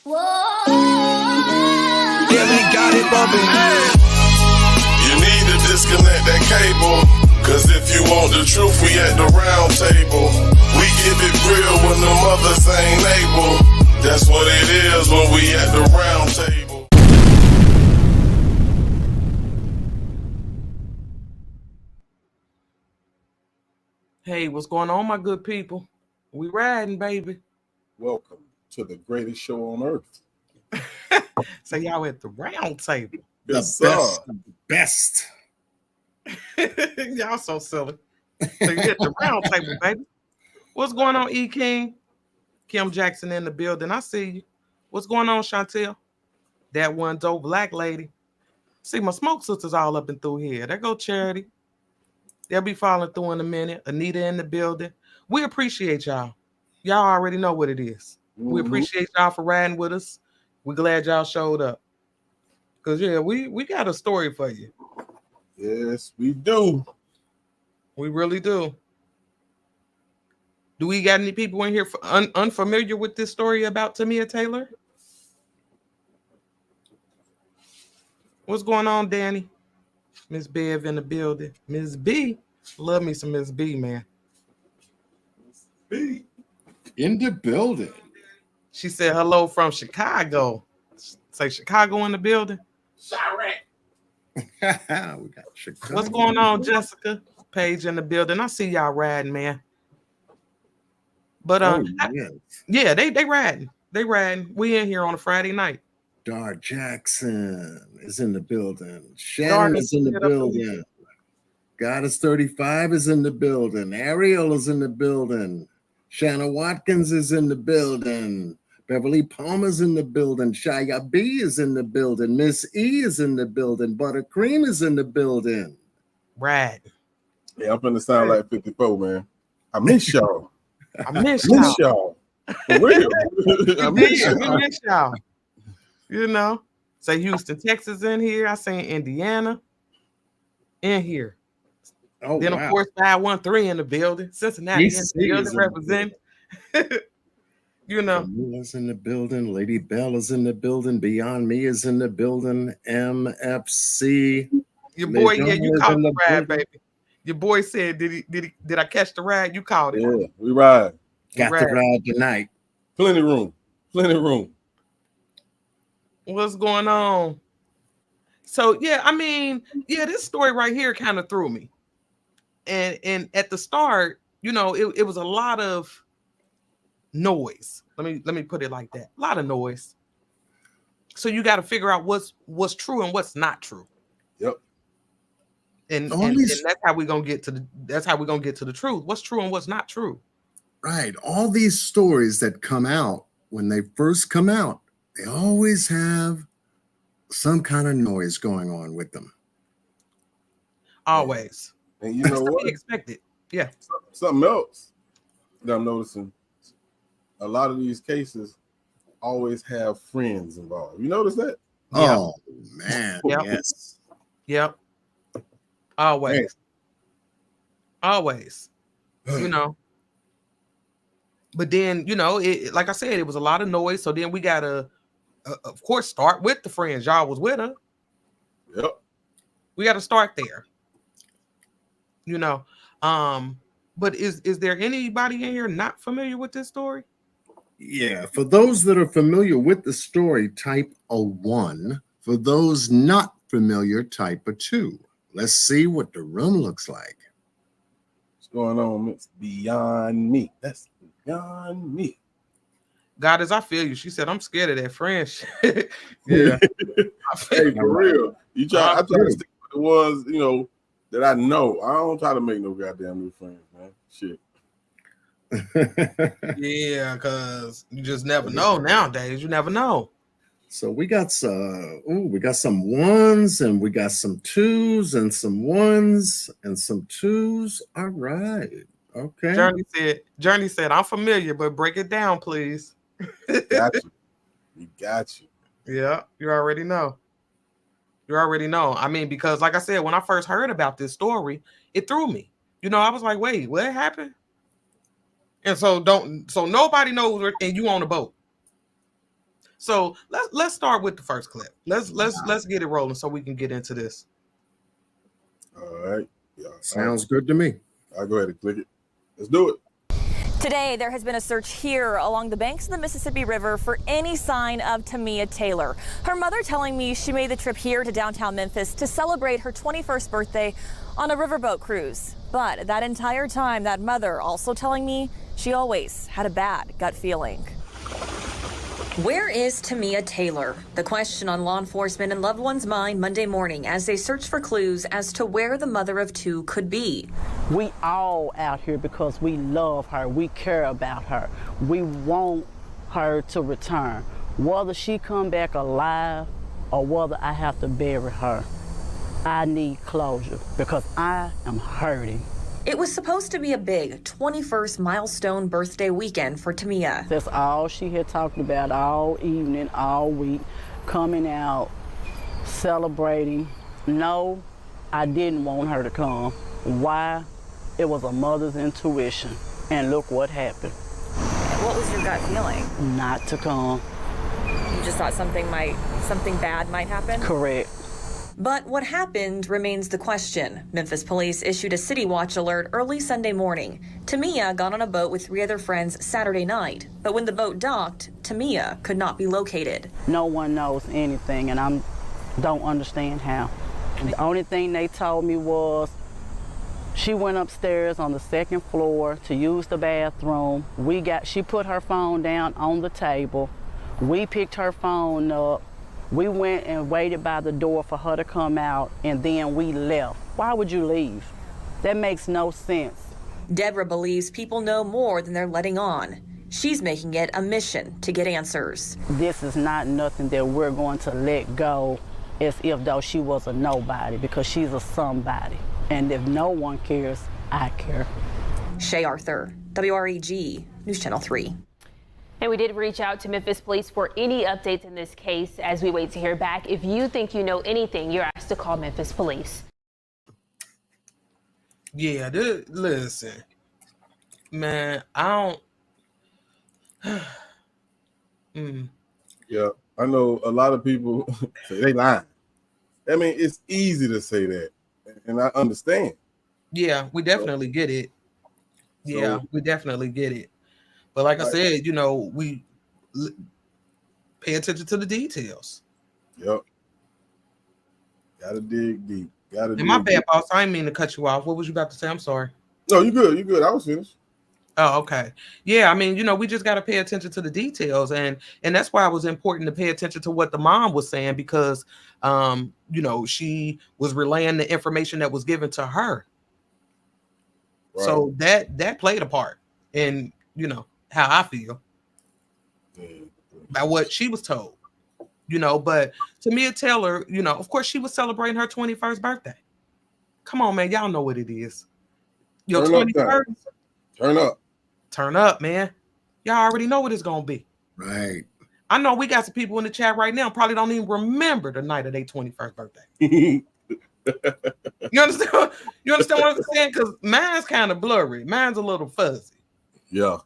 Yeah, we got it bumping. You need to disconnect that cable, cause if you want the truth, we at the round table. We give it real when the mothers ain't able. That's what it is when we at the round table. Hey, what's going on, my good people? We riding, baby. Welcome to the greatest show on earth. So y'all at the round table. The best. Y'all so silly. So you at the round table, baby. What's going on, E. King? Kim Jackson in the building. I see you. What's going on, Chantel? That one dope black lady. See, my smoke sisters all up and through here. There go Charity. They'll be following through in a minute. Anita in the building. We appreciate y'all. Y'all already know what it is. We appreciate y'all for riding with us. We're glad y'all showed up. Because, yeah, we got a story for you. Yes, we do. We really do. Do we got any people in here unfamiliar with this story about Tamia Taylor? What's going on, Danny? Miss Bev in the building. Miss B. Love me some Miss B, man. B. In the building. She said hello from Chicago. Say Chicago in the building. Sorry. We got Chicago. What's going on, Jessica? Paige in the building. I see y'all riding, man. But yes. yeah, they riding. They riding. We in here on a Friday night. Dar Jackson is in the building. Shannon is in the building. Goddess 35 is in the building. Ariel is in the building. Shanna Watkins is in the building. Beverly Palmer's in the building. Shia B is in the building. Miss E is in the building. Buttercream is in the building. Right. Yeah, I'm finna sound like 54, man. I miss y'all. I miss y'all. For real. I miss y'all. We miss y'all. You know, say Houston, Texas in here. I seen Indiana in here. Oh, then, wow. Of course, 513 in the building. Cincinnati in the building representing. You know. Camila's in the building. Lady Bell is in the building. Beyond Me is in the building. MFC. Your boy, yeah, you caught the ride, baby. Your boy said, did I catch the ride? You caught it. Yeah, we ride. Got the ride tonight. Plenty room. Plenty room. What's going on? So, yeah, I mean, yeah, this story right here kind of threw me. And at the start, you know, it was a lot of noise. Let me put it like that. A lot of noise. So you got to figure out what's true and what's not true. Yep. And that's how we're gonna get to the truth. What's true and what's not true. Right. All these stories that come out when they first come out, they always have some kind of noise going on with them. Always. And you know what? Expected. Yeah. Something else that I'm noticing. A lot of these cases always have friends involved. You notice that? Oh, man. Yep. Yes. Yep. Always. Hey. Always. You know. But then, you know, it, like I said, it was a lot of noise. So then we got to, of course, start with the friends. Y'all was with her. Yep. We got to start there. You know. But is there anybody in here not familiar with this story? Yeah. For those that are familiar with the story, type a 1. For those not familiar, type a 2. Let's see what the room looks like. What's going on? It's Beyond Me. That's Beyond Me. God, as I feel you. She said, I'm scared of that friendship. Yeah. Hey, for real. I try to stick with the ones, you know, that I know. I don't try to make no goddamn new friends, man. Shit. Yeah, because you just never know nowadays. You never know. So we got some ones and we got some twos and some ones and some twos. All right. Okay. Journey said, I'm familiar, but break it down, please. Got you. We got you. Yeah, you already know. You already know. I mean, because like I said, when I first heard about this story, it threw me. You know, I was like, wait, what happened? And so nobody knows, and you on a boat. So let's start with the first clip. Let's get it rolling so we can get into this. All right. Yeah. Sounds good to me. I'll go ahead and click it. Let's do it. Today, there has been a search here along the banks of the Mississippi River for any sign of Tamia Taylor. Her mother telling me she made the trip here to downtown Memphis to celebrate her 21st birthday on a riverboat cruise. But that entire time, that mother also telling me she always had a bad gut feeling. Where is Tamia Taylor? The question on law enforcement and loved ones' mind Monday morning as they search for clues as to where the mother of two could be. We all out here because we love her. We care about her. We want her to return. Whether she come back alive or whether I have to bury her, I need closure because I am hurting. It was supposed to be a big 21st milestone birthday weekend for Tamia. That's all she had talked about all evening, all week, coming out, celebrating. No, I didn't want her to come. Why? It was a mother's intuition. And look what happened. What was your gut feeling? Not to come. You just thought something bad might happen? Correct. But what happened remains the question. Memphis police issued a city watch alert early Sunday morning. Tamia got on a boat with 3 other friends Saturday night, but when the boat docked, Tamia could not be located. No one knows anything, and I don't understand how. The only thing they told me was she went upstairs on the 2nd floor to use the bathroom. She put her phone down on the table. We picked her phone up. We went and waited by the door for her to come out, and then we left. Why would you leave? That makes no sense. Deborah believes people know more than they're letting on. She's making it a mission to get answers. This is not nothing that we're going to let go as if though she was a nobody, because she's a somebody. And if no one cares, I care. Shay Arthur, WREG, News Channel 3. And we did reach out to Memphis police for any updates in this case as we wait to hear back. If you think you know anything, you're asked to call Memphis police. Yeah, listen, man, I don't. Yeah, I know a lot of people say they lying. I mean, it's easy to say that, and I understand. Yeah, we definitely get it. Yeah, we definitely get it. But like I said, we pay attention to the details. Yep. Gotta dig deep. And my bad, boss. I didn't mean to cut you off. What was you about to say? I'm sorry. No, you good. You good. I was finished. Oh, okay. Yeah, I mean, we just got to pay attention to the details, and that's why it was important to pay attention to what the mom was saying because, she was relaying the information that was given to her. Right. So that played a part in, how I feel about what she was told, but Tamia Taylor, of course she was celebrating her 21st birthday. Come on, man. Y'all know what it is. Your 21st. Turn up, man. Y'all already know what it's going to be. Right. I know we got some people in the chat right now probably don't even remember the night of their 21st birthday. You understand? You understand what I'm saying? Because mine's kind of blurry. Mine's a little fuzzy. Yeah.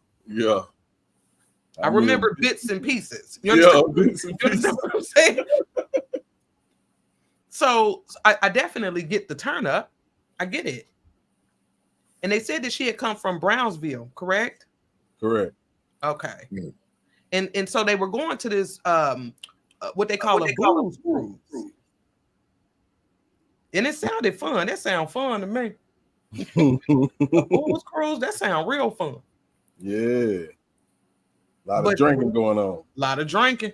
I remember bits and pieces. You understand? Bits and pieces. You understand what I'm saying? So I definitely get the turn up. I get it. And they said that she had come from Brownsville, correct? Correct. Okay. Yeah. And so they were going to this what they call a booze cruise. And it sounded fun. That sounds fun to me. A booze cruise, that sounds real fun. Yeah. A lot of drinking going on. A lot of drinking.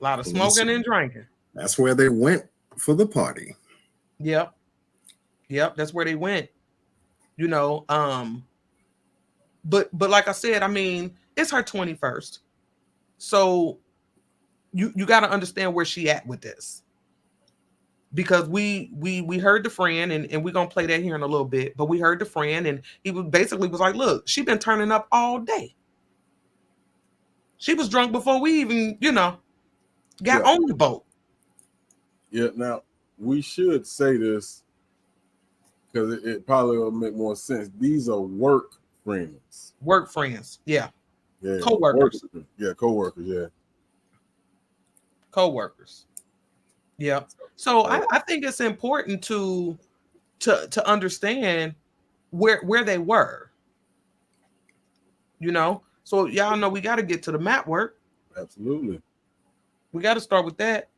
A lot of smoking and drinking. That's where they went for the party. Yep. That's where they went. But like I said, I mean, it's her 21st. So you got to understand where she at with this. Because we heard the friend, and we're going to play that here in a little bit, but we heard the friend, and he was like, look, she been turning up all day. She was drunk before we even, got on the boat. Yeah, now, we should say this because it probably will make more sense. These are work friends. Work friends, yeah. Yeah. Co-workers. Co-workers, yeah. co-workers. Yeah. So I think it's important to understand where they were. You know, so y'all know we got to get to the map work. Absolutely. We got to start with that,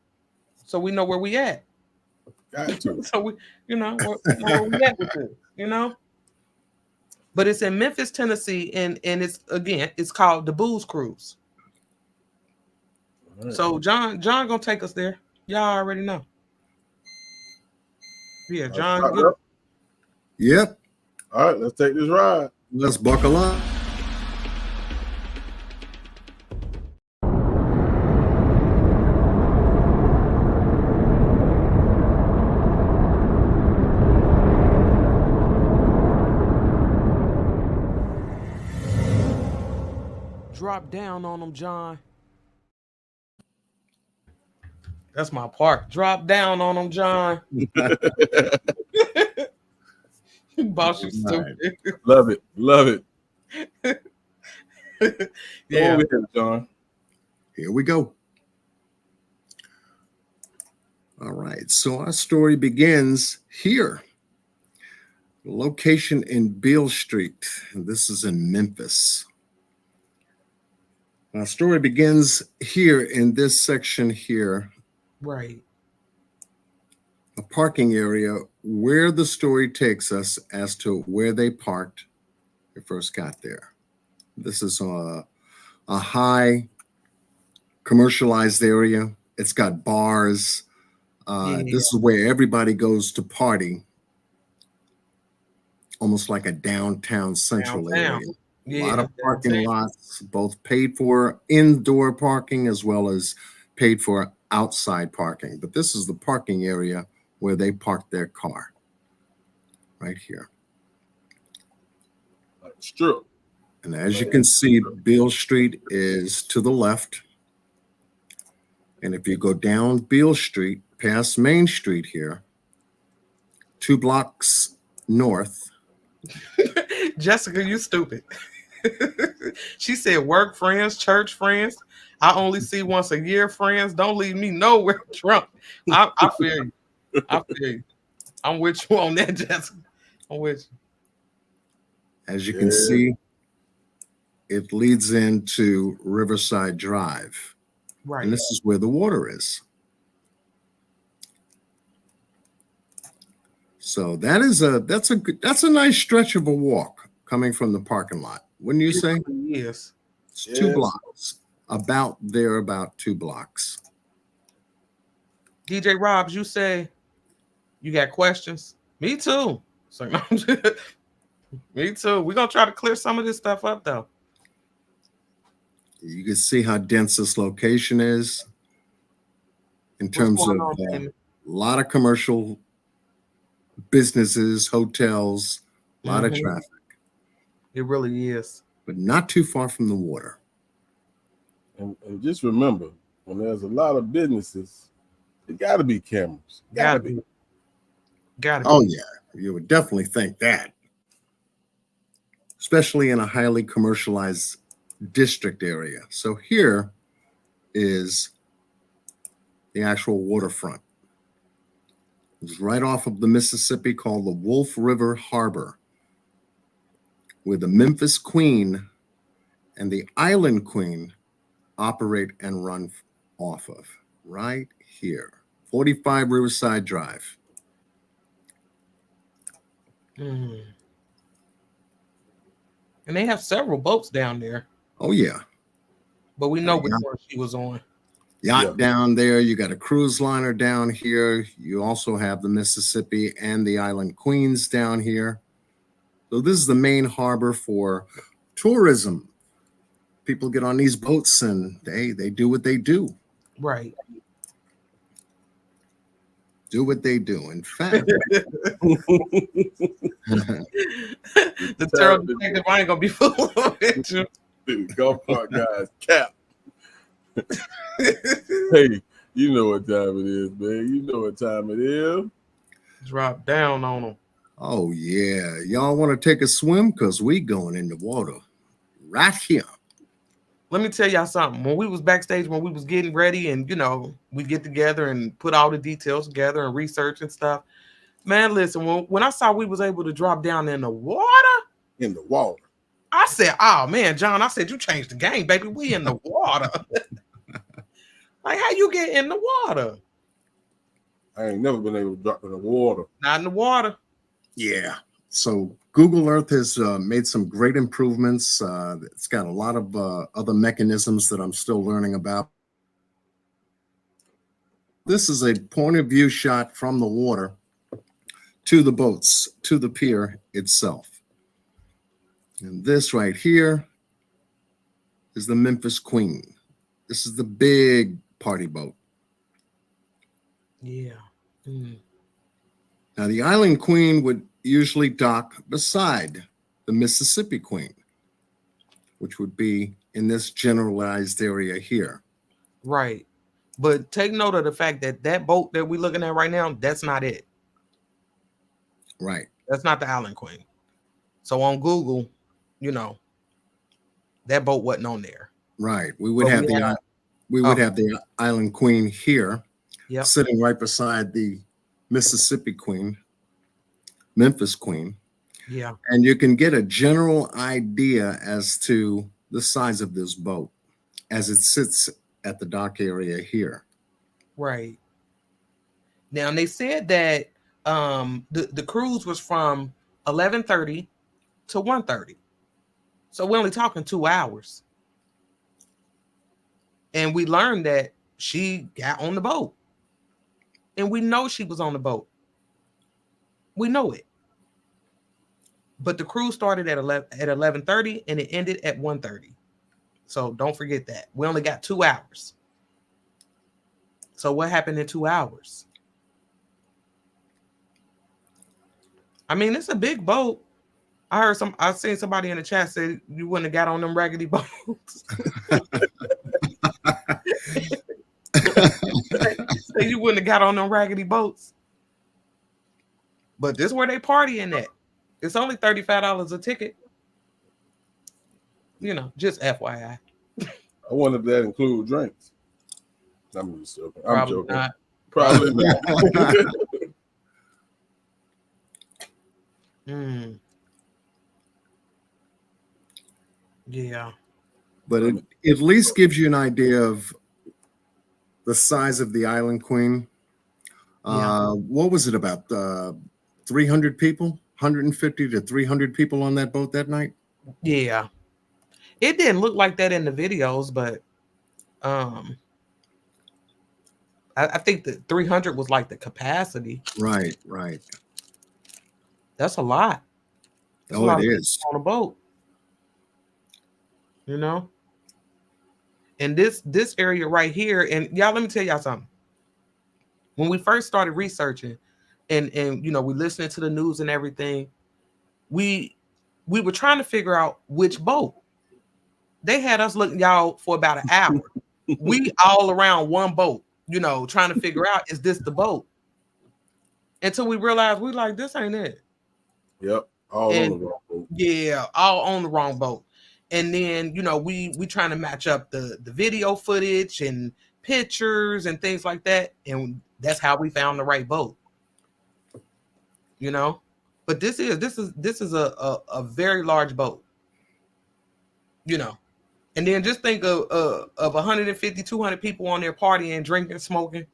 so we know where we at. Got to. So we know where we at with this. You know. But it's in Memphis, Tennessee, and it's called the Booze Cruise. Right. So John gonna take us there. Y'all already know. Yeah, John. Yep. All right, let's take this ride. Let's buckle up. Drop down on them, John. That's my part. Drop down on them, John. Boss, you stupid. Love it. Love it. Yeah. Over here, John. Here we go. All right. So our story begins here. Location in Beale Street. And this is in Memphis. Our story begins here in this section here. Right. A parking area where the story takes us as to where they parked when they first got there. This is a high commercialized area. It's got bars. This is where everybody goes to party. Almost like a downtown central area. Yeah, a lot of parking lots, both paid for indoor parking as well as paid for outside parking. But this is the parking area where they parked their car. Right here. That's true. And as you can see, Beale Street is to the left. And if you go down Beale Street, past Main Street here, 2 blocks north. Jessica, you stupid. She said work friends, church friends. I only see once a year friends. Don't leave me nowhere drunk. I feel you. I feel you. I'm with you on that, Jessica. I'm with you. As you can see, it leads into Riverside Drive. Right. And this is where the water is. So that's a nice stretch of a walk coming from the parking lot. Wouldn't you say? Yes. It's 2 blocks. About 2 blocks. DJ Robs, you say you got questions? Me too. So, no, me too. We're gonna try to clear some of this stuff up though. You can see how dense this location is in terms of a lot of commercial businesses, hotels, a lot of traffic. It really is. But not too far from the water. And just remember, when there's a lot of businesses, there got to be cameras. Got to be. Oh, yeah. You would definitely think that. Especially in a highly commercialized district area. So here is the actual waterfront. It's right off of the Mississippi, called the Wolf River Harbor, where the Memphis Queen and the Island Queen operate and run off of. Right here. 45 Riverside Drive. And they have several boats down there. Oh, yeah. But we know which one she was on. Yacht down there. You got a cruise liner down here. You also have the Mississippi and the Island Queens down here. So this is the main harbor for tourism. People get on these boats and they do what they do. Right. Do what they do. In fact, the terrible detective, I ain't gonna be full of it. Golf cart guys, cap. Hey, you know what time it is, man. You know what time it is. Drop down on them. Oh, yeah. Y'all want to take a swim? Because we going in the water right here. let me tell y'all something. When we was backstage, when we was getting ready, and we get together and put all the details together and research and stuff. Man, listen, when I saw we was able to drop down in the water, I said, "Oh man, John," I said, "You changed the game, baby. We in the water." Like, how you get in the water? I ain't never been able to drop in the water. Not in the water. Yeah. So Google Earth has made some great improvements. It's got a lot of other mechanisms that I'm still learning about. This is a point of view shot from the water to the boats, to the pier itself. And this right here is the Memphis Queen. This is the big party boat. Yeah. Now, the Island Queen would usually dock beside the Mississippi Queen, which would be in this generalized area here. Right. But take note of the fact that that boat that we're looking at right now, that's not it. Right. That's not the Island Queen. So on Google, that boat wasn't on there. Right. We would have the Island Queen here, sitting right beside the Mississippi Queen, Memphis Queen. Yeah. And you can get a general idea as to the size of this boat as it sits at the dock area here. Right. Now, they said that the cruise was from 11:30 to 1:30. So we're only talking 2 hours. And we learned that she got on the boat. And we know she was on the boat. We know it. But the cruise started at 11:30 and it ended at 1:30. So don't forget that. We only got 2 hours. So what happened in 2 hours? I mean, it's a big boat. I seen somebody in the chat say you wouldn't have got on them raggedy boats. Say you wouldn't have got on them raggedy boats. But this is where they partying at. It's only $35 a ticket. Just FYI. I wonder if that include drinks. I'm just joking. Probably joking. Not. Probably not. Yeah. But it at least gives you an idea of the size of the Island Queen. What was it about? 300 people? 150 to 300 people on that boat that night? Yeah. It didn't look like that in the videos, but I think that 300 was like the capacity. Right. That's a lot. That's a lot it is. On a boat. And this area right here, and y'all, let me tell y'all something. When we first started researching and we listening to the news and everything, we were trying to figure out which boat. They had us looking, y'all, for about an hour. We all around one boat, trying to figure out, is this the boat? Until we realized we like, this ain't it. Yep. All on the wrong boat. Yeah, all on the wrong boat. And then, we trying to match up the video footage and pictures and things like that. And that's how we found the right boat. But this is a very large boat. And then just think of 150, 200 people on there partying, drinking, smoking.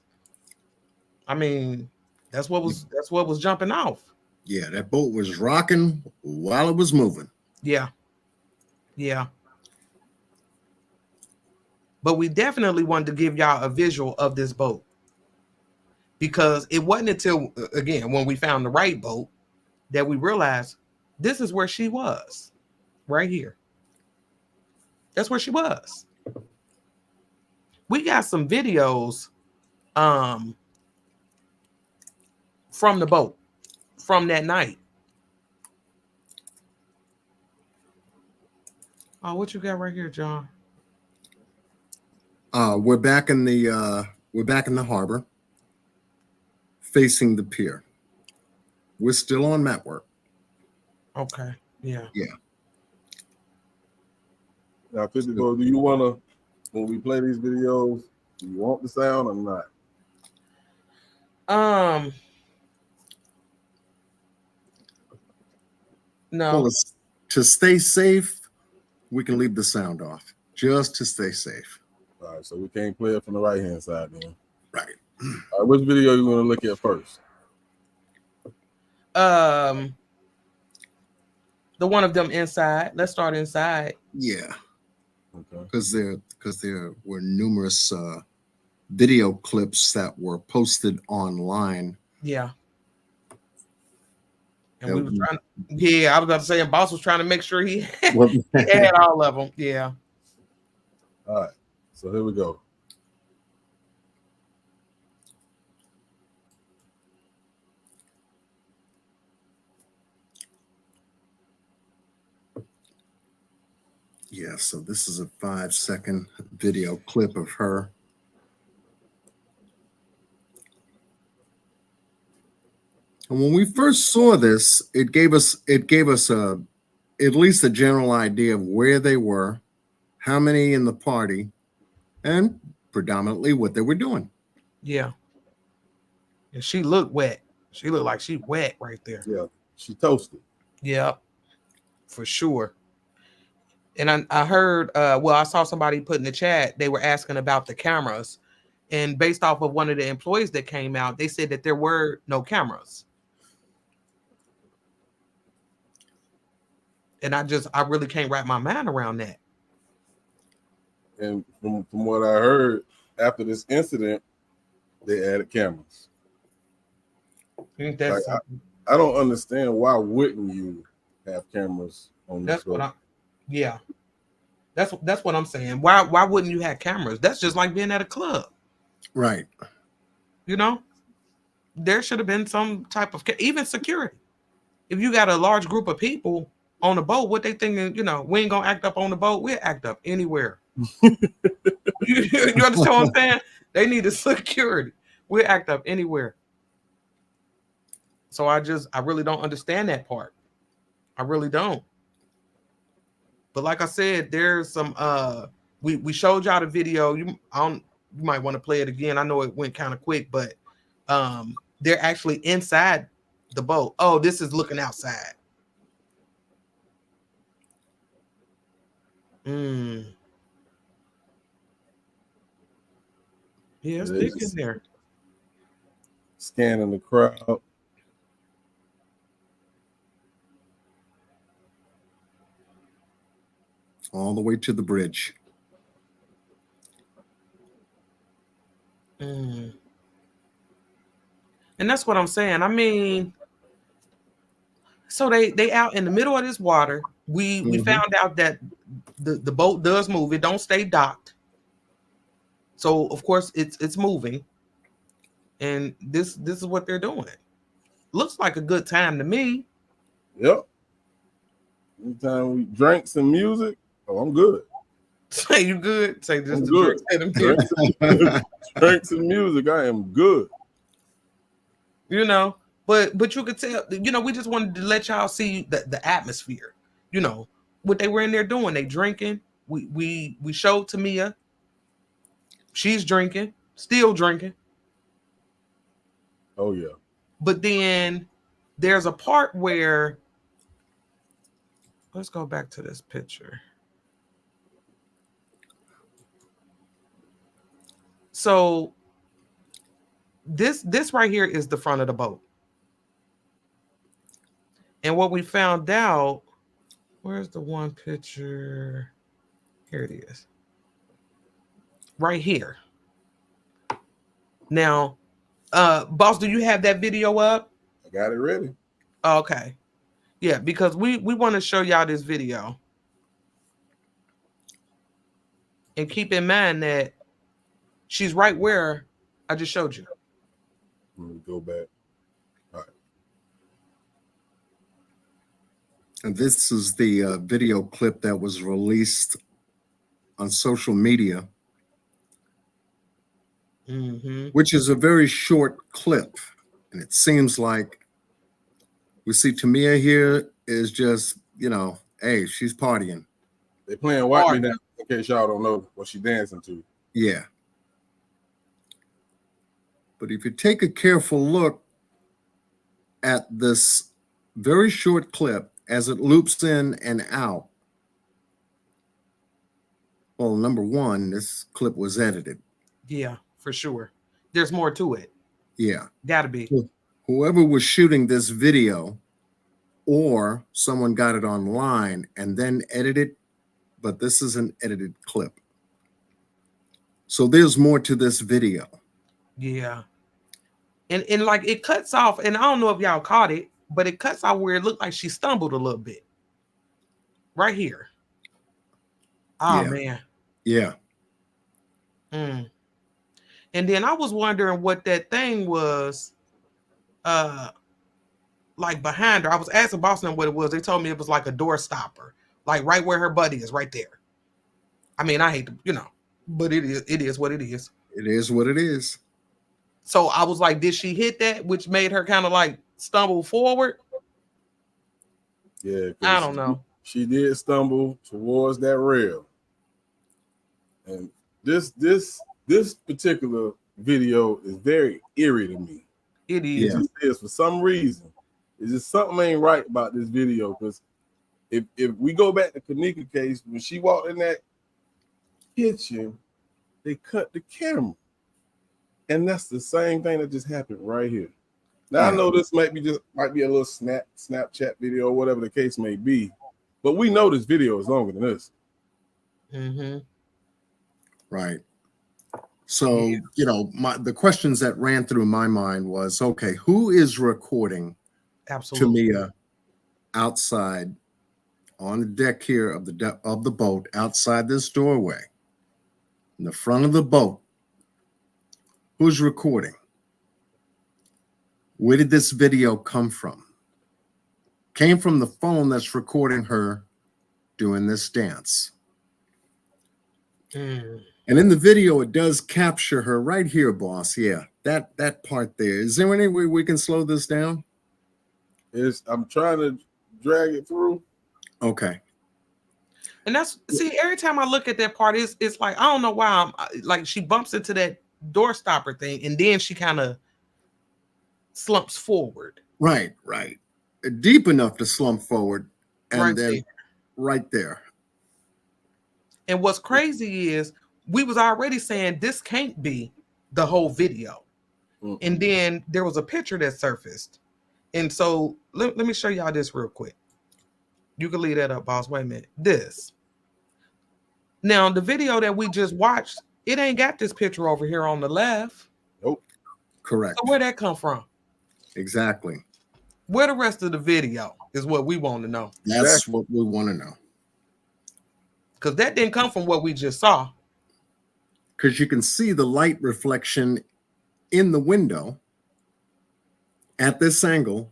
I mean, that's what was jumping off. Yeah, that boat was rocking while it was moving. Yeah. Yeah. But we definitely wanted to give y'all a visual of this boat. Because it wasn't until, again, when we found the right boat that we realized this is where she was. Right here. That's where she was. We got some videos from the boat from that night. Oh, what you got right here, John? We're back in the harbor, facing the pier. We're still on mat work. Okay. Yeah. Yeah. Now, 54, do you want to, when we play these videos, do you want the sound or not? No. Well, to stay safe, we can leave the sound off, just to stay safe. All right, so we can't play it from the right-hand side then. Right. All right, which video you want to look at first? The one of them inside. Let's start inside. Yeah. Okay. Because there were numerous video clips that were posted online. Yeah. And we were trying. Yeah, I was about to say, and Boss was trying to make sure he had all of them. Yeah. All right. So here we go. Yeah, so this is a 5-second video clip of her. And when we first saw this, it gave us at least a general idea of where they were, how many in the party, and predominantly what they were doing. Yeah. And she looked wet. She looked like she wet right there. Yeah, she toasted. Yeah, for sure. And I heard, I saw somebody put in the chat, they were asking about the cameras. And based off of one of the employees that came out, they said that there were no cameras. And I really can't wrap my mind around that. And from what I heard, after this incident, they added cameras. Ain't that like, I don't understand, why wouldn't you have cameras on this boat? Yeah. That's what I'm saying. Why wouldn't you have cameras? That's just like being at a club. Right. You know? There should have been some type of even security. If you got a large group of people on the boat, what they thinking, we ain't gonna act up on the boat, we'll act up anywhere. you understand what I'm saying? They need a security. We'll act up anywhere. So I really don't understand that part. I really don't. But like I said, there's some we showed y'all the video. You might want to play it again. I know it went kind of quick, but they're actually inside the boat. Oh, this is looking outside. Yeah, it's thick in there. Scanning the crowd. All the way to the bridge. And that's what I'm saying. I mean, so they out in the middle of this water. We found out that the boat does move. It don't stay docked. So of course it's moving. And this is what they're doing. Looks like a good time to me. Yep. Anytime we drank some music, I'm good. Say you good? Say just good. Drink some music. I am good. But you could tell, we just wanted to let y'all see the atmosphere. What they were in there doing. They drinking. We showed Tamia. She's drinking, still drinking. Oh yeah. But then there's a part where, let's go back to this picture. So this right here is the front of the boat. And what we found out, where's the one picture? Here it is. Right here. Now, boss, do you have that video up? I got it ready. Okay. Yeah, because we want to show y'all this video. And keep in mind that she's right where I just showed you. Let me go back. All right. And this is the video clip that was released on social media, which is a very short clip. And it seems like we see Tamia here is just, hey, she's partying. They playing Wipe Me Down. In case y'all don't know what she dancing to. Yeah. But if you take a careful look at this very short clip as it loops in and out, well, number one, this clip was edited. Yeah, for sure. There's more to it. Yeah. Gotta be. Whoever was shooting this video, or someone got it online and then edited, but this is an edited clip. So there's more to this video. Yeah. And like it cuts off, and I don't know if y'all caught it, but it cuts off where it looked like she stumbled a little bit. Right here. Oh, Yeah. man. Yeah. Mm. And then I was wondering what that thing was like behind her. I was asking Boston what it was. They told me it was like a door stopper, like right where her buddy is, right there. I mean, I hate to, but it is what it is. It is what it is. So I was like, did she hit that, which made her kind of like stumble forward? Yeah, I don't know. She did stumble towards that rail. And this particular video is very eerie to me. It is. Yeah. It is for some reason. It's just something ain't right about this video. Because if we go back to Kanika case, when she walked in that kitchen, they cut the camera. And that's the same thing that just happened right here. Now I know this might be a little Snapchat video or whatever the case may be, but we know this video is longer than this. Mm-hmm. Right. So, the questions that ran through my mind was, okay, who is recording Absolutely. Tamia outside on the deck here of the boat, outside this doorway, in the front of the boat? Who's recording? Where did this video come from? Came from the phone that's recording her doing this dance. Mm. And in the video, it does capture her right here, boss. Yeah, that part there. Is there any way we can slow this down? I'm trying to drag it through. Okay. And every time I look at that part, it's like, I don't know why like she bumps into that door stopper thing, and then she kind of slumps forward. Right. Deep enough to slump forward, and right there. And what's crazy is we was already saying this can't be the whole video. Mm-hmm. And then there was a picture that surfaced. And so let me show y'all this real quick. You can leave that up, boss. Wait a minute. This. Now, the video that we just watched, it ain't got this picture over here on the left. Nope. Correct. So where'd that come from? Exactly. Where the rest of the video is what we want to know. That's what we want to know. Because that didn't come from what we just saw. Because you can see the light reflection in the window at this angle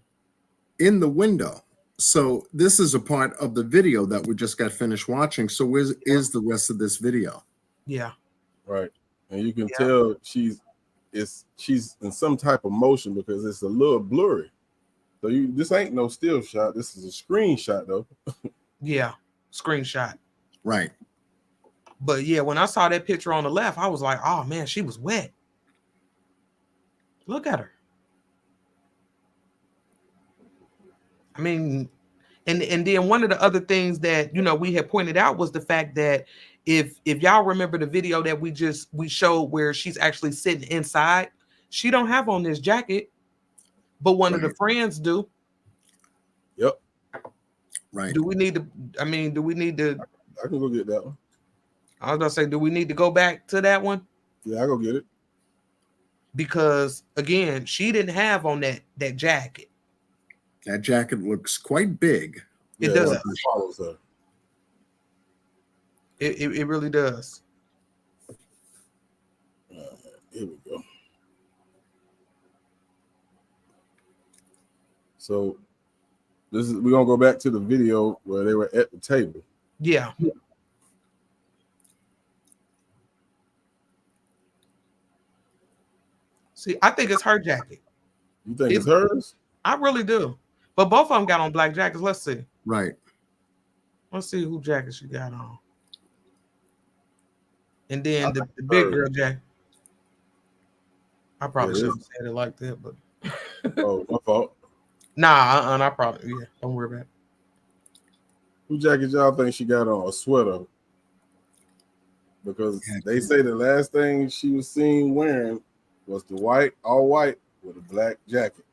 in the window. So this is a part of the video that we just got finished watching. So where is the rest of this video? Yeah. Right. And you can tell she's in some type of motion because it's a little blurry. So this ain't no still shot. This is a screenshot though. Yeah. Screenshot. Right. But yeah, when I saw that picture on the left, I was like, oh man, she was wet. Look at her. I mean, and then one of the other things that we had pointed out was the fact that if y'all remember the video that we showed where she's actually sitting inside, she don't have on this jacket, but one of the friends do. Yep. Right. Do we need to? I can go get that one. I was gonna say, do we need to go back to that one? Yeah, I'll go get it. Because again, she didn't have on that jacket. That jacket looks quite big. It does. It follows her. It really does. Here we go. So we're gonna go back to the video where they were at the table. Yeah. See, I think it's her jacket. You think it's hers? I really do. But both of them got on black jackets. Let's see. Right. Let's see who jacket she got on. And then the big girl jacket. I probably shouldn't have said it like that, but oh, my fault. Nah, I probably don't worry about it. Who jacket y'all think she got on? A sweater. Because they say the last thing she was seen wearing was the all white with a black jacket,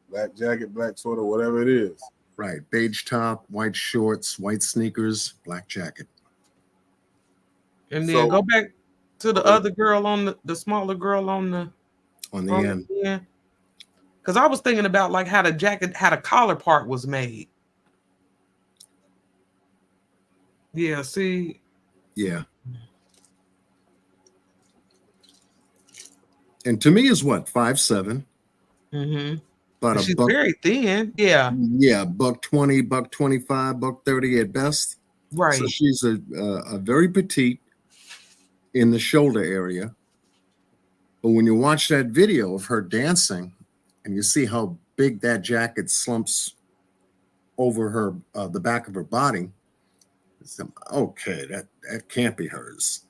black sweater, whatever it is. Right. Beige top, white shorts, white sneakers, black jacket. And then go back to the other girl on the smaller girl on the end. Because I was thinking about like how the collar part was made. Yeah, see. Yeah. And to me is what, 5'7". Mm-hmm. But she's very thin. Yeah. Yeah, $120, $125, $130 at best. Right. So she's a very petite in the shoulder area. But when you watch that video of her dancing and you see how big that jacket slumps over her the back of her body, it's, okay, that can't be hers.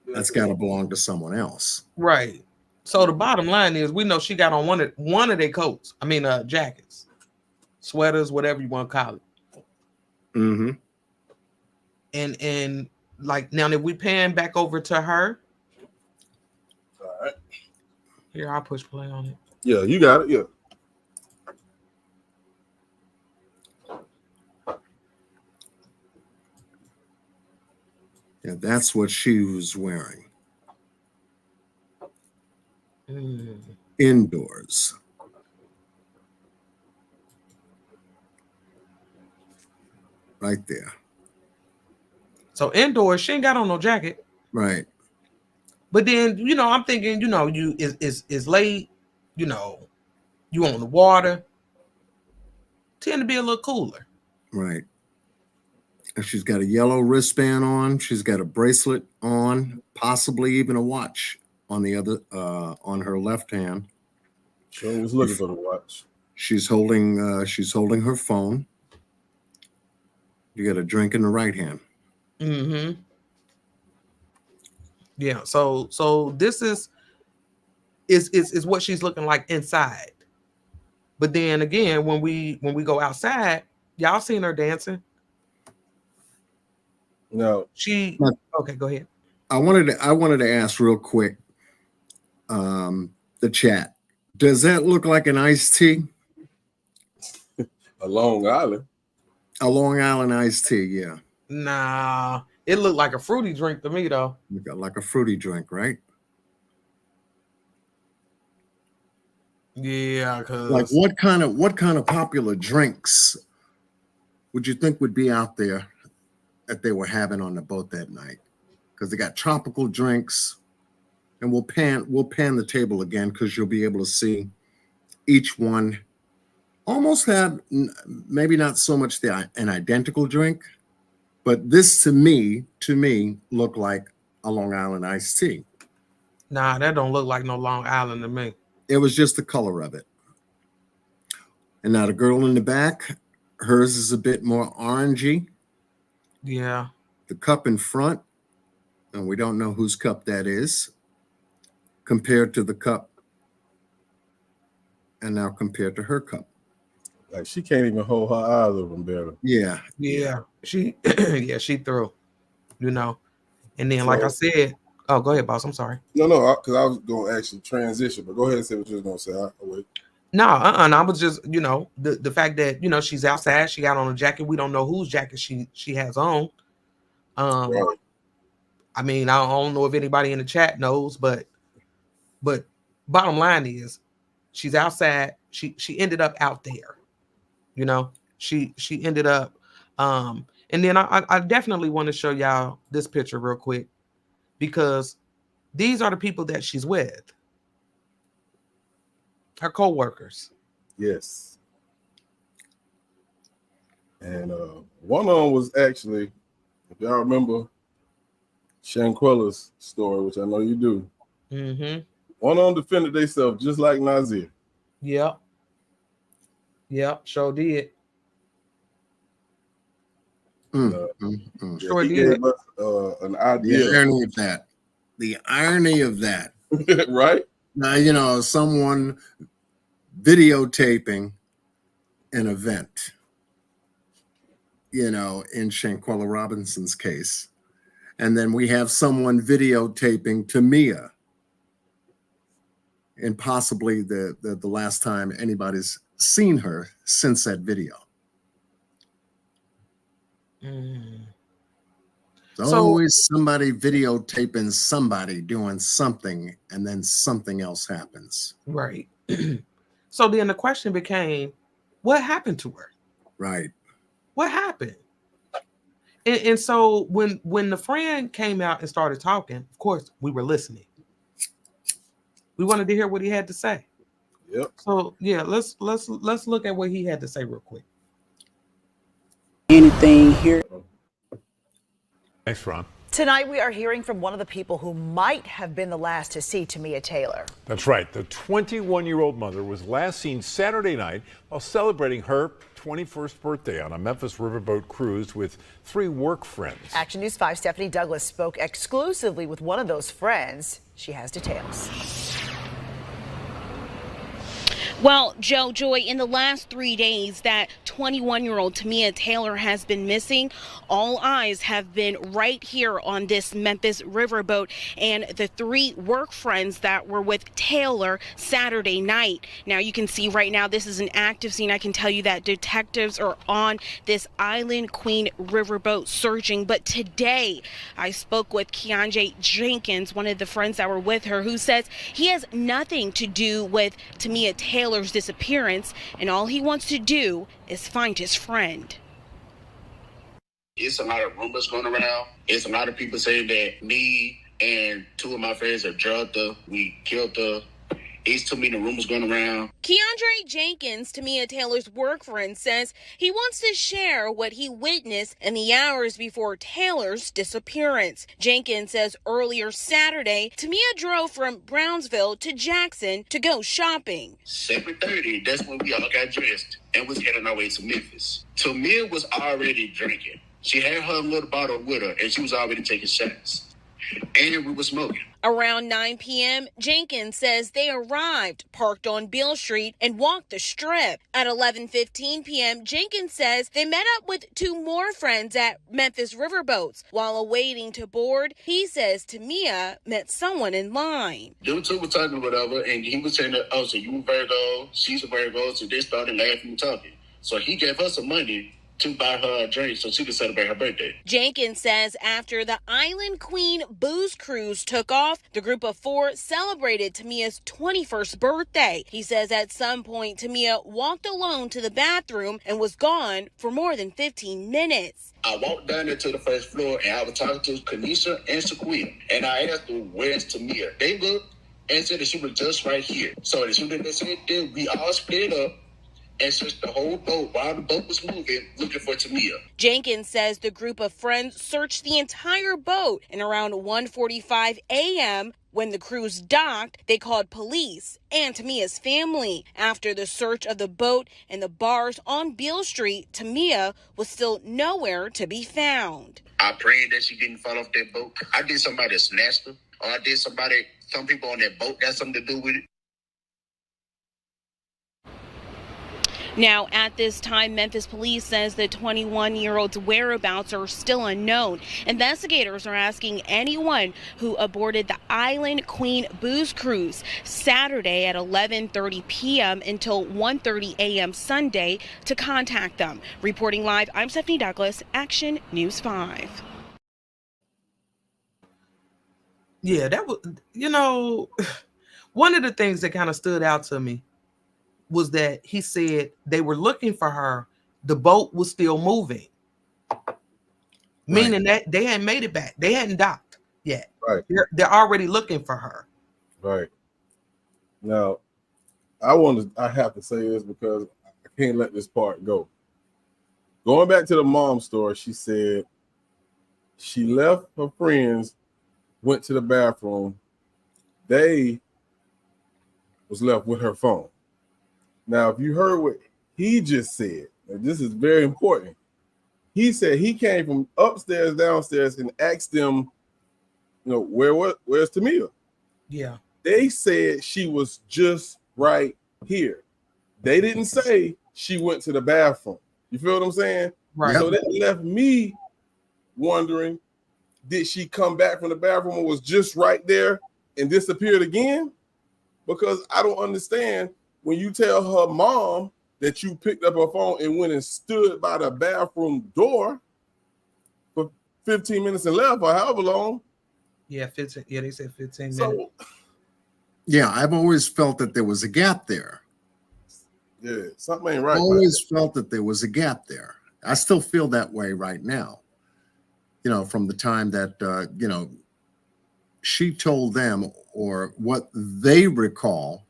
That's got to belong to someone else. Right. So the bottom line is we know she got on one of their coats. I mean jackets, sweaters, whatever you want to call it. Mm-hmm. And like now that we pan back over to her. All right. Here, I'll push play on it. Yeah, you got it. Yeah. Yeah, that's what she was wearing. Indoors. Right there. So indoors, she ain't got on no jacket. Right. But then, I'm thinking, you is late, you on the water. Tend to be a little cooler. Right. And she's got a yellow wristband on. She's got a bracelet on, possibly even a watch on the other, on her left hand. Sure was looking for the watch. She's holding her phone. You got a drink in the right hand. Mm-hmm. Yeah. So this is what she's looking like inside. But then again, when we go outside, y'all seen her dancing? No. Okay, go ahead. I wanted to ask real quick, the chat. Does that look like an iced tea? A Long Island. A Long Island iced tea, yeah. Nah, it looked like a fruity drink to me though. Like a fruity drink, right? Yeah, because like what kind of popular drinks would you think would be out there that they were having on the boat that night? Because they got tropical drinks, and we'll pan the table again because you'll be able to see each one almost had maybe not so much an identical drink, but this to me looked like a Long Island iced tea. Nah, that don't look like no Long Island to me. It was just the color of it. And now the girl in the back, hers is a bit more orangey. Yeah. The cup in front, and we don't know whose cup that is, compared to the cup, and now compared to her cup. Like she can't even hold her eyes open better. Yeah. She threw, and then like I said, oh, go ahead, boss. I'm sorry. No, because I was gonna actually transition, but go ahead and say what you was gonna say. I'll wait. No, I was just, the fact that she's outside, she got on a jacket. We don't know whose jacket she has on. Right. I mean, I don't know if anybody in the chat knows, but bottom line is, she's outside. She ended up out there. She ended up. And then I definitely want to show y'all this picture real quick, because these are the people that she's with. Her co-workers. Yes. And one of them was actually, if y'all remember Shanquella's story, which I know you do. Mm-hmm. One of them defended themselves just like Nazir. Yep, sure did. Sure he did. gave us an idea. The irony of that. The irony of that. Right? Now, someone videotaping an event, in Shanquella Robinson's case. And then we have someone videotaping Tamia. And possibly the last time anybody's seen her since that video. There's always somebody videotaping somebody doing something, and then something else happens. Right. So then the question became, what happened to her? Right. What happened? And so when the friend came out and started talking, of course, we were listening. We wanted to hear what he had to say. Yep. So yeah, let's look at what he had to say real quick. Anything here? Thanks, Ron. Tonight, we are hearing from one of the people who might have been the last to see Tamia Taylor. That's right. The 21-year-old mother was last seen Saturday night while celebrating her 21st birthday on a Memphis Riverboat Cruise with 3 work friends. Action News 5's Stephanie Douglas spoke exclusively with one of those friends. She has details. Well, Joy, in the last 3 days that 21-year-old Tamia Taylor has been missing, all eyes have been right here on this Memphis Riverboat and the 3 work friends that were with Taylor Saturday night. Now, you can see right now this is an active scene. I can tell you that detectives are on this Island Queen Riverboat searching. But today, I spoke with Keandre Jenkins, one of the friends that were with her, who says he has nothing to do with Tamia Taylor's disappearance, and all he wants to do is find his friend. It's a lot of rumors going around. It's a lot of people saying that me and 2 of my friends have drugged her, we killed her. It's too many rumors going around. Keandre Jenkins, Tamia Taylor's work friend, says he wants to share what he witnessed in the hours before Taylor's disappearance. Jenkins says earlier Saturday, Tamia drove from Brownsville to Jackson to go shopping. 7:30, that's when we all got dressed and was heading our way to Memphis. Tamia was already drinking. She had her little bottle with her, and she was already taking shots. And we were smoking. Around 9 p.m., Jenkins says they arrived, parked on Beale Street, and walked the strip. At 11:15 p.m., Jenkins says they met up with 2 more friends at Memphis Riverboats. While awaiting to board, he says Tamia met someone in line. Them 2 were talking whatever, and he was saying that, oh, so you a Virgo, she's a Virgo, so they started laughing and talking. So he gave her some money to buy her a drink so she could celebrate her birthday. Jenkins says after the Island Queen Booze Cruise took off, the group of 4 celebrated Tamia's 21st birthday. He says at some point, Tamia walked alone to the bathroom and was gone for more than 15 minutes. I walked down there to the first floor, and I was talking to Kanisha and Shaquille, and I asked them, where's Tamia? They looked and said that she was just right here. So as soon as they said that, we all split up and searched the whole boat while the boat was moving, looking for Tamia. Jenkins says the group of friends searched the entire boat, and around 1:45 a.m., when the cruise docked, they called police and Tamia's family. After the search of the boat and the bars on Beale Street, Tamia was still nowhere to be found. I prayed that she didn't fall off that boat. I did somebody snatched her, or I did some people on that boat got something to do with it. Now, at this time, Memphis police says the 21-year-old's whereabouts are still unknown. Investigators are asking anyone who aborted the Island Queen Booze Cruise Saturday at 11:30 p.m. until 1:30 a.m. Sunday to contact them. Reporting live, I'm Stephanie Douglas, Action News 5. Yeah, that was, one of the things that kind of stood out to me was that he said they were looking for her. The boat was still moving, meaning that they hadn't made it back. They hadn't docked yet. Right. They're already looking for her. Right. Now, I have to say this because I can't let this part go. Going back to the mom story, she said she left her friends, went to the bathroom. They was left with her phone. Now, if you heard what he just said, and this is very important, He said he came from upstairs, downstairs, and asked them, where's Tamia? Yeah. They said she was just right here. They didn't say she went to the bathroom. You feel what I'm saying? Right. So that left me wondering, did she come back from the bathroom and was just right there and disappeared again? Because I don't understand when you tell her mom that you picked up her phone and went and stood by the bathroom door for 15 minutes and left, or however long. Yeah, 15. Yeah, they said 15 minutes. So, yeah, I've always felt that there was a gap there. Yeah, something ain't right. Always felt that there was a gap there. I still feel that way right now. From the time that she told them, or what they recall,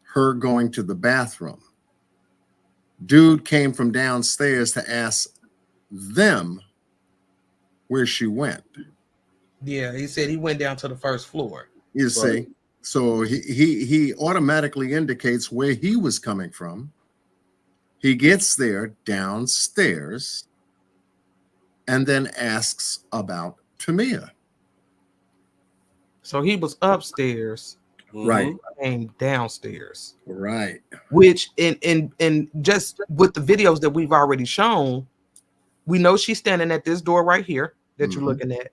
her going to the bathroom. Dude came from downstairs to ask them where she went. Yeah, he said he went down to the first floor. You see, so he automatically indicates where he was coming from. He gets there downstairs and then asks about Tamia. So he was upstairs, right? And downstairs, right? Which in just with the videos that we've already shown, we know she's standing at this door right here that you're looking at.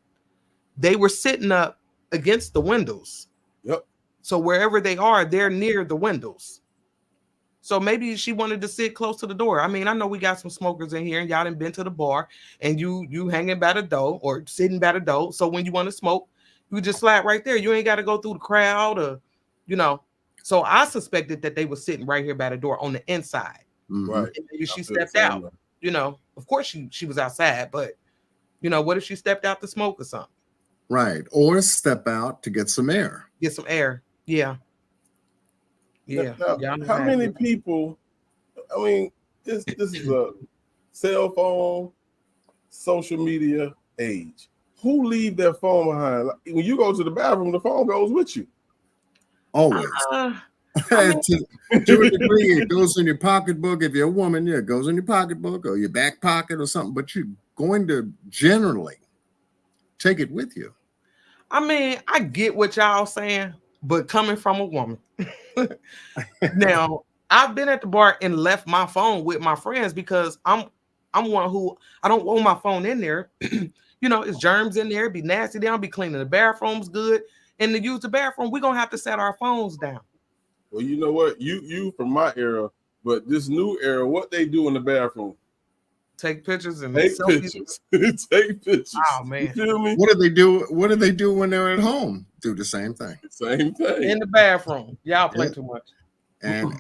They were sitting up against the windows. Yep. So wherever they are, they're near the windows. So maybe she wanted to sit close to the door. I mean, I know we got some smokers in here, and y'all done been to the bar, and you hanging by the door or sitting by the door. So when you want to smoke, you just slide right there. You ain't got to go through the crowd, or So I suspected that they were sitting right here by the door on the inside. Right. And maybe she stepped out. Of course she was outside, but what if she stepped out to smoke or something? Right. Or step out to get some air. Get some air. Yeah. Yeah. Now, how many people? I mean, this is a cell phone, social media age. Who leave their phone behind? Like, when you go to the bathroom, the phone goes with you. Always. To a degree, it goes in your pocketbook. If you're a woman, it goes in your pocketbook or your back pocket or something. But you're going to generally take it with you. I mean, I get what y'all saying, but coming from a woman. Now, I've been at the bar and left my phone with my friends because I'm one who I don't want my phone in there. It's germs in there, it'd be nasty. They don't be cleaning the bathrooms good. And to use the bathroom, we're gonna have to set our phones down. Well, you know what? You from my era, but this new era, what they do in the bathroom? Take pictures and take pictures. Take pictures. Oh man. You feel me? What do they do? What do they do when they're at home? Do the same thing. Same thing. In the bathroom. Y'all play too much. And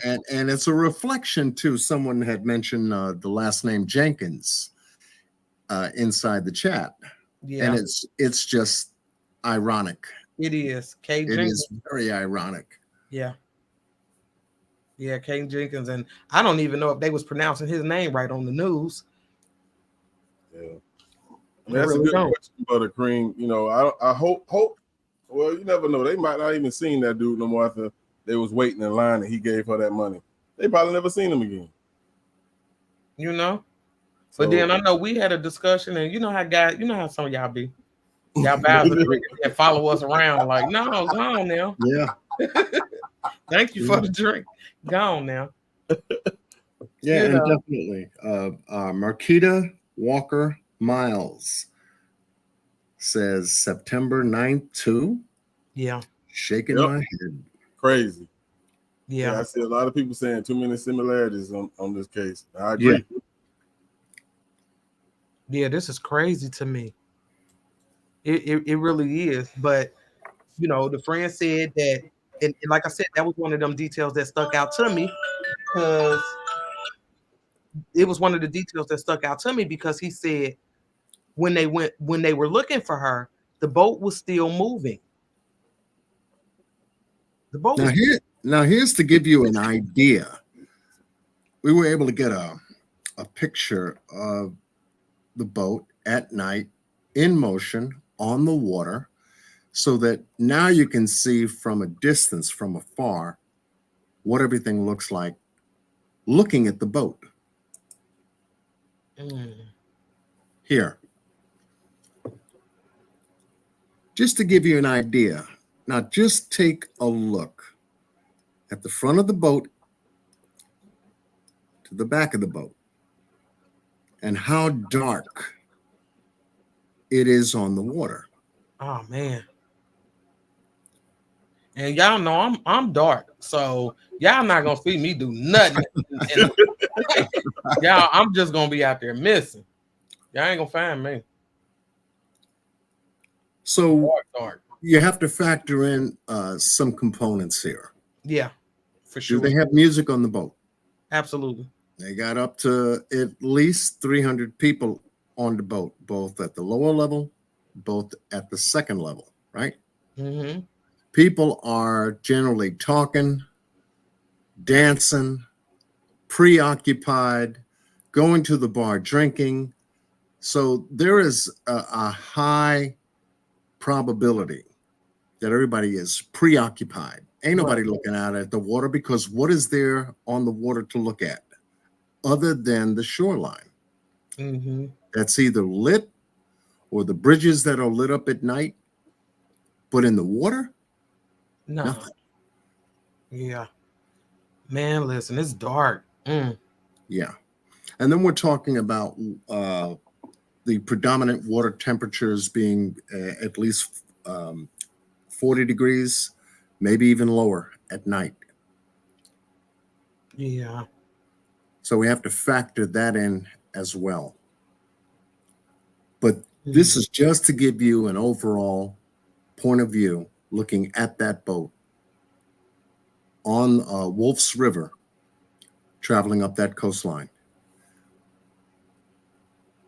it's a reflection too. Someone had mentioned the last name Jenkins inside the chat. Yeah. And it's just ironic. It is. It is very ironic. Yeah. Yeah, Kane Jenkins. And I don't even know if they was pronouncing his name right on the news. Yeah. I mean, that's a good question, Buttercream. I hope. Well, you never know. They might not even seen that dude no more after they was waiting in line and he gave her that money. They probably never seen him again. But then I know we had a discussion, and how some of y'all be. Y'all buy the drink and follow us around like, no, go on now. Yeah. Thank you for the drink. Go on now. Yeah, and definitely. Marquita Walker Miles says September 9th too. Yeah. Shaking my head. Crazy. Yeah. I see a lot of people saying too many similarities on this case. I agree. Yeah, this is crazy to me. It really is. But the friend said that, and like I said, that was one of them details that stuck out to me because it was one of the details that stuck out to me because he said when they were looking for her, the boat was still moving. The boat. Now here's to give you an idea. We were able to get a picture of the boat at night in motion on the water, so that now you can see from a distance, from afar, what everything looks like looking at the boat. here. Just to give you an idea, now just take a look at the front of the boat to the back of the boat and how dark it is on the water. Oh man. And y'all know I'm dark, so y'all not gonna see me do nothing. Y'all, I'm just gonna be out there missing. Y'all ain't gonna find me. So Dark. you have to factor in some components here. Yeah, for sure. Do they have music on the boat? Absolutely. They got up to at least 300 people on the boat, both at the lower level, both at the second level, right? Mm-hmm. People are generally talking, dancing, preoccupied, going to the bar, drinking. So there is a high probability that everybody is preoccupied. Ain't nobody looking out at the water, because what is there on the water to look at other than the shoreline? Mm-hmm. That's either lit or the bridges that are lit up at night, but in the water, No. nothing. Yeah. Man, listen, it's dark. Yeah. And then we're talking about the predominant water temperatures being at least 40 degrees, maybe even lower at night. Yeah. So we have to factor that in as well. But this is just to give you an overall point of view looking at that boat on Wolf's River, traveling up that coastline.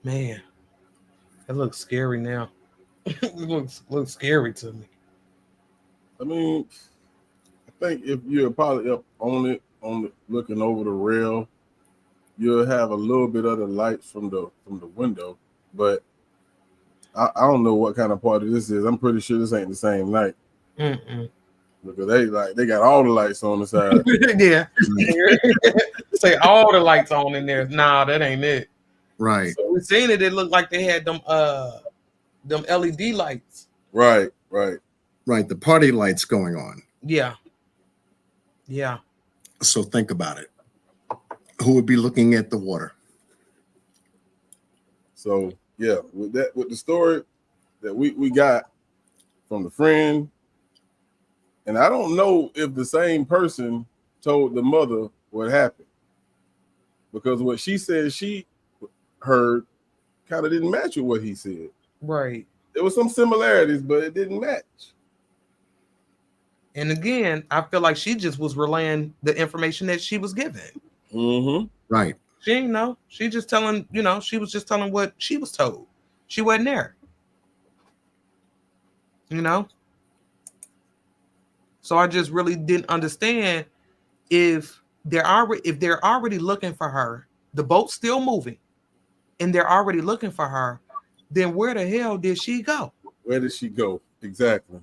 Man, it looks scary now. It looks scary to me. I mean, I think if you're probably up on it, looking over the rail, you'll have a little bit of the light from the window. But I don't know what kind of party this is. I'm pretty sure this ain't the same night. Mm-mm. Because they got all the lights on the side. Yeah. Say all the lights on in there. Nah, that ain't it. Right. So we seen it. It looked like they had them LED lights. Right. The party lights going on. Yeah. So think about it. Who would be looking at the water? So yeah, with the story that we got from the friend, and I don't know if the same person told the mother what happened, because what she said she heard kind of didn't match with what he said. Right. There was some similarities, but it didn't match. And again, I feel like she just was relaying the information that she was given. Mm-hmm. Right. She didn't know. She just telling, she was just telling what she was told. She wasn't there. So I just really didn't understand if they're already looking for her, the boat's still moving, and they're already looking for her, then where the hell did she go? Where did she go? Exactly.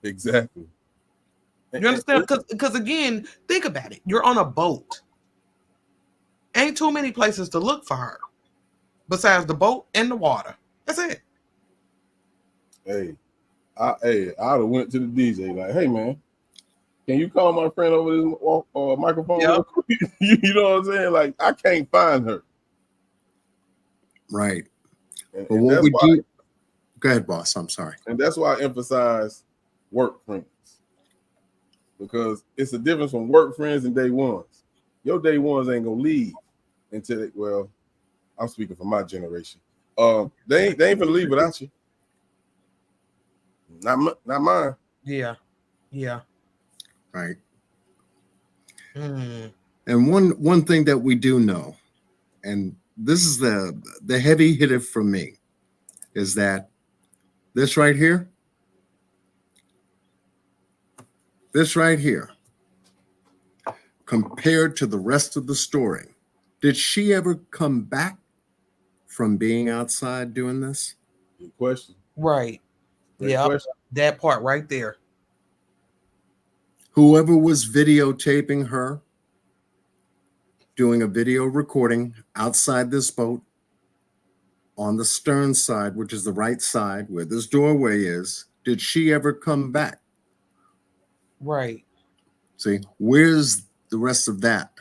You understand? Because again, think about it. You're on a boat. Ain't too many places to look for her besides the boat and the water. That's it. Hey, I'd have went to the DJ like, hey man, can you call my friend over this microphone? Yep. Real quick? You know what I'm saying? Like, I can't find her. Right. And what we do? Go ahead, boss. I'm sorry. And that's why I emphasize work friends, because it's a difference from work friends and day ones. Your day ones ain't gonna leave until I'm speaking for my generation. They ain't gonna leave without you. Not mine. Yeah. Right. Mm. And one thing that we do know, and this is the heavy hitter for me, is that this right here, compared to the rest of the story, did she ever come back from being outside doing this? Good question. Right. Yeah. That part right there. Whoever was videotaping her doing a video recording outside this boat, on the stern side, which is the right side where this doorway is, did she ever come back? Right. See, where's the rest of that?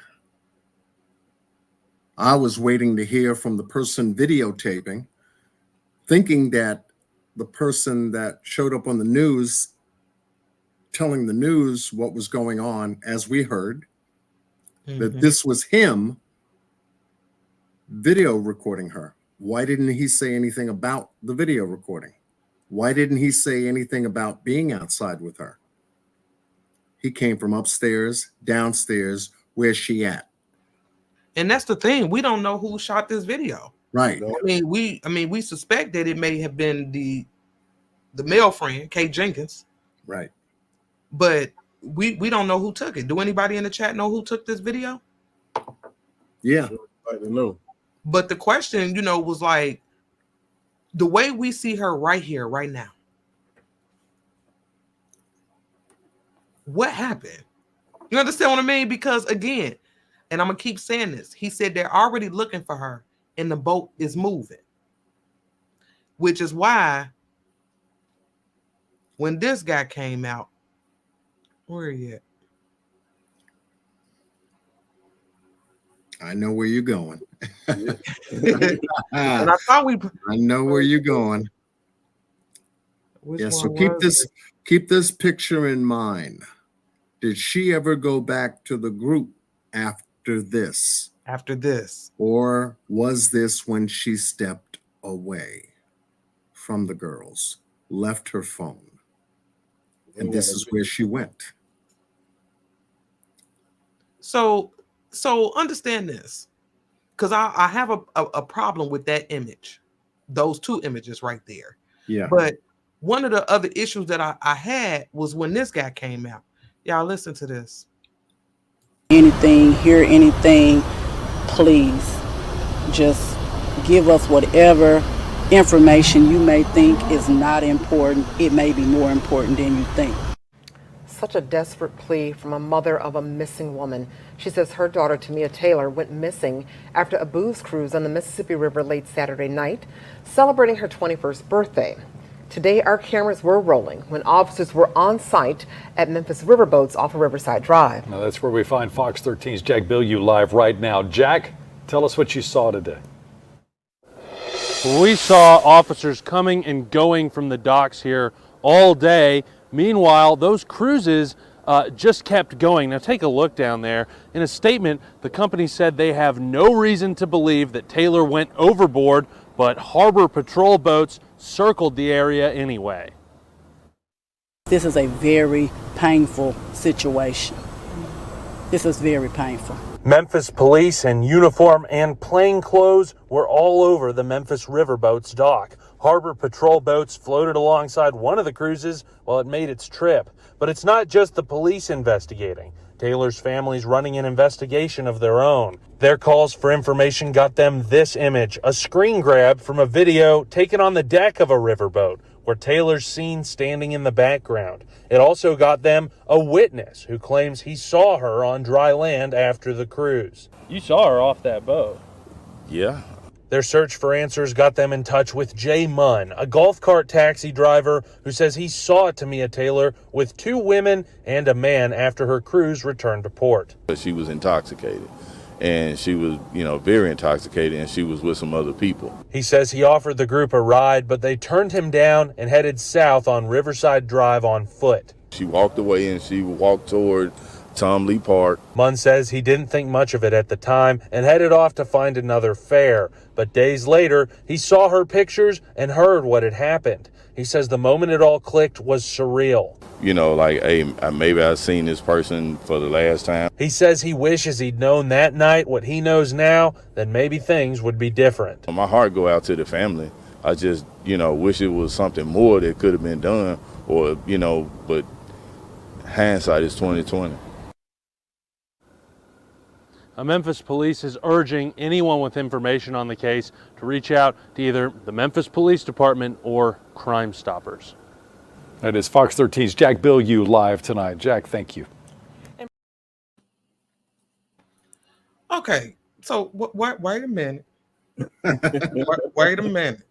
I was waiting to hear from the person videotaping, thinking that the person that showed up on the news, telling the news what was going on, as we heard, that this was him video recording her. Why didn't he say anything about the video recording? Why didn't he say anything about being outside with her? He came from upstairs, downstairs. Where's she at? And that's the thing. We don't know who shot this video. Right. I mean, we suspect that it may have been the male friend, Kate Jenkins. Right. But we don't know who took it. Do anybody in the chat know who took this video? Yeah. I don't know. But the question, was like, the way we see her right here, right now, what happened? You understand what I mean? Because again, and I'm going to keep saying this, he said they're already looking for her and the boat is moving. Which is why when this guy came out, where are you at? I know where you're going. And I thought I know where you're going. Yeah, so keep this picture in mind. Did she ever go back to the group after this? After this. Or was this when she stepped away from the girls, left her phone, and this is where she went? So understand this, because I have a problem with that image, those two images right there. Yeah. But one of the other issues that I had was when this guy came out. Y'all listen to this. Anything, hear anything, please just give us whatever information you may think is not important. It may be more important than you think. Such a desperate plea from a mother of a missing woman. She says her daughter, Tamia Taylor, went missing after a booze cruise on the Mississippi River late Saturday night, celebrating her 21st birthday. Today, our cameras were rolling when officers were on site at Memphis Riverboats off of Riverside Drive. Now that's where we find Fox 13's Jack Bilyeu live right now. Jack, tell us what you saw today. We saw officers coming and going from the docks here all day. Meanwhile, those cruises just kept going. Now take a look down there. In a statement, the company said they have no reason to believe that Taylor went overboard, but harbor patrol boats circled the area anyway. This is a very painful situation. This is very painful. Memphis police in uniform and plain clothes were all over the Memphis Riverboat's dock. Harbor patrol boats floated alongside one of the cruises while it made its trip. But it's not just the police investigating. Taylor's family's running an investigation of their own. Their calls for information got them this image, a screen grab from a video taken on the deck of a riverboat, where Taylor's seen standing in the background. It also got them a witness who claims he saw her on dry land after the cruise. You saw her off that boat? Yeah. Their search for answers got them in touch with Jay Munn, a golf cart taxi driver who says he saw Tamia Taylor with two women and a man after her cruise returned to port. She was intoxicated, and she was, very intoxicated, and she was with some other people. He says he offered the group a ride, but they turned him down and headed south on Riverside Drive on foot. She walked away and she walked toward Tom Lee Park. Munn says he didn't think much of it at the time and headed off to find another fare. But days later, he saw her pictures and heard what had happened. He says the moment it all clicked was surreal. Hey, maybe I've seen this person for the last time. He says he wishes he'd known that night what he knows now, then maybe things would be different. My heart go out to the family. I just, wish it was something more that could have been done, or, but hindsight is 20/20. Memphis police is urging anyone with information on the case to reach out to either the Memphis Police Department or Crime Stoppers. That is Fox 13's Jack Bilyeu live tonight. Jack, thank you. Okay, so wait a minute. Wait a minute.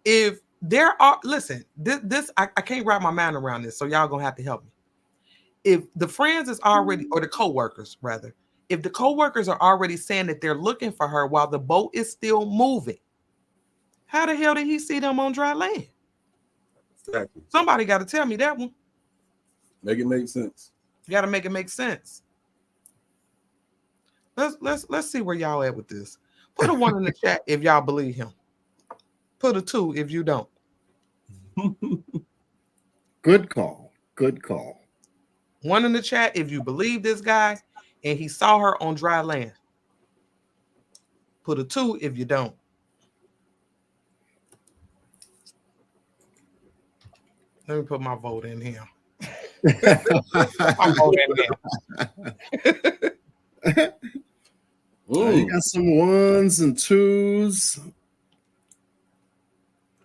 If there are, listen, this I can't wrap my mind around this, so y'all gonna have to help me. If the friends is already, or the co-workers rather, if the co-workers are already saying that they're looking for her while the boat is still moving, how the hell did he see them on dry land? Exactly. Somebody got to tell me that one. Make it make sense. You got to make it make sense. Let's see where y'all at with this. Put a 1 in the chat if y'all believe him. Put a 2 if you don't. Good call. Good call. 1 in the chat if you believe this guy and he saw her on dry land. Put a 2 if you don't. Let me put my vote in here. My vote in here. You got some 1s and 2s.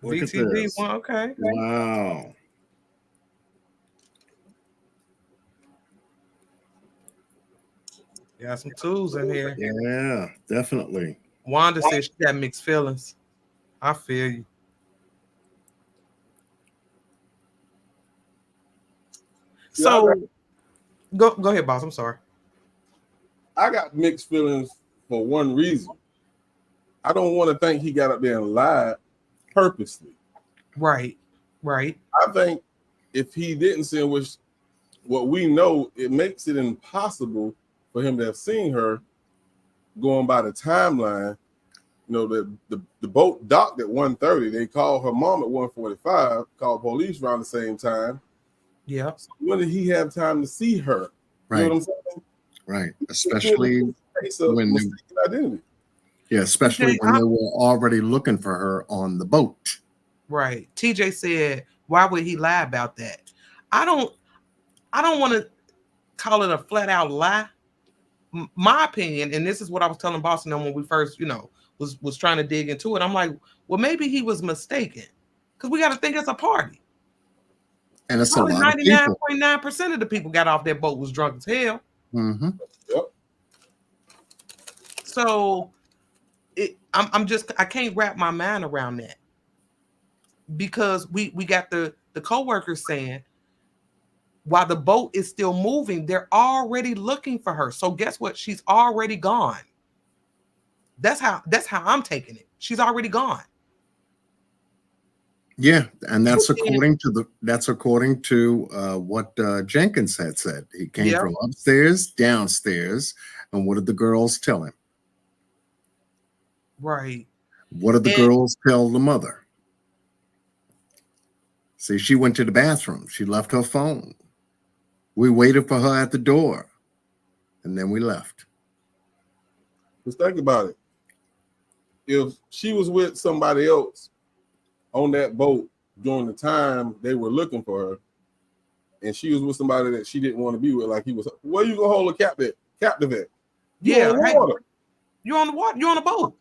Look at VTV this. one, okay. Wow. Got some 2s in here. Yeah, definitely. Wanda said she got mixed feelings. I feel you. So go ahead, boss. I'm sorry. I got mixed feelings for one reason. I don't want to think he got up there and lied purposely. Right. Right. I think if he didn't see her, which what we know, it makes it impossible for him to have seen her going by the timeline. You know, the boat docked at 1:30. They called her mom at 1:45, called police around the same time. Yeah. So when did he have time to see her? Right. You know what I'm saying? Right. Especially when identity. Yeah, especially when they were already looking for her on the boat. Right. TJ said, why would he lie about that? I don't want to call it a flat out lie. My opinion, and this is what I was telling Boston when we first, was trying to dig into it. I'm like, well, maybe he was mistaken. Because we got to think it's a party. And it's probably a lot of people. 99.9% of the people got off that boat was drunk as hell. Mm-hmm. Yep. So I can't wrap my mind around that. Because we got the co-workers saying while the boat is still moving, they're already looking for her. So guess what? She's already gone. That's how I'm taking it. She's already gone. Yeah, and that's according to what Jenkins had said. He came from upstairs, downstairs, and what did the girls tell him? Right. What did the girls tell the mother? See, she went to the bathroom. She left her phone. We waited for her at the door, and then we left. Just think about it. If she was with somebody else on that boat during the time they were looking for her, and she was with somebody that she didn't want to be with, like he was, where you gonna hold a captive at? You're on the water. You're on a boat.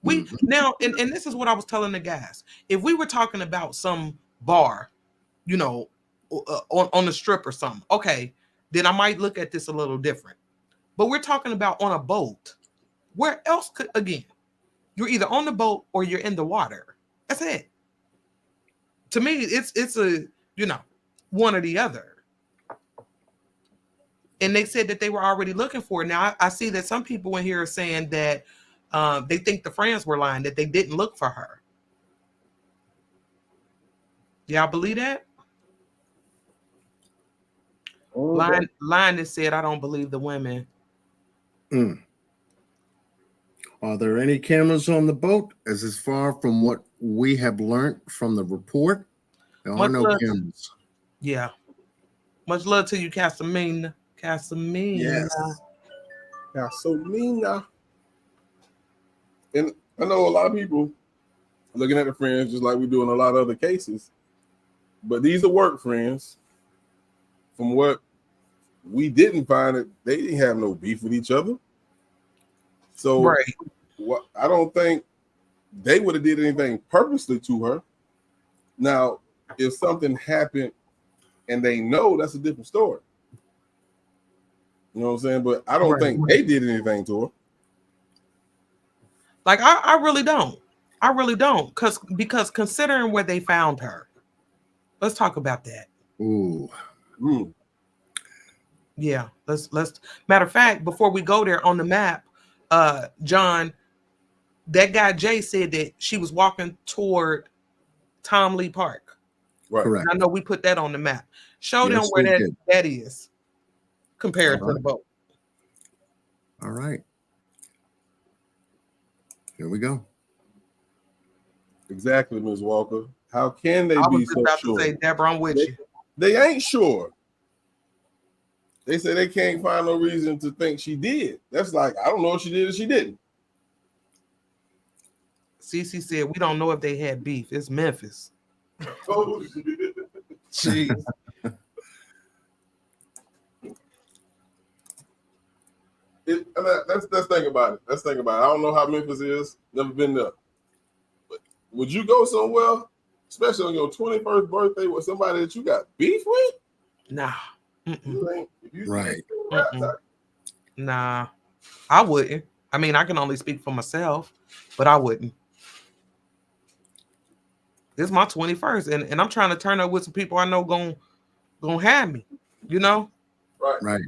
We now, and this is what I was telling the guys. If we were talking about some bar, on the strip or something, okay, then I might look at this a little different. But we're talking about on a boat. Where else could, again, you're either on the boat or you're in the water. That's it. To me, it's a, one or the other. And they said that they were already looking for it. Now, I see that some people in here are saying that they think the friends were lying, that they didn't look for her. Y'all believe that? Okay. Line that said, I don't believe the women. Are there any cameras on the boat? As far from what we have learned from the report, there are no cameras. Yeah. Much love to you, Casamina. Yes. Casamina. And I know a lot of people looking at the friends just like we do in a lot of other cases. But these are work friends. From what we didn't find, it they didn't have no beef with each other. So I don't think they would have did anything purposely to her. Now, if something happened and they know, that's a different story. You know what I'm saying? But I don't think they did anything to her. Like I really don't. I really don't. Because considering where they found her, let's talk about that. Ooh. Yeah, let's matter of fact, before we go there on the map, John, that guy Jay said that she was walking toward Tom Lee Park. Right. Correct. I know we put that on the map. Show them Yes, where we that did. is compared All to the right. boat. All right. Here we go. Exactly, Ms. Walker. How can they I be was just so about sure? to say, Deborah, I'm with you. They ain't sure. They say they can't find no reason to think she did. That's like, I don't know if she did or she didn't. Cece said, we don't know if they had beef. It's Memphis. Oh, Jeez. Let's think about it. Let's think about it. I don't know how Memphis is. Never been there. But would you go somewhere, especially on your 21st birthday, with somebody that you got beef with? Nah. Right. Nah, I wouldn't. I mean, I can only speak for myself, but I wouldn't. This is my 21st, and I'm trying to turn up with some people I know gonna have me, you know? Right.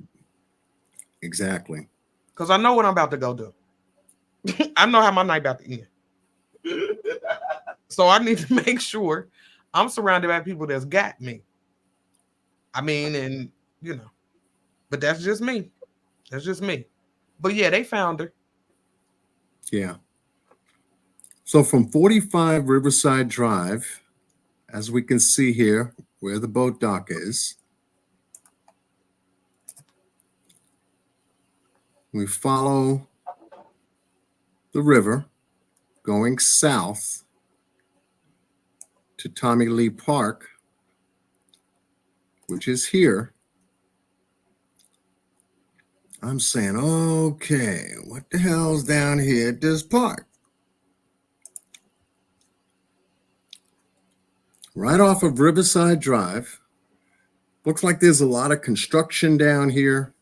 Exactly. Because I know what I'm about to go do. I know how my night about to end. So I need to make sure I'm surrounded by people that's got me. I mean, and you know, but that's just me. That's just me. But yeah, they found her. Yeah. So from 45 Riverside Drive, as we can see here, where the boat dock is, we follow the river going south to Tommy Lee Park, which is here. I'm saying, okay, what the hell's down here at this park? Right off of Riverside Drive. Looks like there's a lot of construction down here.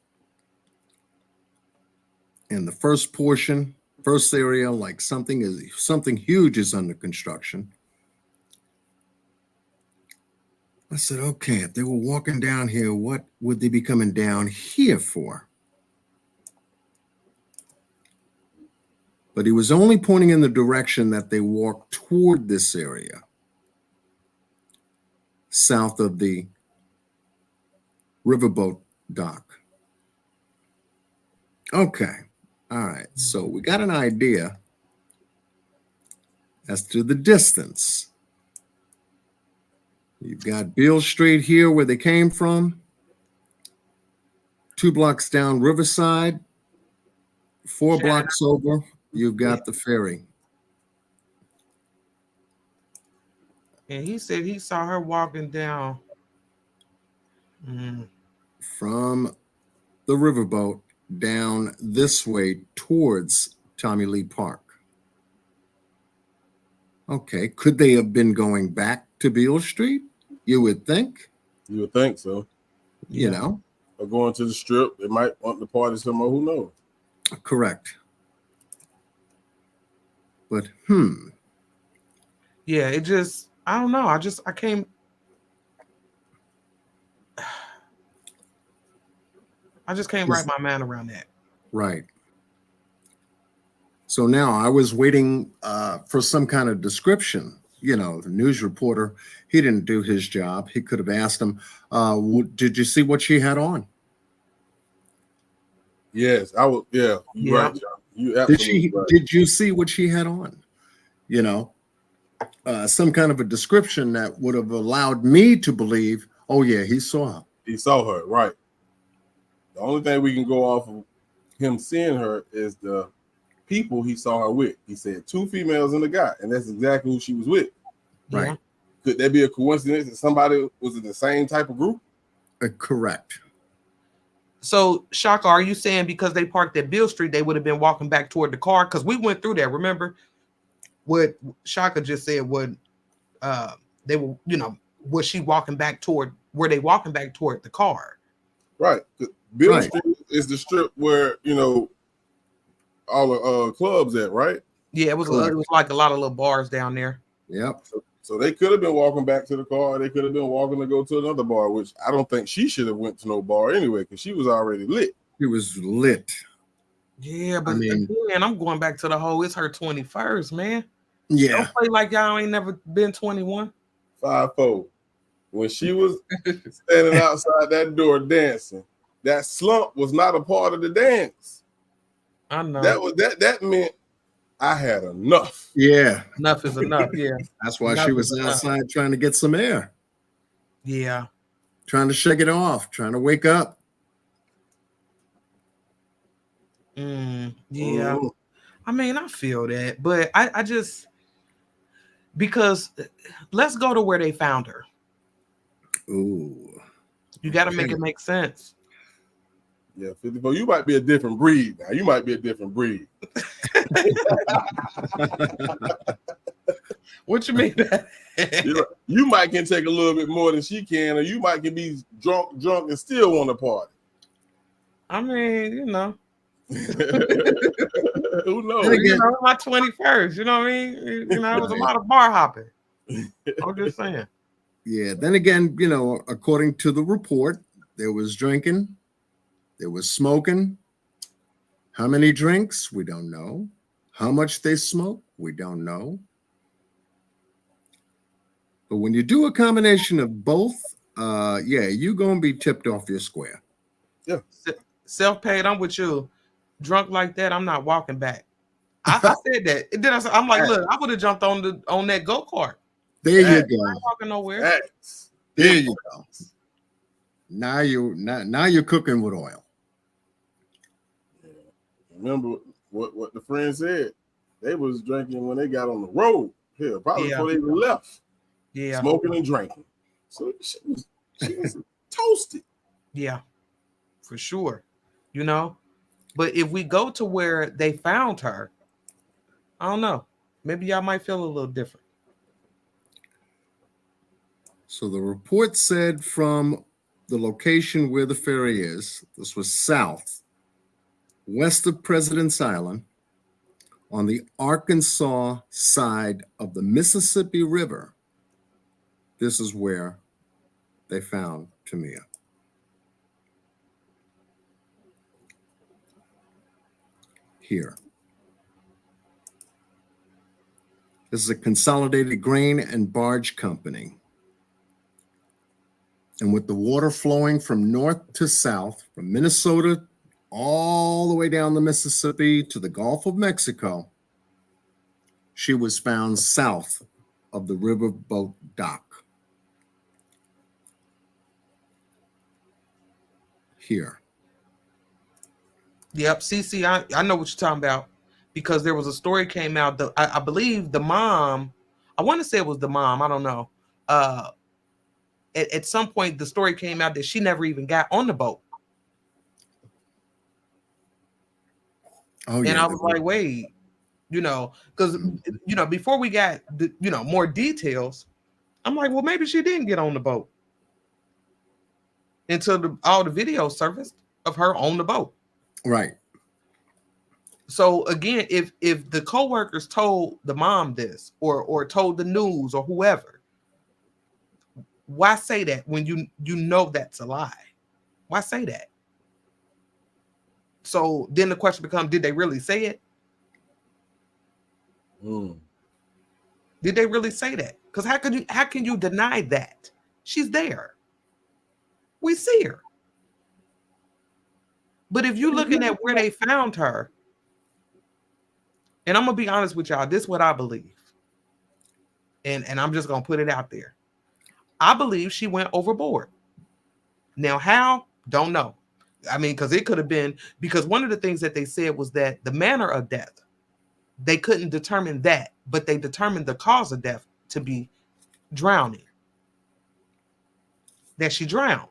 In the first portion, first area, like something huge is under construction. I said, okay, if they were walking down here, what would they be coming down here for? But he was only pointing in the direction that they walked toward this area, south of the riverboat dock. Okay. All right. So we got an idea as to the distance. You've got Beale Street here where they came from. 2 blocks down Riverside. 4 blocks over, you've got the ferry. And he said he saw her walking down from the riverboat down this way towards Tommy Lee Park. Okay, could they have been going back to Beale Street? You would think. You would think so. You know? Or going to the strip. They might want to party somewhere. Who knows? Correct. But, Yeah, it just, I don't know. I can't. I just can't wrap my mind around that. Right. So now I was waiting for some kind of description. You know, the news reporter, he didn't do his job. He could have asked him, did you see what she had on? Yes, I would. Yeah, you're right, John. You absolutely right. Did you see what she had on? You know, some kind of a description that would have allowed me to believe, oh yeah, he saw her. He saw her, right. The only thing we can go off of him seeing her is the people he saw her with. He said 2 females and a guy, and that's exactly who she was with. Right. Could there be a coincidence that somebody was in the same type of group? Correct. So, Shaka, are you saying because they parked at Beale Street, they would have been walking back toward the car? Because we went through that. Remember what Shaka just said? Would they were, you know, was she walking back toward? Were they walking back toward the car? Right. Beale Street is the strip where, you know, all the clubs at, right? Yeah, it was like a lot of little bars down there. Yep. So they could have been walking back to the car. They could have been walking to go to another bar, which I don't think she should have went to no bar anyway, because she was already lit. She was lit. Yeah, but I mean, again, I'm going back to the whole, it's her 21st, man. Yeah. Don't play like y'all ain't never been 21. 5'4". When she was standing outside that door dancing, that slump was not a part of the dance. I know. That meant I had enough. Yeah. Enough is enough. Yeah. That's why Enough she was is enough. outside trying to get some air, Yeah. trying to shake it off, trying to wake up. Yeah. Ooh. I mean, I feel that, but I just, because let's go to where they found her. Ooh. You got to make it make sense. Yeah, 54. You might be a different breed now. You might be a different breed. What you mean? You might can take a little bit more than she can, or you might can be drunk and still want to party. I mean, you know. Who knows? You know, my 21st, you know what I mean? You know, it was a lot of bar hopping. I'm just saying. Yeah. Then again, you know, according to the report, there was drinking, there was smoking. How many drinks? We don't know. How much they smoke? We don't know. But when you do a combination of both, you're gonna be tipped off your square. Yeah. Self-paid, I'm with you. Drunk like that, I'm not walking back. I said that. And then I'm like, look, I would have jumped on that go-kart. There you go. I'm not walking nowhere. There you go. Now you're cooking with oil. Remember what the friend said? They was drinking when they got on the road. Here, probably before they even left. Yeah. Smoking and drinking. So she was toasted. Yeah, for sure. You know, but if we go to where they found her, I don't know. Maybe y'all might feel a little different. So the report said from the location where the ferry is, this was south, west of President's Island, on the Arkansas side of the Mississippi River. This is where they found Tamia. Here. This is a consolidated grain and barge company. And with the water flowing from north to south, from Minnesota all the way down the Mississippi to the Gulf of Mexico, she was found south of the riverboat dock. Here. Yep, CC, I know what you're talking about, because there was a story came out. I believe the mom, I want to say it was the mom, I don't know. At some point, the story came out that she never even got on the boat. Oh, and I was like, wait, you know, because, you know, before we got, more details, I'm like, well, maybe she didn't get on the boat until all the video surfaced of her on the boat. Right. So again, if the coworkers told the mom this or told the news or whoever, why say that when you know that's a lie? Why say that? So then the question becomes, did they really say it? Did they really say that? Because how can you deny that? She's there. We see her. But if you're looking at where they found her, and I'm gonna be honest with y'all, this is what I believe. And I'm just gonna put it out there. I believe she went overboard. Now, how? Don't know. I mean, because it could have been, because one of the things that they said was that the manner of death, they couldn't determine that, but they determined the cause of death to be drowning. That she drowned.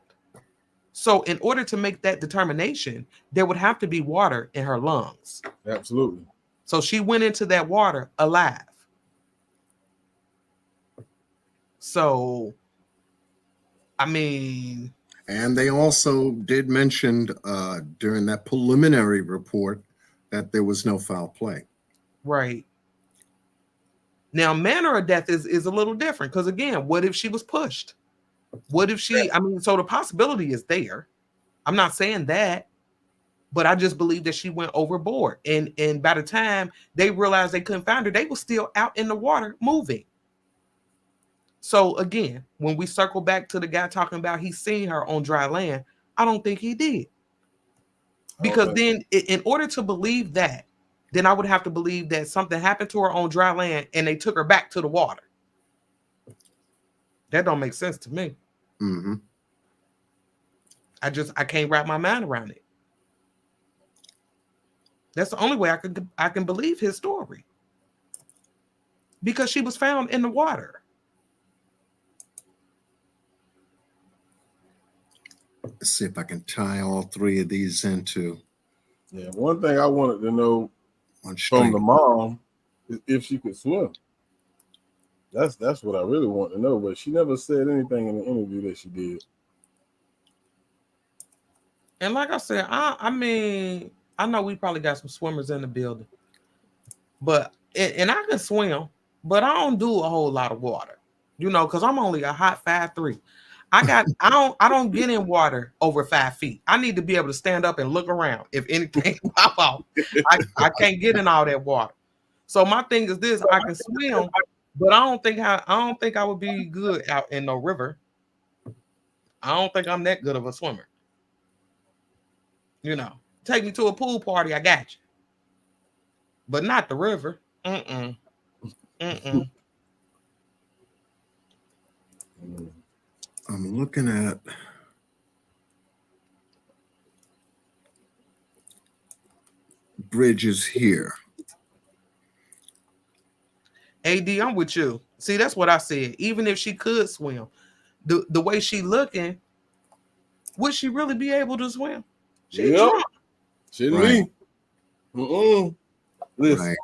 So in order to make that determination, there would have to be water in her lungs. Absolutely. So she went into that water alive. So, I mean. And they also did mention during that preliminary report that there was no foul play. Right. Now, manner of death is a little different because, again, what if she was pushed? What if she, I mean, so the possibility is there. I'm not saying that, but I just believe that she went overboard. And by the time they realized they couldn't find her, they were still out in the water moving. So again, when we circle back to the guy talking about he seen her on dry land, I don't think he did. Because then in order to believe that, then I would have to believe that something happened to her on dry land and they took her back to the water. That don't make sense to me. Mm-hmm. I can't wrap my mind around it. That's the only way I can believe his story. Because she was found in the water. Let's see if I can tie all three of these into. Yeah, one thing I wanted to know from the mom is if she could swim. That's what I really want to know, but she never said anything in the interview that she did. And like I said, I mean, I know we probably got some swimmers in the building, but and I can swim, but I don't do a whole lot of water, you know, because I'm only a hot 5'3". I don't get in water over 5 feet. I need to be able to stand up and look around if anything pop out. I can't get in all that water. So my thing is this: I can swim, but I don't think I would be good out in no river. I don't think I'm that good of a swimmer. You know, take me to a pool party, I got you. But not the river. Mm-mm. I'm looking at bridges here. AD, I'm with you. See, that's what I said. Even if she could swim, the way she looking, would she really be able to swim? She drunk. Shouldn't be. Listen,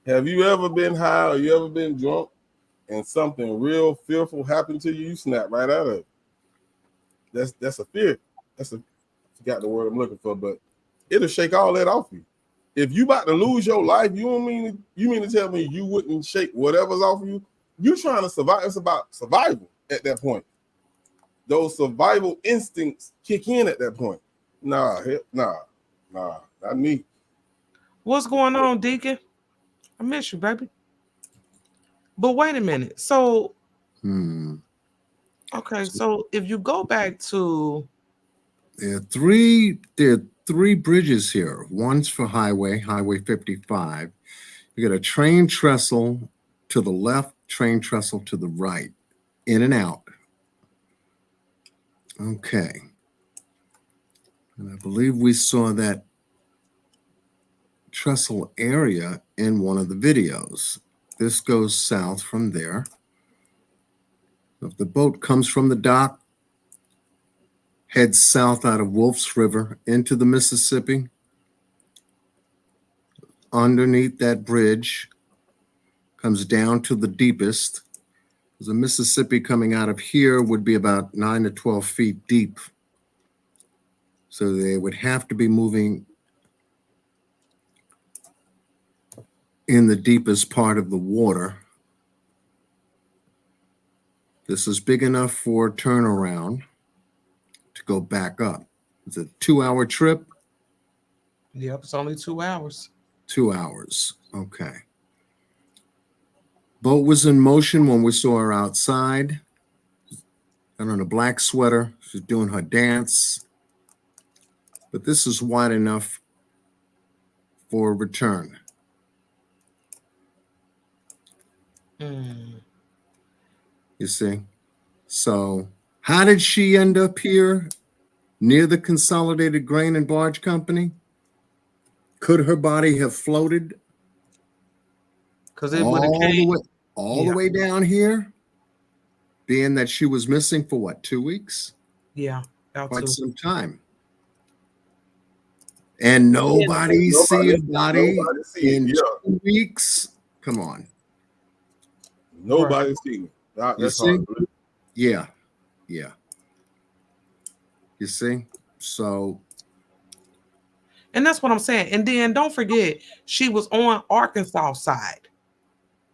have you ever been high or you ever been drunk and something real fearful happened to you? You snap right out of it. That's a fear. I forgot the word I'm looking for, but it'll shake all that off you. If you about to lose your life, you mean to tell me you wouldn't shake whatever's off of you? You trying to survive. It's about survival at that point. Those survival instincts kick in at that point. Nah, not me. What's going on, Deacon? I miss you, baby. But wait a minute. So, okay, so if you go back to there are three bridges here. One's for Highway 55. You got a train trestle to the left, train trestle to the right, in and out. Okay. And I believe we saw that trestle area in one of the videos. This goes south from there. If the boat comes from the dock, heads south out of Wolf's River into the Mississippi, underneath that bridge, comes down to the deepest. The Mississippi coming out of here would be about 9 to 12 feet deep. So they would have to be moving in the deepest part of the water. This is big enough for turnaround to go back up. It's a 2-hour trip. Yep, it's only 2 hours. 2 hours. Okay. Boat was in motion when we saw her outside. And on a black sweater, she's doing her dance. But this is wide enough for a return. You see? So how did she end up here near the Consolidated Grain and Barge Company? Could her body have floated because it would have came all the way down here, being that she was missing for what, 2 weeks? Yeah, quite some time. And nobody see a body in 2 weeks. Come on. Nobody seen it. That's hard. Yeah. You see? So. And that's what I'm saying. And then don't forget, she was on Arkansas side.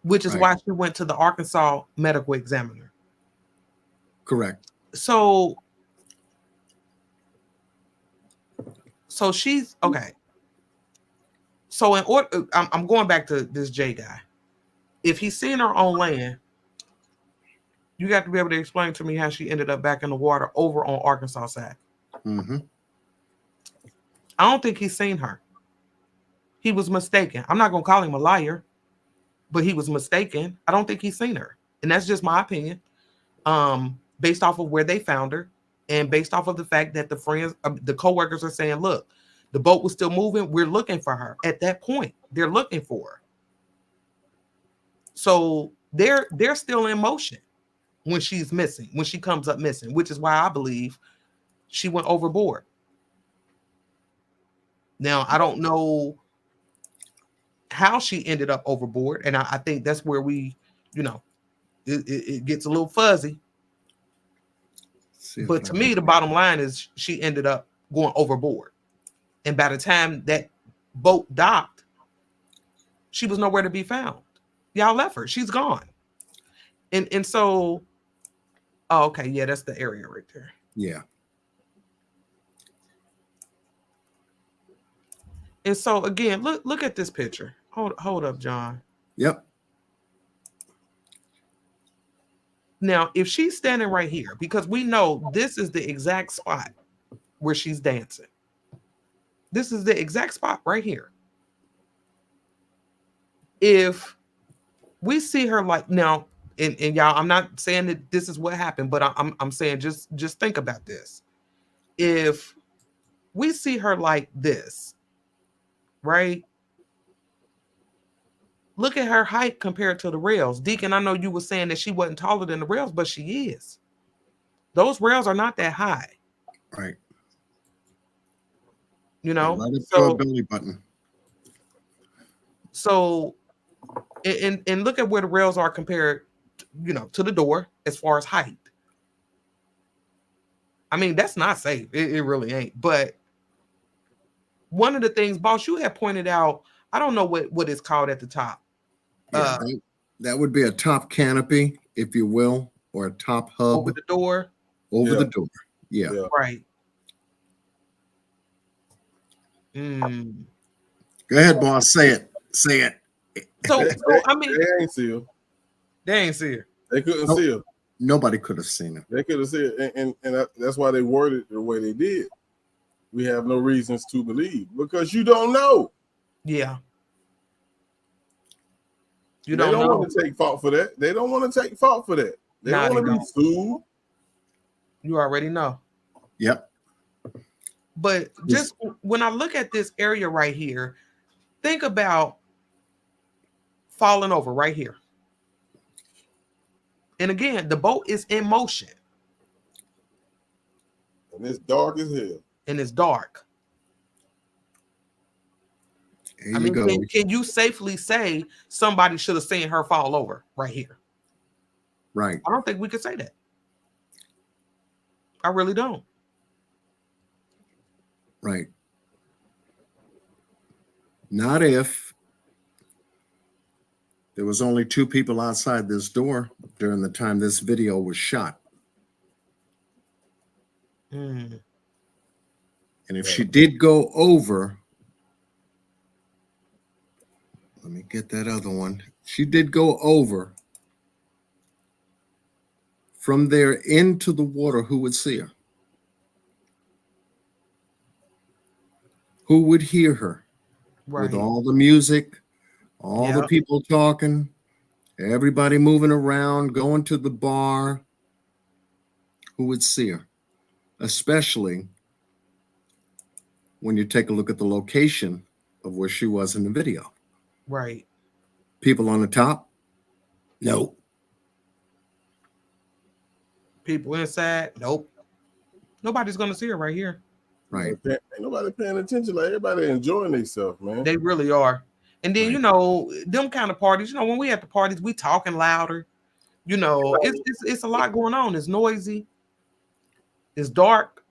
which is why she went to the Arkansas medical examiner. Correct. So she's okay. So in order, I'm going back to this J guy. If he's seen her on land, you got to be able to explain to me how she ended up back in the water over on Arkansas side. Mm-hmm. I don't think he's seen her. He was mistaken. I'm not going to call him a liar, but he was mistaken. I don't think he's seen her. And that's just my opinion. Based off of where they found her and based off of the fact that the friends, the coworkers are saying, look, the boat was still moving. We're looking for her. At that point, they're looking for her. So they're still in motion when she's missing, when she comes up missing, which is why I believe she went overboard. Now, I don't know how she ended up overboard. And I think that's where we, it gets a little fuzzy. But to me, the bottom line is she ended up going overboard. And by the time that boat docked, she was nowhere to be found. Y'all left her. She's gone. And so, oh, okay. Yeah, that's the area right there. Yeah. And so again, look at this picture. Hold up, John. Yep. Now, if she's standing right here, because we know this is the exact spot where she's dancing. This is the exact spot right here. If we see her like now, and y'all, I'm not saying that this is what happened, but I'm saying just think about this. If we see her like this, right? Look at her height compared to the rails. Deacon, I know you were saying that she wasn't taller than the rails, but she is. Those rails are not that high. Right. Right so belly button. So, and look at where the rails are compared, to the door as far as height. I mean, that's not safe. It really ain't. But one of the things, boss, you had pointed out, I don't know what it's called at the top. Yeah, that would be a top canopy, if you will, or a top hub. Over the door? Over the door. Yeah. Right. Go ahead, boss. Say it. Say it. So I mean, they ain't see her. They ain't see her. They couldn't see her. Nobody could have seen her. They could have seen her, and that's why they worded it the way they did. We have no reasons to believe because you don't know. Yeah. They don't want to take fault for that. They don't want to take fault for that. They don't want to be sued. You already know. Yep. But just when I look at this area right here, think about falling over right here. And again, the boat is in motion. And it's dark as hell. And it's dark. Here you go. Can you safely say somebody should have seen her fall over right here? Right. I don't think we could say that. I really don't. Right. Not if there was only two people outside this door during the time this video was shot. And if she did go over, let me get that other one. She did go over from there into the water. Who would see her? Who would hear her? With all the music, all the people talking, everybody moving around, going to the bar. Who would see her? Especially when you take a look at the location of where she was in the video. Right. People on the top? No. People inside? Nope. Nobody's going to see her right here. Right. Ain't nobody paying attention. Like everybody enjoying themselves, man. They really are. And then, them kind of parties, when we at the parties, we talking louder. It's a lot going on. It's noisy. It's dark.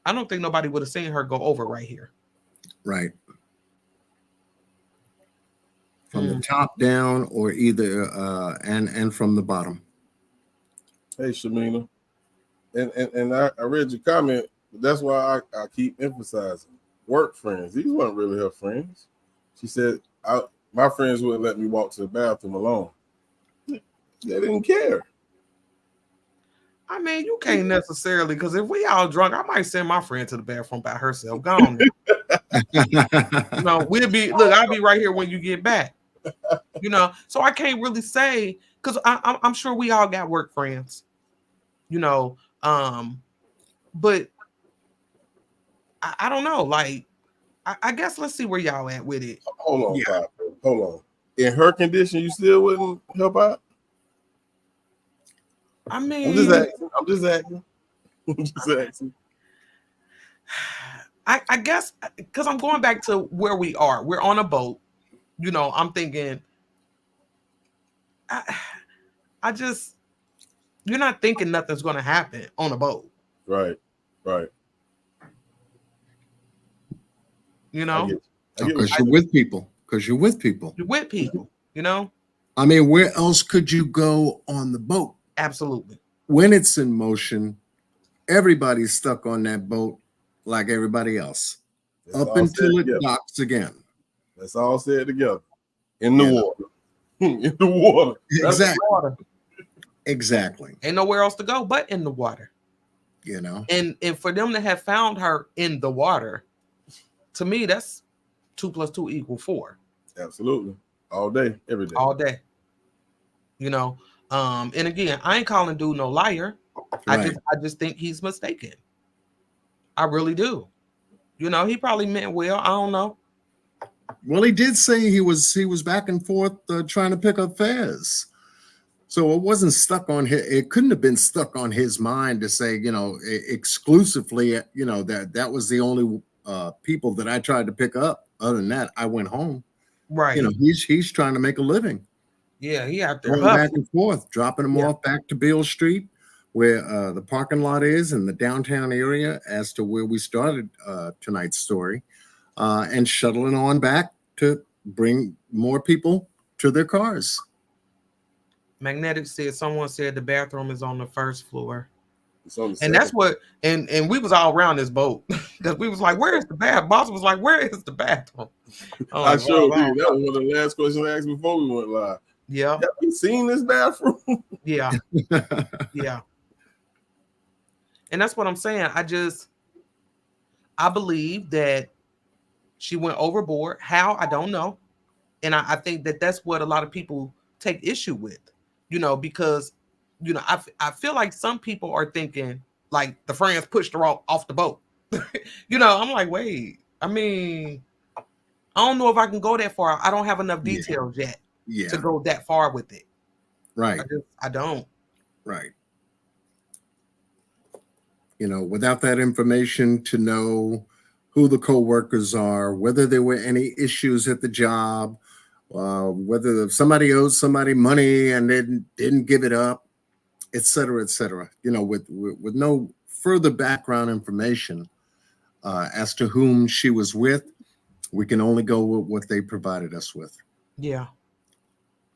I don't think nobody would have seen her go over right here. Right. from the top down or either and from the bottom. Hey, Shamina, and I read your comment. That's why I keep emphasizing work friends. These weren't really her friends. She said, my friends wouldn't let me walk to the bathroom alone. They didn't care. I mean, you can't necessarily, because if we all drunk, I might send my friend to the bathroom by herself. Go on. I'll be right here when you get back. So I can't really say, because I'm sure we all got work friends, but I don't know. Like, I guess let's see where y'all at with it. Hold on, hold on. In her condition, you still wouldn't help out? I mean, I'm just asking. I guess because I'm going back to where we are. We're on a boat. I'm thinking. I just, you're not thinking nothing's going to happen on a boat. Right. Because you're with people. You're with people. I mean, where else could you go on the boat? Absolutely. When it's in motion, everybody's stuck on that boat like everybody else. Up until it docks again. Let's all say it together. In the water. In the water. Exactly. Water. Exactly. Ain't nowhere else to go but in the water. And for them to have found her in the water, to me, that's 2 + 2 = 4. Absolutely. All day, every day. All day. And again, I ain't calling dude no liar. Right. I just think he's mistaken. I really do. He probably meant well. I don't know. Well, he did say he was back and forth trying to pick up fares. So it wasn't stuck on his, it couldn't have been stuck on his mind to say, exclusively, that was the only people that I tried to pick up. Other than that, I went home. Right. He's trying to make a living. Yeah, he out there going back and forth, dropping them off back to Beale Street, where the parking lot is in the downtown area, as to where we started tonight's story, and shuttling on back to bring more people to their cars. Magnetic said someone said the bathroom is on the first floor. And that's what, and we was all around this boat because we was like, "Where is the bath?" Boss was like, "Where is the bathroom?" I sure did. That was one of the last questions I asked before we went live. Yeah. Have you seen this bathroom? Yeah. Yeah. And that's what I'm saying. I believe that she went overboard. How? I don't know. And I think that that's what a lot of people take issue with, because, I feel like some people are thinking like the friends pushed her off the boat. I'm like, wait, I mean, I don't know if I can go that far. I don't have enough details yet to go that far with it. Right. I don't. Right. Without that information to know who the co-workers are, whether there were any issues at the job, whether somebody owed somebody money and they didn't give it up, et cetera, with no further background information as to whom she was with, we can only go with what they provided us with. Yeah.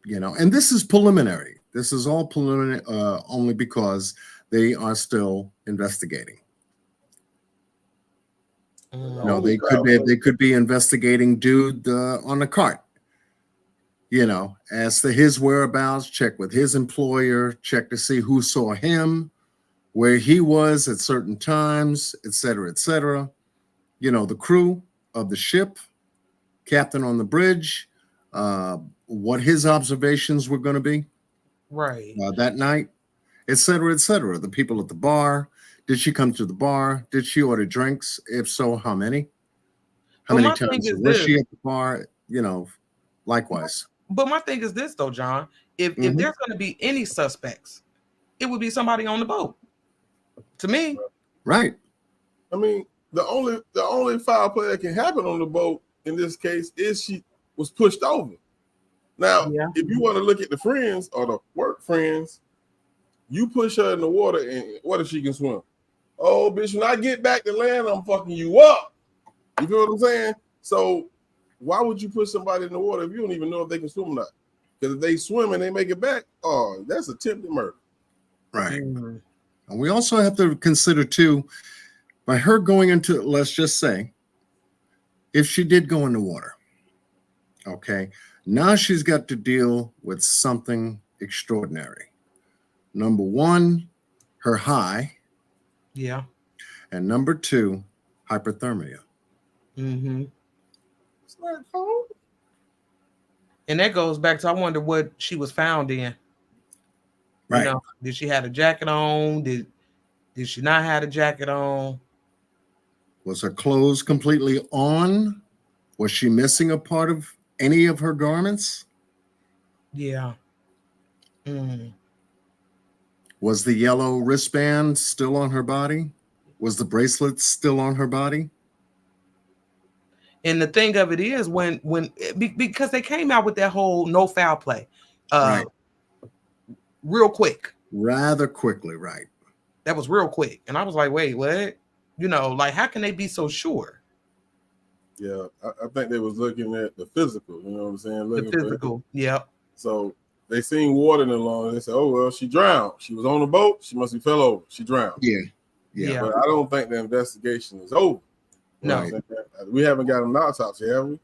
And this is preliminary. This is all preliminary only because they are still investigating. They could be investigating dude on the cart. As to his whereabouts, check with his employer, check to see who saw him, where he was at certain times, et cetera, the crew of the ship, captain on the bridge, what his observations were going to be that night, et cetera, the people at the bar. Did she come to the bar? Did she order drinks? If so, how many? How many times was she at the bar? Likewise. But my thing is this, though, John. If there's going to be any suspects, it would be somebody on the boat. To me, right? I mean, the only foul play that can happen on the boat in this case is she was pushed over. Now, if you want to look at the friends or the work friends, you push her in the water, and what if she can swim? Oh, bitch! When I get back to land, I'm fucking you up. You feel what I'm saying? So why would you put somebody in the water if you don't even know if they can swim or not? Because if they swim and they make it back, oh, that's attempted murder. Right. And we also have to consider too, by her going into, let's just say, if she did go in the water, okay, now she's got to deal with something extraordinary. Number one, her high. Yeah. And number two, hypothermia. Mm-hmm. It's not cold. And that goes back to, I wonder what she was found in. Right. You know, did she have a jacket on? Did she not have a jacket on? Was her clothes completely on? Was she missing a part of any of her garments? Yeah. Mm. Was the yellow wristband still on her body? Was the bracelet still on her body? And the thing of it is, because they came out with that whole no foul play, Right. real quick. Rather quickly, right. That was real quick. And I was like, wait, what? You know, like, how can they be so sure? Yeah, I think they was looking at the physical, you know what I'm saying? The physical, yeah. So they seen water in the lungs. They said, oh, well, she drowned. She was on the boat. She must have fell over. She drowned. Yeah. But I don't think the investigation is over. No. We haven't got an autopsy, have we?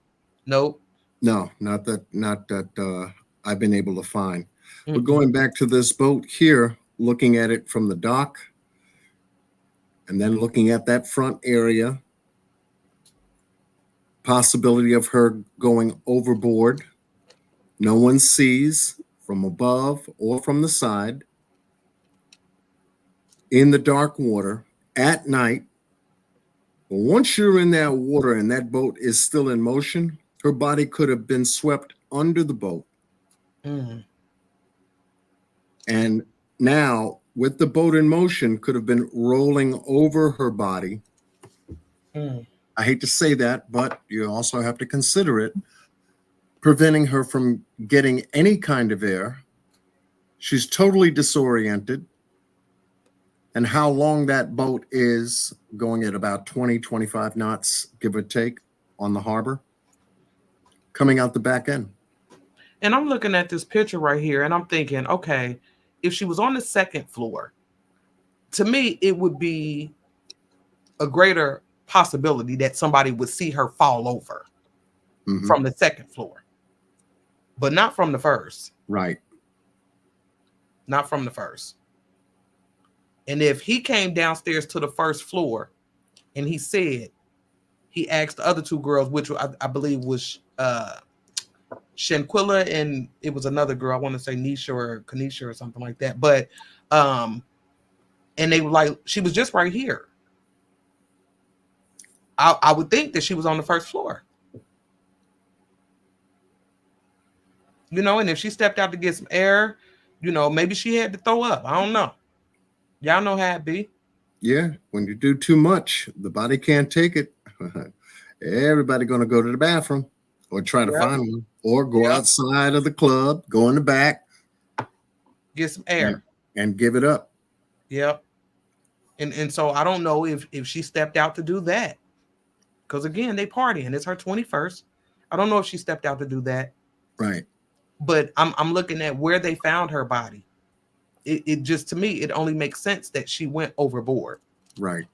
Nope. No, not that I've been able to find. But going back to this boat here, looking at it from the dock, and then looking at that front area, possibility of her going overboard. No one sees from above or from the side, in the dark water at night. But once you're in that water and that boat is still in motion, her body could have been swept under the boat. And now, with the boat in motion, could have been rolling over her body. I hate to say that, but you also have to consider it, preventing her from getting any kind of air. She's totally disoriented. And how long that boat is, going at about 20, 25 knots, give or take, on the harbor, coming out the back end. And I'm looking at this picture right here, and I'm thinking, okay, if she was on the second floor, to me, it would be a greater possibility that somebody would see her fall over from the second floor, but not from the first. Right. Not from the first. And if he came downstairs to the first floor and he said, he asked the other two girls, which I believe was Shanquilla, and it was another girl, I want to say Nisha or Kanisha or something like that. But and they were like, she was just right here. I would think that she was on the first floor. You know, and if she stepped out to get some air, you know, maybe she had to throw up. I don't know. Y'all know how it be. Yeah, when you do too much, the body can't take it. Everybody going to go to the bathroom or try to find one, or go outside of the club, go in the back, get some air, and give it up. Yep. And so I don't know if she stepped out to do that, because again, they partying. It's her 21st. I don't know if she stepped out to do that. Right. But I'm looking at where they found her body. It just, to me, it only makes sense that she went overboard. Right.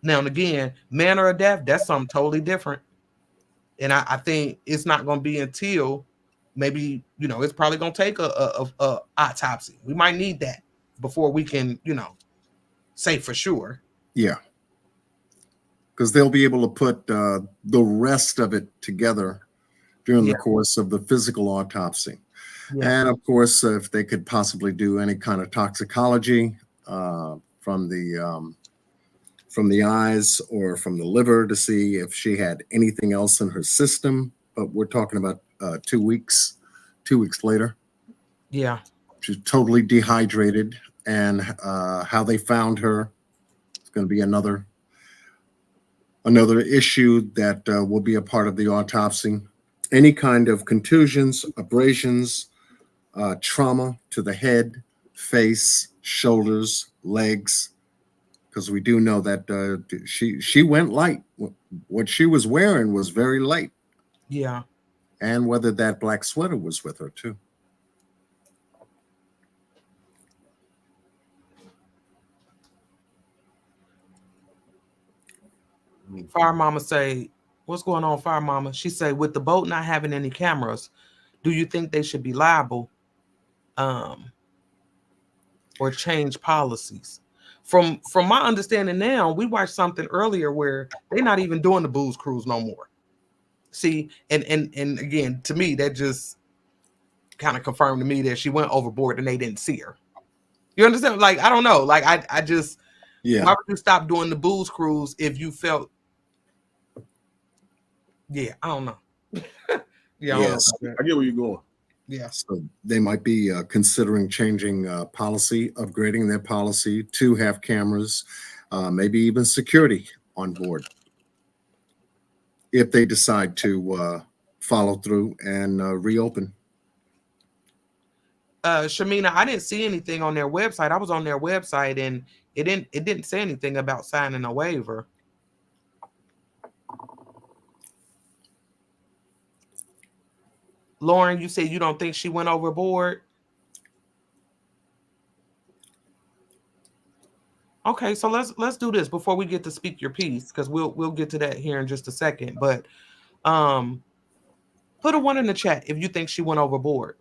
Now, and again, manner of death, that's something totally different. And I think it's not going to be until maybe, you know, it's probably going to take a autopsy. We might need that before we can, you know, say for sure. Yeah. Because they'll be able to put the rest of it together during the course of the physical autopsy. Yeah. And of course, if they could possibly do any kind of toxicology from the eyes or from the liver to see if she had anything else in her system. But we're talking about 2 weeks later. Yeah. She's totally dehydrated. And how they found her, it's going to be another issue that will be a part of the autopsy. Any kind of contusions, abrasions, trauma to the head, face, shoulders, legs, because we do know that she went light what she was wearing was very light, Yeah. and whether that black sweater was with her too. Fire Mama say, what's going on, Fire Mama? She say, with the boat not having any cameras, do you think they should be liable or change policies? From my understanding now, we watched something earlier where they're not even doing the booze cruise no more. See, and again, to me, that just kind of confirmed to me that she went overboard and they didn't see her. You understand? Like, I don't know. Like, I just, Yeah. why would you stop doing the booze cruise if you felt, yeah, I don't know. Yeah, I don't know Yes. about that. I get where you're going. Yeah. So they might be considering changing policy, upgrading their policy to have cameras, maybe even security on board, if they decide to follow through and reopen. Shamina, I didn't see anything on their website. I was on their website and it didn't say anything about signing a waiver. Lauren, you said you don't think she went overboard. Okay, so let's do this before we get to speak your piece, because we'll get to that here in just a second. But put a 1 in the chat if you think she went overboard.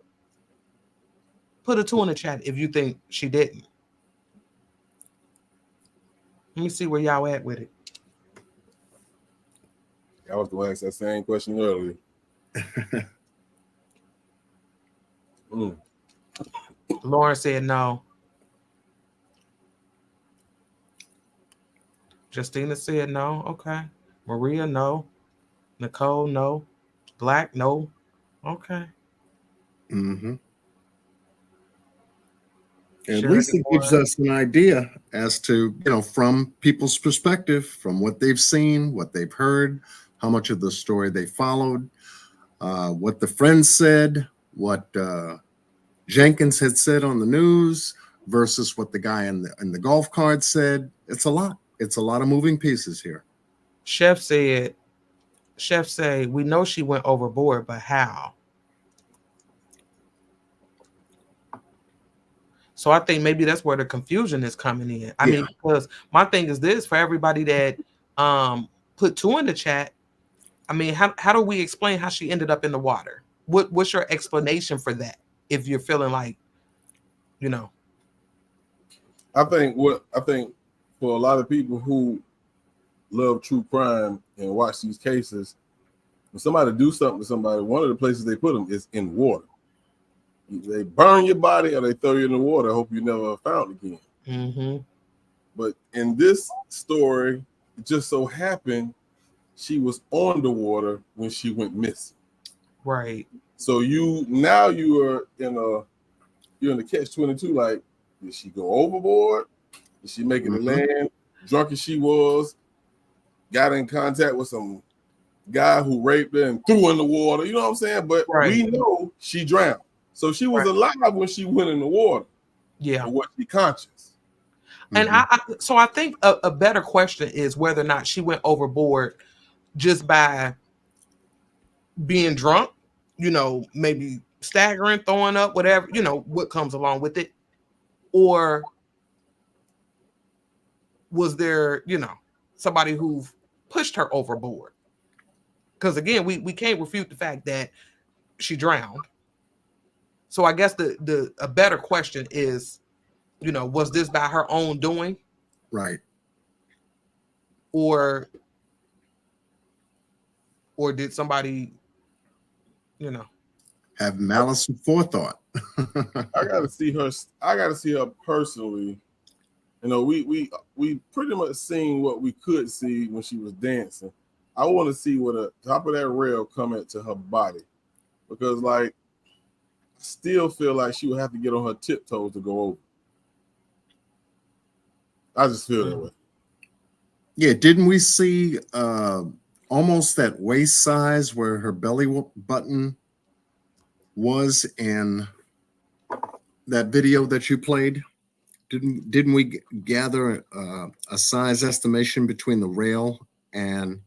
Put a 2 in the chat if you think she didn't. Let me see where y'all at with it. I was going to ask that same question earlier. Lauren said no. Justina said no. Okay. Maria, no. Nicole, no. Black, no. Okay. Mm-hmm. At Sure, least it gives us an idea as to, from people's perspective, from what they've seen, what they've heard, how much of the story they followed, what the friends said, what Jenkins had said on the news versus what the guy in the golf cart said. It's a lot. It's a lot of moving pieces here. Chef say, we know she went overboard, but how? So I think maybe that's where the confusion is coming in. I mean, because my thing is this, for everybody that put 2 in the chat, I mean, how do we explain how she ended up in the water? What's your explanation for that? If you're feeling like, I think for a lot of people who love true crime and watch these cases, when somebody do something to somebody, one of the places they put them is in water. They burn your body or they throw you in the water. I hope you never found again. Mm-hmm. But in this story, it just so happened she was on the water when she went missing. Right. So you're in the catch-22. Like, did she go overboard? Did she make it to land? Drunk as she was, got in contact with some guy who raped her and threw her in the water. You know what I'm saying? But we know she drowned. So she was alive when she went in the water. Yeah. Or was she conscious? And so I think a better question is whether or not she went overboard just by being drunk, maybe staggering, throwing up, whatever, what comes along with it. Or was there, somebody who pushed her overboard? Because again, we can't refute the fact that she drowned. So I guess a better question is, was this by her own doing? Right. Or did somebody, have malice and forethought? I gotta see her personally. We pretty much seen what we could see when she was dancing. I want to see what the top of that rail come to her body, because I still feel like she would have to get on her tiptoes to go over. I just feel that way. Yeah, didn't we see almost that waist size where her belly button was in that video that you played? Didn't we gather a size estimation between the rail and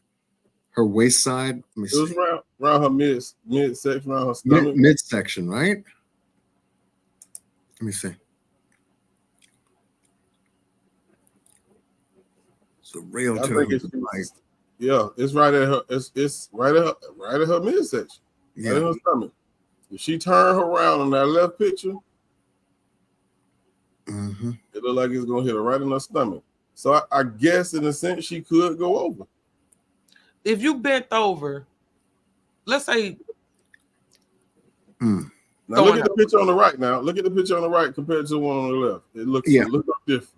Her waist side. Let me It was see. around her midsection, around her stomach. Midsection, right? Let me see. So rail I to think her it's right. yeah, it's right at her. It's right at her midsection, Yeah. right in her stomach. If she turned her around on that left picture, it looked like it's gonna hit her right in her stomach. So I guess in a sense she could go over. If you bent over, let's say. Now look at the picture on the right. Now look at the picture on the right compared to the one on the left. It looks different.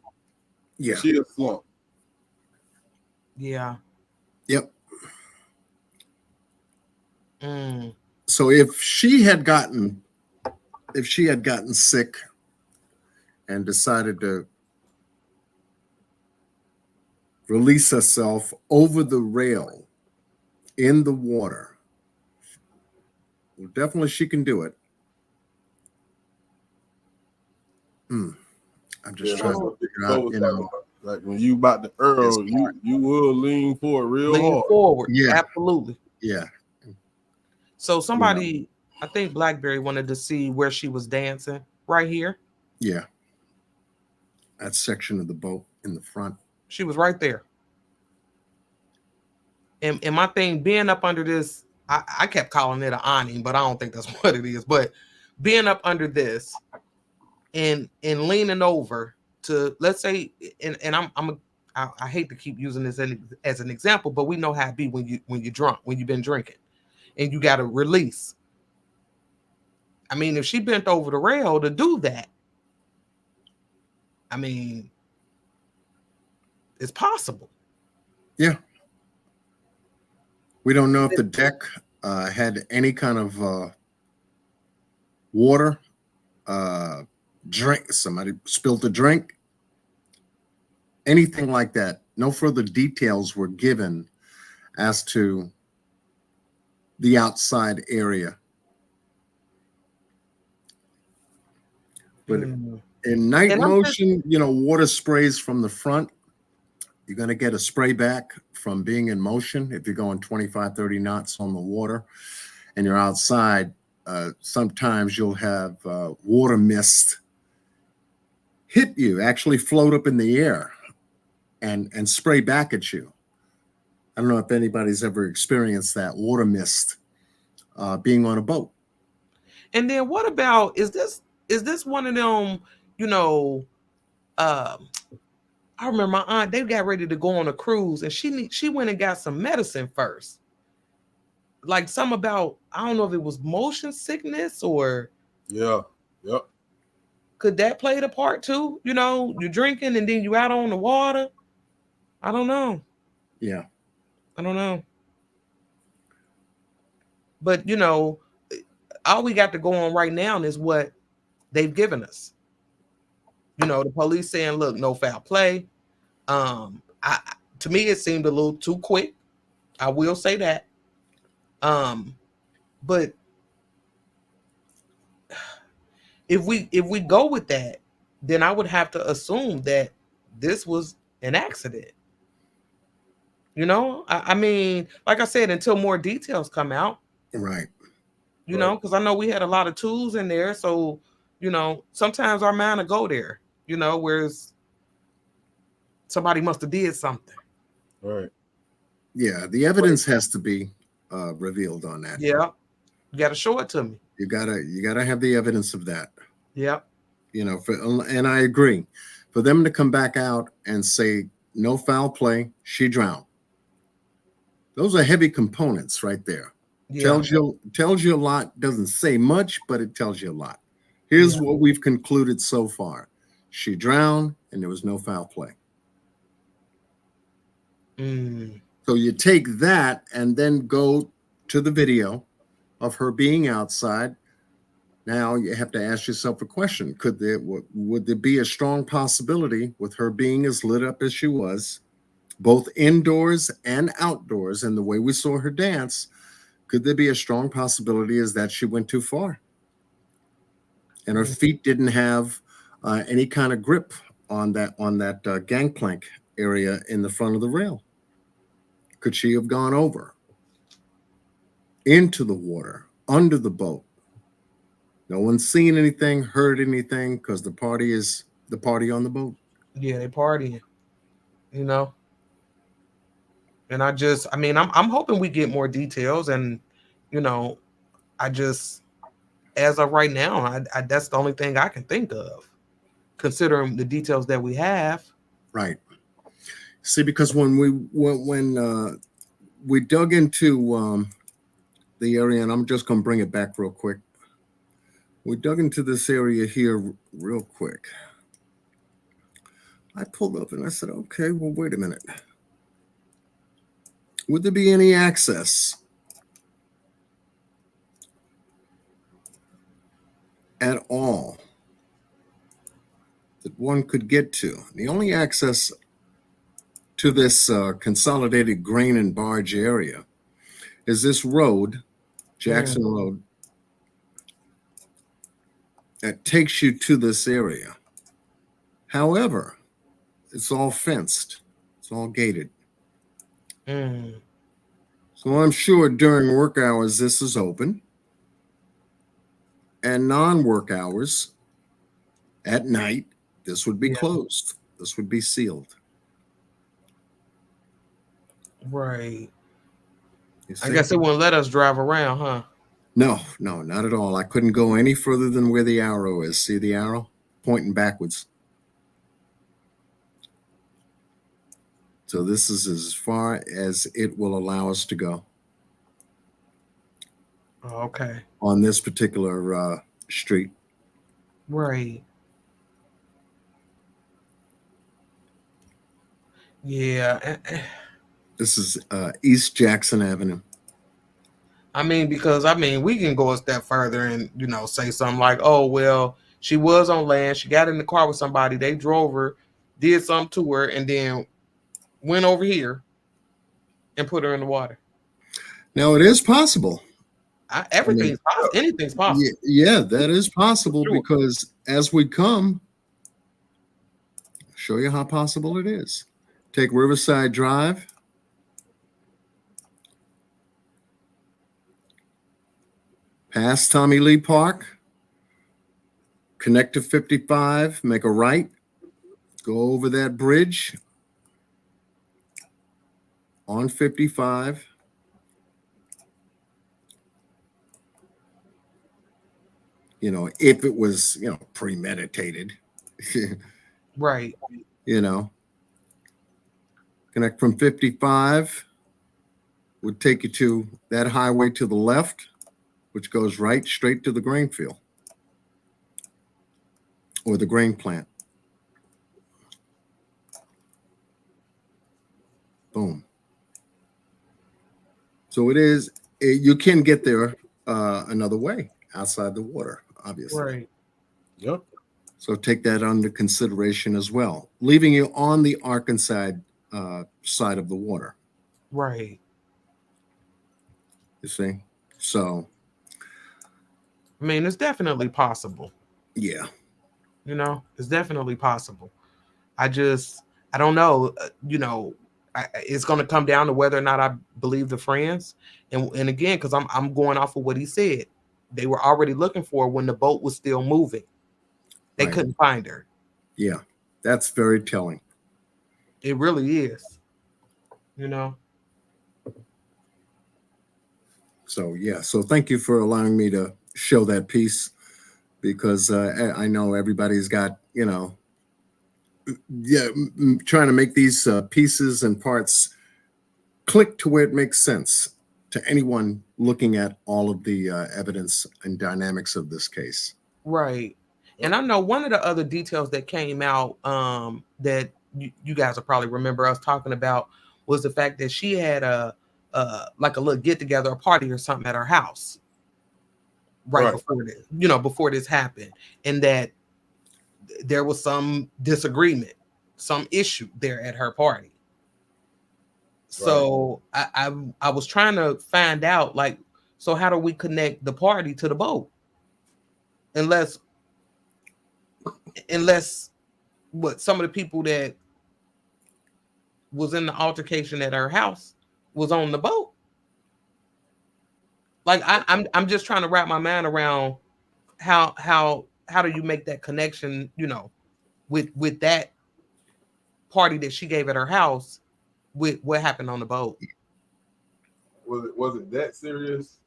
Yeah, she is slumped. Yeah. Yep. Mm. So if she had gotten sick and decided to release herself over the rail in the water, well, definitely she can do it. I'm just trying to figure out, like when you about to Earl, you will lean forward real hard. Forward. Yeah. Absolutely. Yeah. So somebody, I think Blackberry wanted to see where she was dancing right here. Yeah. That section of the boat in the front. She was right there. And my thing, being up under this, I kept calling it an awning, but I don't think that's what it is. But being up under this and leaning over to, let's say, and I hate to keep using this as an example, but we know how it be when you're drunk, when you've been drinking, and you got to release. I mean, if she bent over the rail to do that, I mean, it's possible. Yeah. We don't know if the deck had any kind of water, drink. Somebody spilled a drink, anything like that. No further details were given as to the outside area. But in night motion, water sprays from the front. You're going to get a spray back from being in motion. If you're going 25, 30 knots on the water and you're outside, sometimes you'll have water mist hit you, actually float up in the air and spray back at you. I don't know if anybody's ever experienced that water mist being on a boat. And then what about, is this one of them, I remember my aunt, they got ready to go on a cruise and she went and got some medicine first. Like some about, I don't know if it was motion sickness or. Yeah. Yep. Could that play the part too? You're drinking and then you out on the water. I don't know. Yeah. I don't know. But, all we got to go on right now is what they've given us. The police saying, look, no foul play. To me, it seemed a little too quick. I will say that. But if we go with that, then I would have to assume that this was an accident. I mean, like I said, until more details come out. Right. Because I know we had a lot of tools in there. So, sometimes our mind will go there, whereas somebody must have did something. Right. Yeah. The evidence has to be revealed on that. Yeah. You got to show it to me. You gotta have the evidence of that. Yeah. And I agree. For them to come back out and say no foul play, she drowned. Those are heavy components right there. Yeah. Tells you a lot. Doesn't say much, but it tells you a lot. Here's what we've concluded so far. She drowned and there was no foul play. So you take that and then go to the video of her being outside. Now you have to ask yourself a question. Would there be a strong possibility with her being as lit up as she was, both indoors and outdoors, and the way we saw her dance, could there be a strong possibility is that she went too far and her feet didn't have any kind of grip on that gangplank area in the front of the rail? Could she have gone over? into the water, under the boat. No one's seen anything, heard anything, because the party is the party on the boat. Yeah, they partying, you know. And I mean, I'm hoping we get more details, and you know, I just, as of right now, I that's the only thing I can think of, considering the details that we have. Right. See, because when we dug into the area, and I'm just going to bring it back real quick. We dug into this area here real quick. I pulled up and I said, okay, well, wait a minute. Would there be any access at all that one could get to? The only access to this consolidated grain and barge area is this road, Jackson Road, that takes you to this area. However, it's all fenced. It's all gated. So I'm sure during work hours, this is open. And non-work hours, at night, this would be closed. This would be sealed. Right. I guess it wouldn't let us drive around, huh? No, not at all. I couldn't go any further than where the arrow is. See the arrow? Pointing backwards. So this is as far as it will allow us to go. Okay. On this particular street. Right. Yeah. This is East Jackson Avenue. I mean, because we can go a step further and, you know, say something like, oh, well, she was on land. She got in the car with somebody. They drove her, did something to her, and then went over here and put her in the water. Now, it is possible. Everything's possible. Anything's possible. Yeah, that is possible because as we come, I'll show you how possible it is. Take Riverside Drive. Past Tommy Lee Park, connect to 55, make a right, go over that bridge on 55. You know, if it was, you know, premeditated. Right. You know, connect from 55 would take you to that highway to the left, which goes right straight to the grain field or the grain plant. Boom. So you can get there another way outside the water, obviously. Right. Yep. So take that under consideration as well, leaving you on the Arkansas side of the water. Right. You see? So. I mean, it's definitely possible. Yeah. You know, it's definitely possible. I don't know. You know, it's going to come down to whether or not I believe the friends. And again, because I'm going off of what he said. They were already looking for her when the boat was still moving. They couldn't find her. Yeah, that's very telling. It really is. You know. So, yeah. So thank you for allowing me to show that piece, because I know everybody's got, you know, trying to make these pieces and parts click to where it makes sense to anyone looking at all of the evidence and dynamics of this case. Right. And I know one of the other details that came out that you guys will probably remember us talking about was the fact that she had like a little get together, a party or something at her house. Right before this, you know, before this happened, and that there was some disagreement, some issue there at her party. So I was trying to find out, like, so how do we connect the party to the boat? Unless what some of the people that was in the altercation at her house was on the boat. Like I'm just trying to wrap my mind around how do you make that connection, with that party that she gave at her house with what happened on the boat. Was it that serious?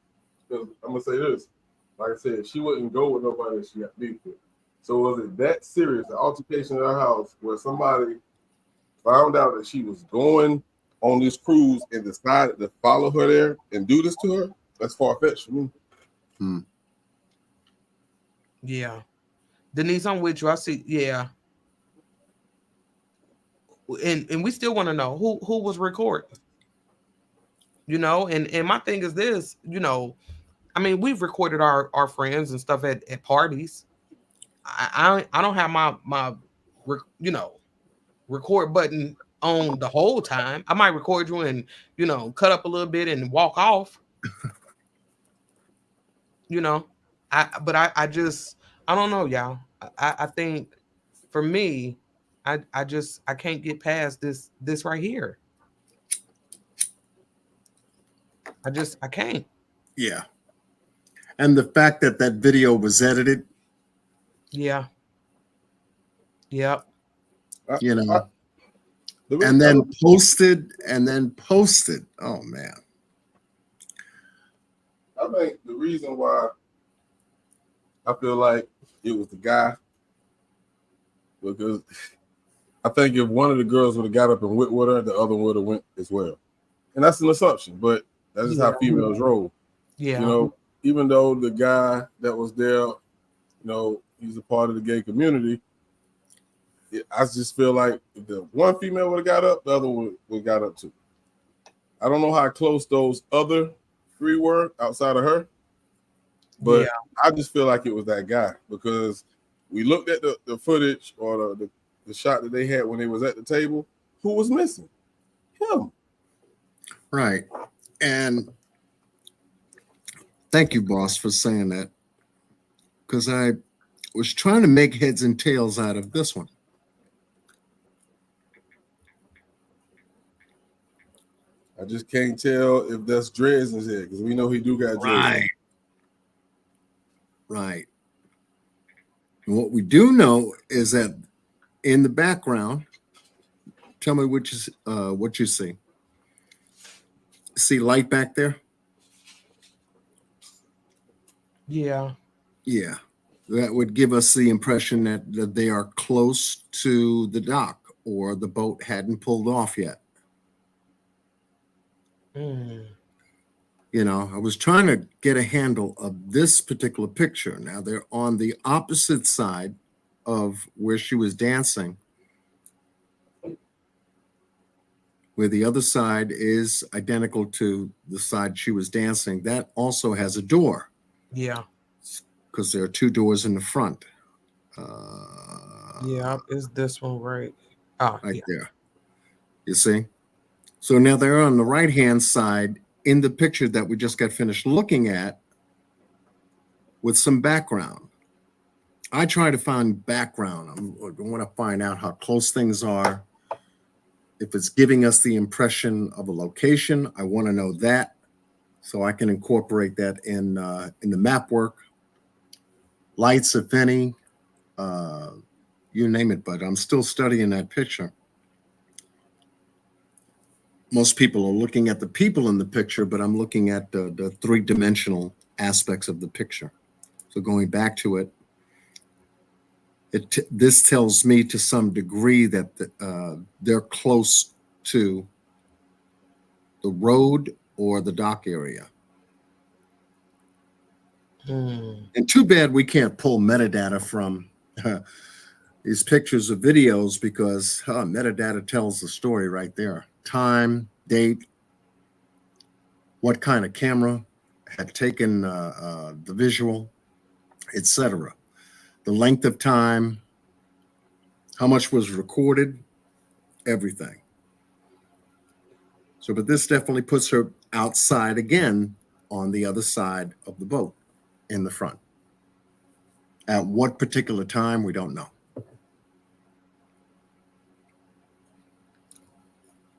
Because I'm gonna say this, like I said, she wouldn't go with nobody that she got beef with. So was it that serious, the altercation at her house, where somebody found out that she was going on this cruise and decided to follow her there and do this to her? That's far-fetched for me. Yeah. Denise, I'm with you. I see, yeah. And we still want to know who was recording. And my thing is this, I mean, we've recorded our friends and stuff at parties. I don't have my record button on the whole time. I might record you and cut up a little bit and walk off. I just I don't know, y'all. I think for me, I can't get past this right here. I can't. Yeah. And the fact that video was edited. Yeah. Yep. And then posted. Oh man. I think the reason why I feel like it was the guy, because I think if one of the girls would have got up and went with her, the other would have went as well. And that's an assumption, but that's just how females roll. Yeah. Even though the guy that was there, he's a part of the gay community, I just feel like if the one female would have got up, the other would have got up too. I don't know how close those other three were outside of her, but I just feel like it was that guy, because we looked at the footage or the shot that they had when they was at the table. Who was missing? Him. Right. And thank you, boss, for saying that, because I was trying to make heads and tails out of this one. I just can't tell if that's dreads in his head, because we know he do got dreads. Right. And what we do know is that in the background, tell me what you see. See light back there? Yeah. Yeah. That would give us the impression that they are close to the dock, or the boat hadn't pulled off yet. I was trying to get a handle of this particular picture. Now they're on the opposite side of where she was dancing, where the other side is identical to the side she was dancing. That also has a door. Yeah. Because there are two doors in the front. Yeah, is this one right? Right there. You see? So now they're on the right-hand side in the picture that we just got finished looking at with some background. I try to find background. I want to find out how close things are. If it's giving us the impression of a location, I want to know that, so I can incorporate that in the map work. Lights, if any, you name it, but I'm still studying that picture. Most people are looking at the people in the picture, but I'm looking at the three-dimensional aspects of the picture. So going back to it, this tells me to some degree that they're close to the road or the dock area. And too bad we can't pull metadata from these pictures or videos, because metadata tells the story right there. Time, date, what kind of camera had taken the visual, etc. The length of time, how much was recorded, everything. So, but this definitely puts her outside again on the other side of the boat in the front. At what particular time, we don't know.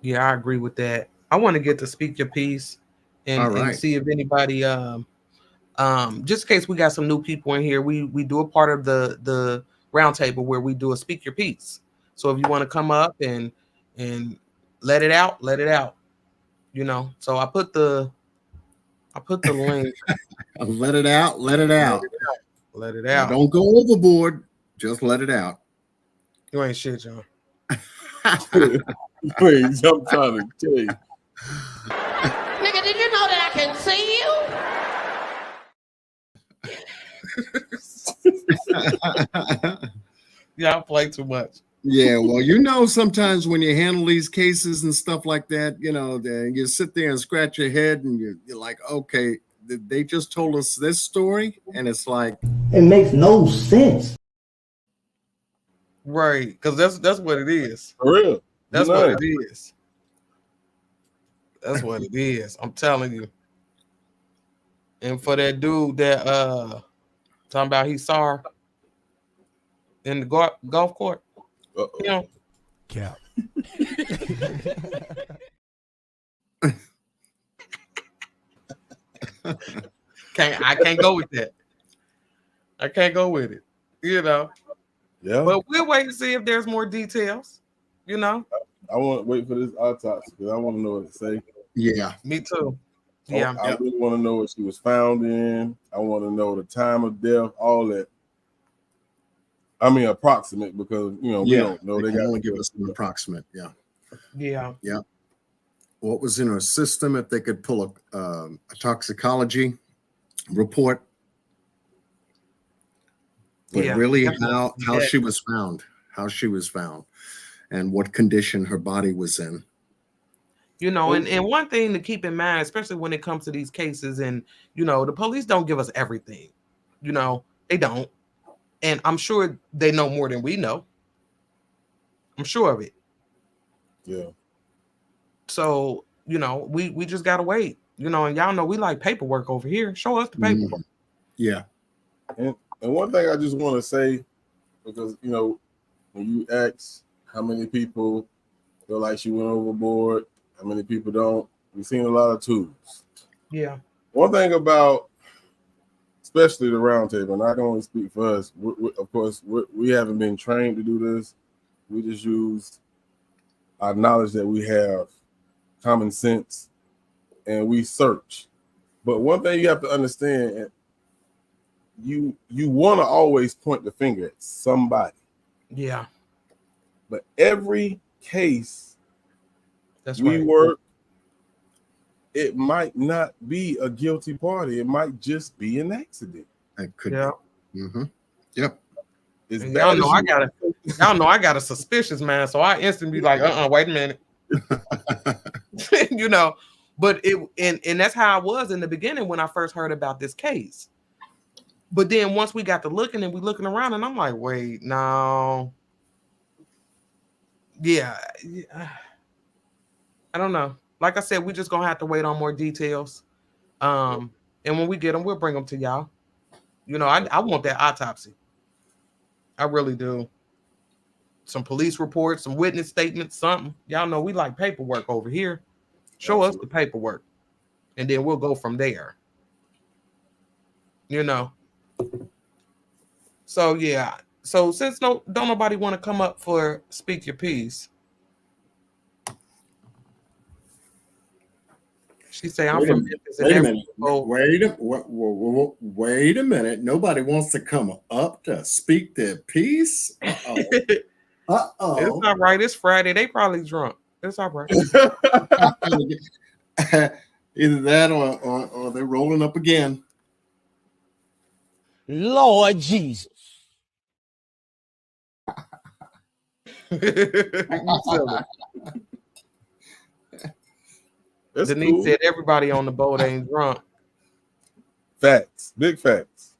Yeah, I agree with that. I want to get to speak your piece, and see if anybody just in case we got some new people in here, we do a part of the roundtable where we do a speak your piece. So if you want to come up and let it out, you know. So I put the link. Let it out. Let it out. Let it Now, out. don't go overboard. Just let it out. You ain't shit, John. Please, I'm trying to tell you. Nigga, did you know that I can see you? Yeah, I play too much. Yeah, well, you know, sometimes when you handle these cases and stuff like that, you know, you sit there and scratch your head and you're like, okay, they just told us this story, and it's like it makes no sense. Right, because that's what it is. For real. That's what it is. That's what it is. I'm telling you. And for that dude that talking about he saw her in the golf court. You know. Cap. I can't go with that. I can't go with it. You know. Yeah. But we'll wait and see if there's more details. You know. I want to wait for this autopsy because I want to know what it say. Yeah. Me too. Yeah. I really want to know what she was found in. I want to know the time of death, all that. I mean, approximate, because we don't know. They can only give us an approximate. Yeah. Yeah. Yeah. What was in her system? If they could pull a toxicology report, but really how she was found, and what condition her body was in. You know, and one thing to keep in mind, especially when it comes to these cases, and the police don't give us everything. You know, they don't. And I'm sure they know more than we know. I'm sure of it. Yeah. So, we just gotta wait. And y'all know we like paperwork over here. Show us the paperwork. Yeah. And one thing I just want to say, because when you ask how many people feel like she went overboard, how many people don't, we've seen a lot of twos. Yeah. One thing about, especially the roundtable, and I can only speak for us. Of course, we haven't been trained to do this. We just use our knowledge that we have, common sense, and we search. But one thing you have to understand, you want to always point the finger at somebody. Yeah. But every case that's we right. work, it might not be a guilty party. It might just be an accident. It could be. Mm-hmm. Yep. Y'all know I got a suspicious man, so I instantly be like, wait a minute. But and that's how I was in the beginning when I first heard about this case. But then once we got to looking and we looking around, and I'm like, wait, no. Yeah. I don't know. Like I said, we're just gonna have to wait on more details. And when we get them, we'll bring them to y'all. I want that autopsy. I really do. Some police reports, some witness statements, something. Y'all know we like paperwork over here. Show us the paperwork, and then we'll go from there. So yeah. So since don't nobody want to come up for speak your piece. She say I'm from Memphis. Wait a minute. Nobody wants to come up to speak their piece. It's not right. It's Friday. They probably drunk. It's all right. Either that or they're rolling up again. Lord Jesus. Denise cool. said everybody on the boat ain't drunk. Facts. Big facts.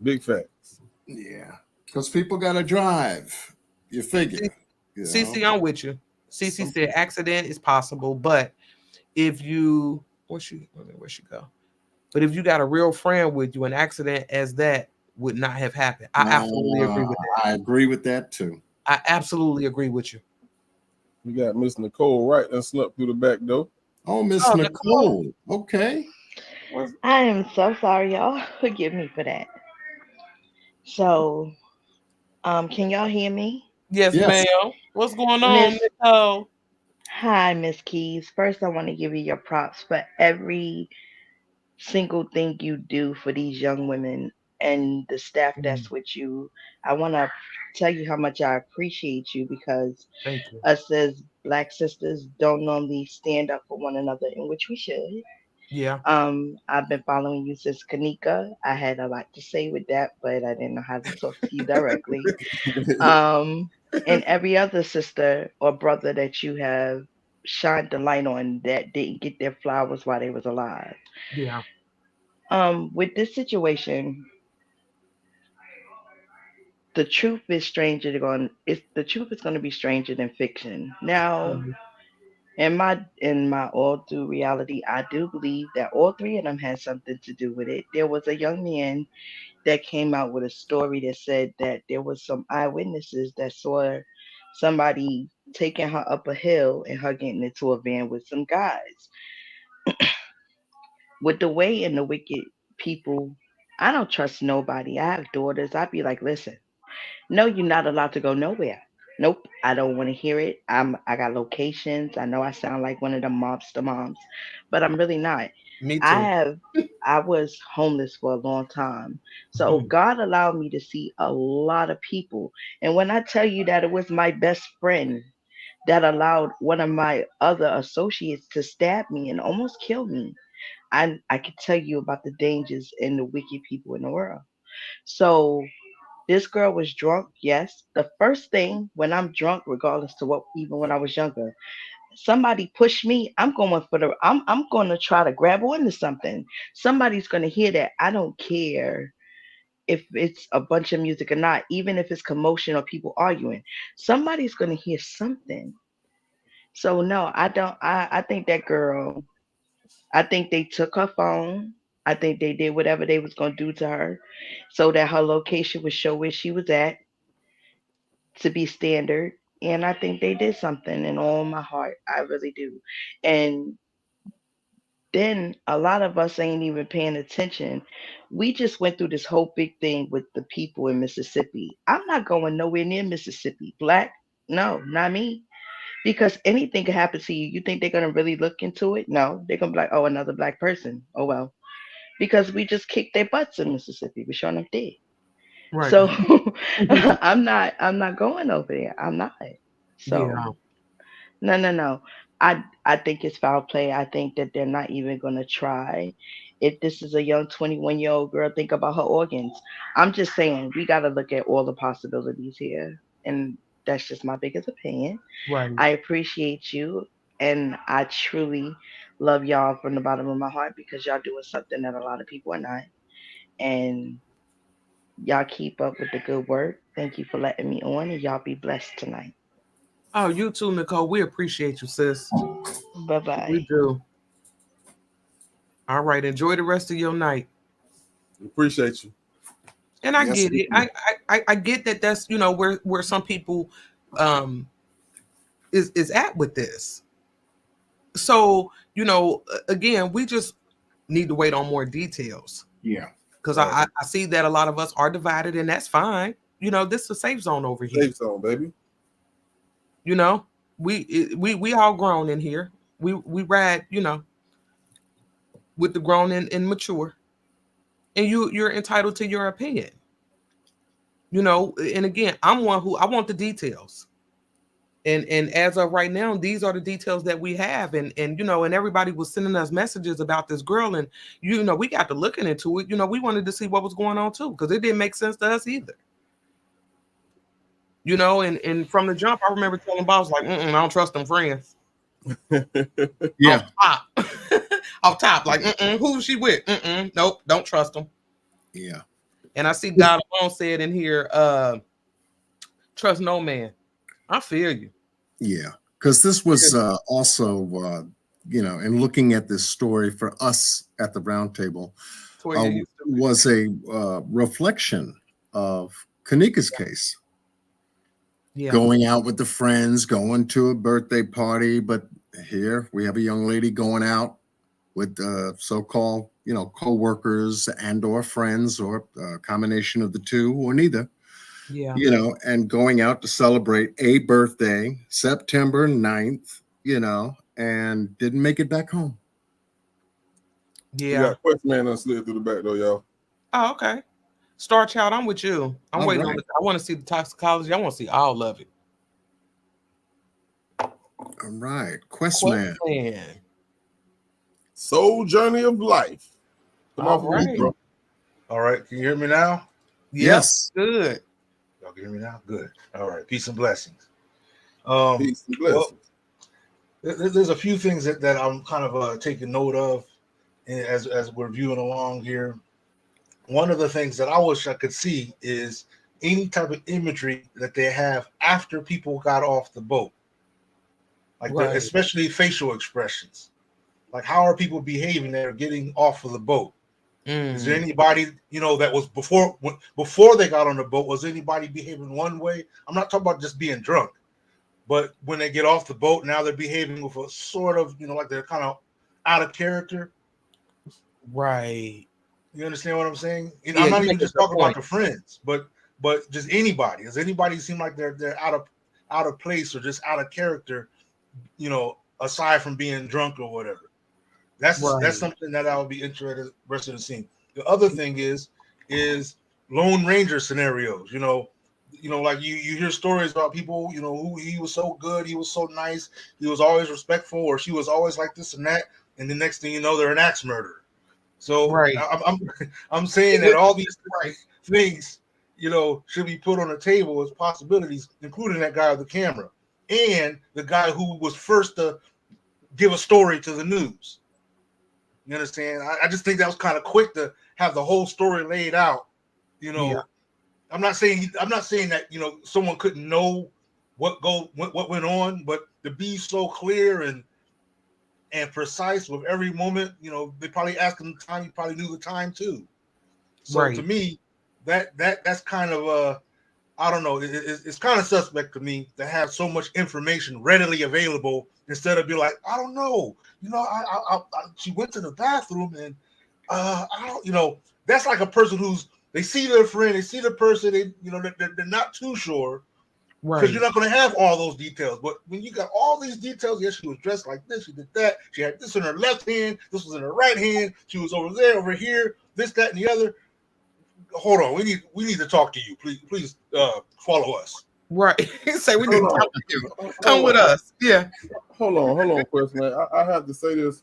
Big facts. Yeah. Because people got to drive. You figure. CC, I'm with you. CC said accident is possible, but if you where'd she go? But if you got a real friend with you, an accident as that would not have happened. I absolutely agree with that. I agree with that too. I absolutely agree with you. You got Miss Nicole Wright that snuck through the back door. Oh, Miss Nicole. Okay. I am so sorry, y'all. Forgive me for that. So, can y'all hear me? Yes, Yes. ma'am. What's going on, Miss, Nicole? hi, Miss Keys. First, I want to give you your props for every single thing you do for these young women and the staff that's with you. I want to tell you how much I appreciate you because Thank you. us as Black sisters don't normally stand up for one another, in which we should. Yeah. I've been following you since Kanika. I had a lot to say with that, but I didn't know how to talk to you directly. And every other sister or brother that you have shined the light on that didn't get their flowers while they was alive. Yeah. With this situation, the truth is the truth is gonna be stranger than fiction. Now, in my all through reality, I do believe that all three of them had something to do with it. There was a young man that came out with a story that said that there was some eyewitnesses that saw somebody taking her up a hill and her getting into a van with some guys. With the way and the wicked people, I don't trust nobody. I have daughters. I'd be like, listen, no, you're not allowed to go nowhere. Nope, I don't want to hear it. I got locations. I know I sound like one of the mobster moms, but I'm really not. Me I too. have I was homeless for a long time. So God allowed me to see a lot of people. And when I tell you that it was my best friend that allowed one of my other associates to stab me and almost kill me, I could tell you about the dangers and the wicked people in the world. So this girl was drunk, yes. The first thing when I'm drunk, regardless to what, even when I was younger, somebody push me, I'm going to try to grab onto something. Somebody's going to hear that. I don't care if it's a bunch of music or not, even if it's commotion or people arguing. Somebody's going to hear something. So no, I don't. I think that girl. I think they took her phone. I think they did whatever they was going to do to her, so that her location would show where she was at to be standard. And I think they did something in all my heart. I really do. And then a lot of us ain't even paying attention. We just went through this whole big thing with the people in Mississippi. I'm not going nowhere near Mississippi. Black? No, not me. Because anything could happen to you. You think they're gonna really look into it? No. They're gonna be like, oh, another black person. Oh well. Because we just kicked their butts in Mississippi. We're showing them dead. Right. So I'm not going over there. I'm not. So Yeah. no. I think it's foul play. I think that they're not even gonna try. If this is a young 21-year-old girl, think about her organs. I'm just saying we gotta look at all the possibilities here. And that's just my biggest opinion. Right. I appreciate you and I truly love y'all from the bottom of my heart because y'all doing something that a lot of people are not. And y'all keep up with the good work. Thank you for letting me on, and y'all be blessed tonight. Oh, you too, Nicole. We appreciate you, sis. Bye bye. We do. All right. Enjoy the rest of your night. Appreciate you. And I Yes, get we it. do. I get that. That's where some people is at with this. So again, we just need to wait on more details. Yeah. Because I see that a lot of us are divided, and that's fine. This is a safe zone over here. Safe zone, baby. We all grown in here. We ride, with the grown and mature. And you're entitled to your opinion. And again, I'm one who I want the details. And as of right now, these are the details that we have. And everybody was sending us messages about this girl, and we got to looking into it. We wanted to see what was going on too, because it didn't make sense to us either. And from the jump, I remember telling Boss like, I don't trust them friends. Yeah. Off top, like, who's she with? Nope, don't trust them. Yeah. And I see God alone said in here, trust no man. I feel you. Yeah, because this was also, in looking at this story for us at the round table, was a reflection of Kanika's case. Yeah. Going out with the friends, going to a birthday party, but Here we have a young lady going out with so-called, co-workers and/or friends, or a combination of the two, or neither. Yeah. And going out to celebrate a birthday, September 9th, and didn't make it back home. We Yeah. got Quest Man that slid through the back door, y'all. Oh, okay. Star Child, I'm with you. I'm waiting on it. I want to see the toxicology. I want to see all of it. All right. Quest Man. Soul Journey of Life. Come All off of me, right. bro. All right, can you hear me now? Yes. Good. Y'all can hear me now? Good. All right, peace and blessings. Peace and blessings. There's a few things that I'm kind of taking note of as we're viewing along here. One of the things that I wish I could see is any type of imagery that they have after people got off the boat. Like especially facial expressions. Like, how are people behaving that are getting off of the boat? Is there anybody, that was before they got on the boat, was anybody behaving one way? I'm not talking about just being drunk, but when they get off the boat, now they're behaving with a sort of, like they're kind of out of character. Right. You understand what I'm saying? Yeah, I'm not even just talking about the friends, but just anybody. Does anybody seem like they're out of place or just out of character, aside from being drunk or whatever? That's something that I would be interested in seeing. The other thing is Lone Ranger scenarios. Like you hear stories about people, who he was so good, he was so nice, he was always respectful, or she was always like this and that, and the next thing you know, they're an axe murderer. So I'm saying that all these things, should be put on the table as possibilities, including that guy with the camera and the guy who was first to give a story to the news. You understand? I just think that was kind of quick to have the whole story laid out. I'm not saying that someone couldn't know what went on, but to be so clear and precise with every moment, they probably asked him the time. He probably knew the time too. So to me, that's kind of I don't know. It's kind of suspect to me to have so much information readily available instead of be like, I don't know. She went to the bathroom and I don't. That's like a person they see their friend, they see the person, they're not too sure. Because you're not going to have all those details. But when you got all these details, yes, she was dressed like this, she did that, she had this in her left hand, this was in her right hand, she was over there, over here, this, that, and the other. Hold on, we need to talk to you. Please follow us. Right. Say we need to talk to you. Come with us. Yeah. Hold on, Quest Man. I have to say this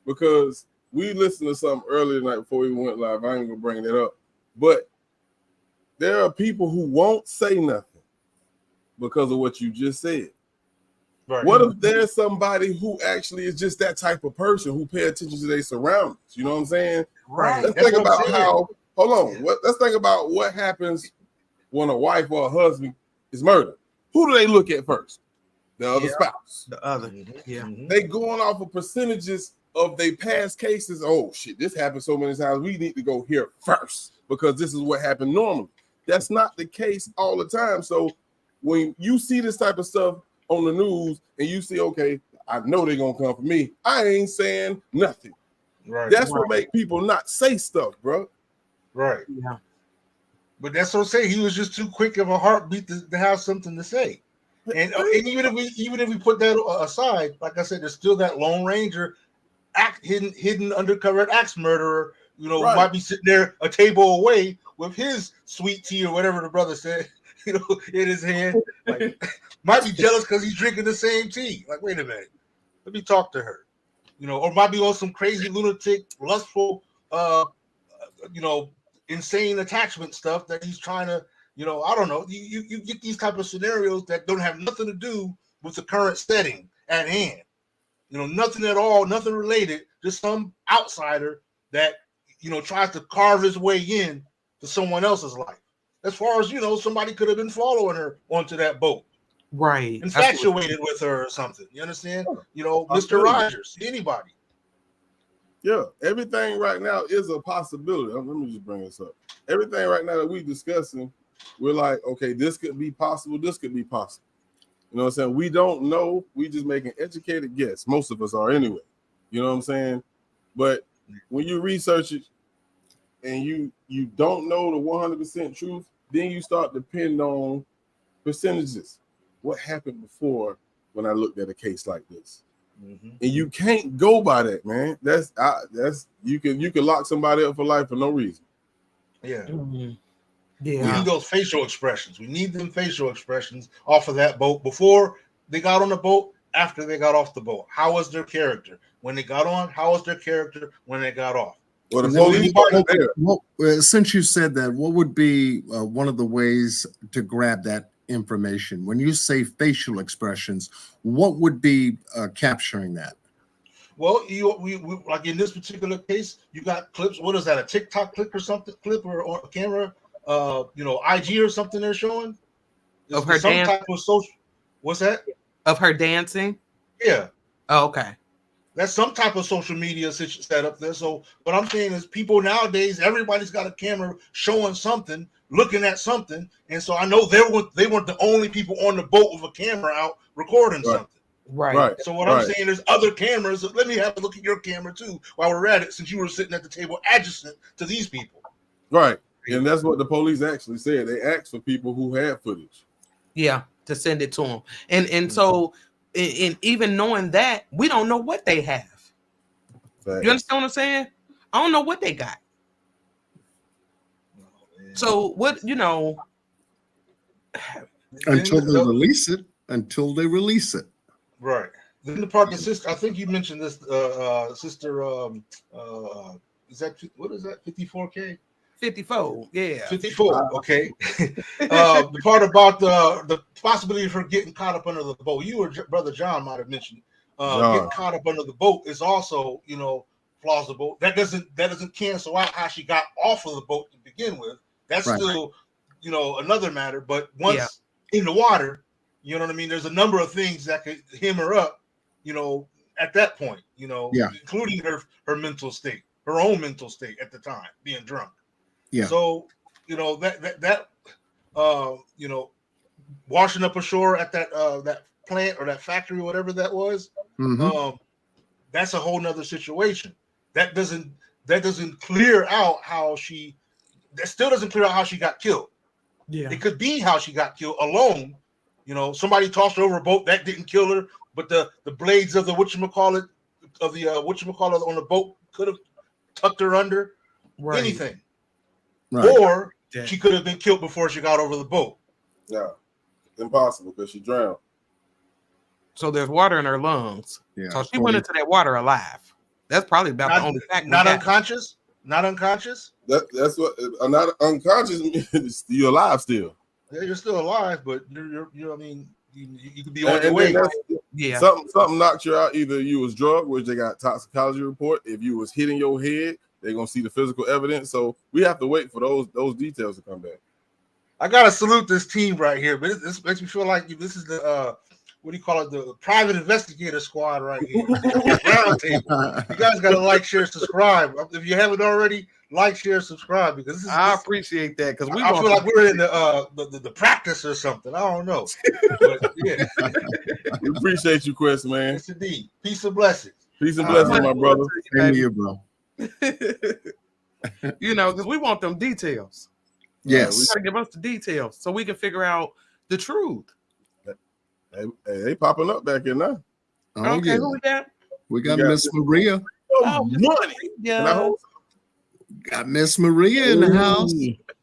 because we listened to something earlier tonight before we went live. I ain't gonna bring that up. But there are people who won't say nothing because of what you just said. Right. What if there's somebody who actually is just that type of person who pay attention to their surroundings? You know what I'm saying? Right. Let's think about let's think about what happens when a wife or a husband is murdered. Who do they look at first? The other spouse. The other. Yeah. They going off of percentages of their past cases. Oh shit, this happened so many times. We need to go here first because this is what happened normally. That's not the case all the time. So when you see this type of stuff on the news and you see, okay, I know they're gonna come for me, I ain't saying nothing. Right. That's what make people not say stuff, bro. Right. Yeah. But that's what I'm saying. He was just too quick of a heartbeat to have something to say. And even if we put that aside, like I said, there's still that Lone Ranger hidden undercover axe murderer, might be sitting there a table away with his sweet tea or whatever the brother said, in his hand. Like, might be jealous because he's drinking the same tea. Like, wait a minute, let me talk to her. Or might be on some crazy lunatic, lustful, insane attachment stuff that he's trying to, I don't know. You get these type of scenarios that don't have nothing to do with the current setting at hand. Nothing at all, nothing related, just some outsider that, tries to carve his way in to someone else's life. As far as, somebody could have been following her onto that boat. Right. Infatuated with her or something. You understand? Mr. Rogers, anybody. Yeah, everything right now is a possibility. Let me just bring this up. Everything right now that we're discussing, we're like, okay, this could be possible. This could be possible. You know what I'm saying? We don't know. We just make an educated guess. Most of us are anyway. You know what I'm saying? But when you research it and you don't know the 100% truth, then you start to depend on percentages. What happened before when I looked at a case like this? Mm-hmm. And you can't go by that, man. That's you can lock somebody up for life for no reason. Yeah. Mm-hmm. We need those facial expressions. We need them facial expressions off of that boat before they got on the boat, after they got off the boat. How was their character when they got on? How was their character when they got off? Since you said that, what would be one of the ways to grab that information? When you say facial expressions, what would be capturing that? Well, we like in this particular case, you got clips. What is that? A TikTok clip or something? Clip or a camera? IG or something they're showing of her some dance. type of social. What's that? Of her dancing. Yeah. Oh, okay. That's some type of social media set up there. So what I'm saying is, people nowadays, everybody's got a camera showing something, looking at something, and so I know they weren't the only people on the boat with a camera out recording something. Right. So what I'm saying is, other cameras. Let me have a look at your camera too while we're at it, since you were sitting at the table adjacent to these people. Right. And that's what the police actually said. They asked for people who had footage. Yeah, to send it to them. And so, and even knowing that, we don't know what they have. Right. You understand what I'm saying? I don't know what they got. So what, until they release it. Until they release it. Right. Then the part, the sister. I think you mentioned this, sister. Is that what is that? 54K. 54, yeah. 54, okay. The part about the possibility of her getting caught up under the boat. You or Brother John might have mentioned getting caught up under the boat is also, plausible. That doesn't cancel out how she got off of the boat to begin with. That's still, another matter. But once in the water, you know what I mean? There's a number of things that could hem her up, at that point, including her mental state, her own mental state at the time, being drunk. Yeah. So, washing up ashore at that plant or that factory, whatever that was, that's a whole nother situation. That doesn't clear out how she. That still doesn't clear out how she got killed. Yeah. It could be how she got killed alone. Somebody tossed her over a boat that didn't kill her, but the blades of the whatchamacallit on the boat could have tucked her under. Right. Anything. Right. Or she could have been killed before she got over the boat. Yeah, impossible because she drowned. So there's water in her lungs. Yeah. So she went into that water alive. That's probably about the only fact. Not unconscious. Not unconscious. That's what. Not unconscious. You're alive still. Yeah, you're still alive, but you're I mean, you could be on your way. Yeah. Something knocked you out. Either you was drugged, which they got toxicology report. If you was hitting your head, they're gonna see the physical evidence. So we have to wait for those details to come back. I gotta salute this team right here, but this makes me feel like this is the what do you call it? The private investigator squad right here. Round table. You guys gotta like, share, subscribe. If you haven't already, like, share, subscribe, because I appreciate that, because I feel like we're in the practice or something. I don't know. But yeah. We appreciate you, Chris, man. Yes, indeed. Peace and blessings. Peace and blessings, my brother. Same to you, bro. Because we want them details. Yes. We gotta give us the details so we can figure out the truth. They popping up back in now. Oh, Okay, yeah. who we got? We got Miss Maria. Oh, money. Yeah. Got Miss Maria in the house.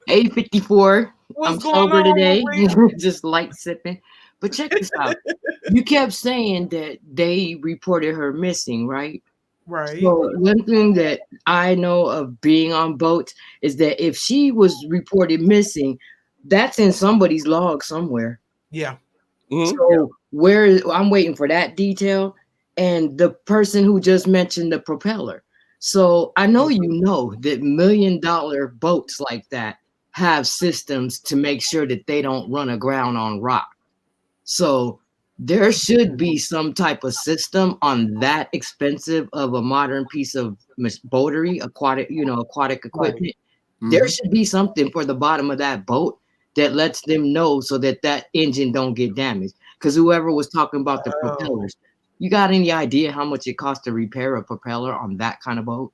8:54. What's I'm going sober on, today. Maria? Just light sipping. But check this out. You kept saying that they reported her missing, right? Right. So one thing that I know of being on boats is that if she was reported missing, that's in somebody's log somewhere. Yeah. So I'm waiting for that detail, and the person who just mentioned the propeller. So I know you know that $1 million boats like that have systems to make sure that they don't run aground on rock. So there should be some type of system on that expensive of a modern piece of boatery, aquatic equipment. Right. There should be something for the bottom of that boat that lets them know so that engine don't get damaged. because whoever was talking about the Oh. propellers, you got any idea how much it costs to repair a propeller on that kind of boat?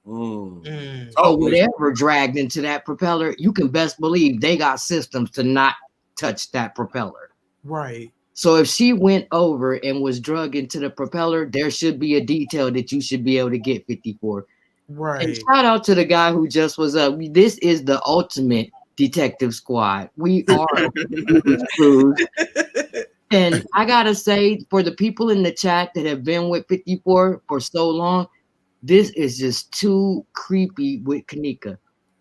So whatever dragged into that propeller, you can best believe they got systems to not touch that propeller. Right. So if she went over and was drug into the propeller, there should be a detail that you should be able to get 54. Right. And shout out to the guy who just was up. This is the ultimate detective squad. We are Booze Cruise. And I gotta say, for the people in the chat that have been with 54 for so long, this is just too creepy with Kanika.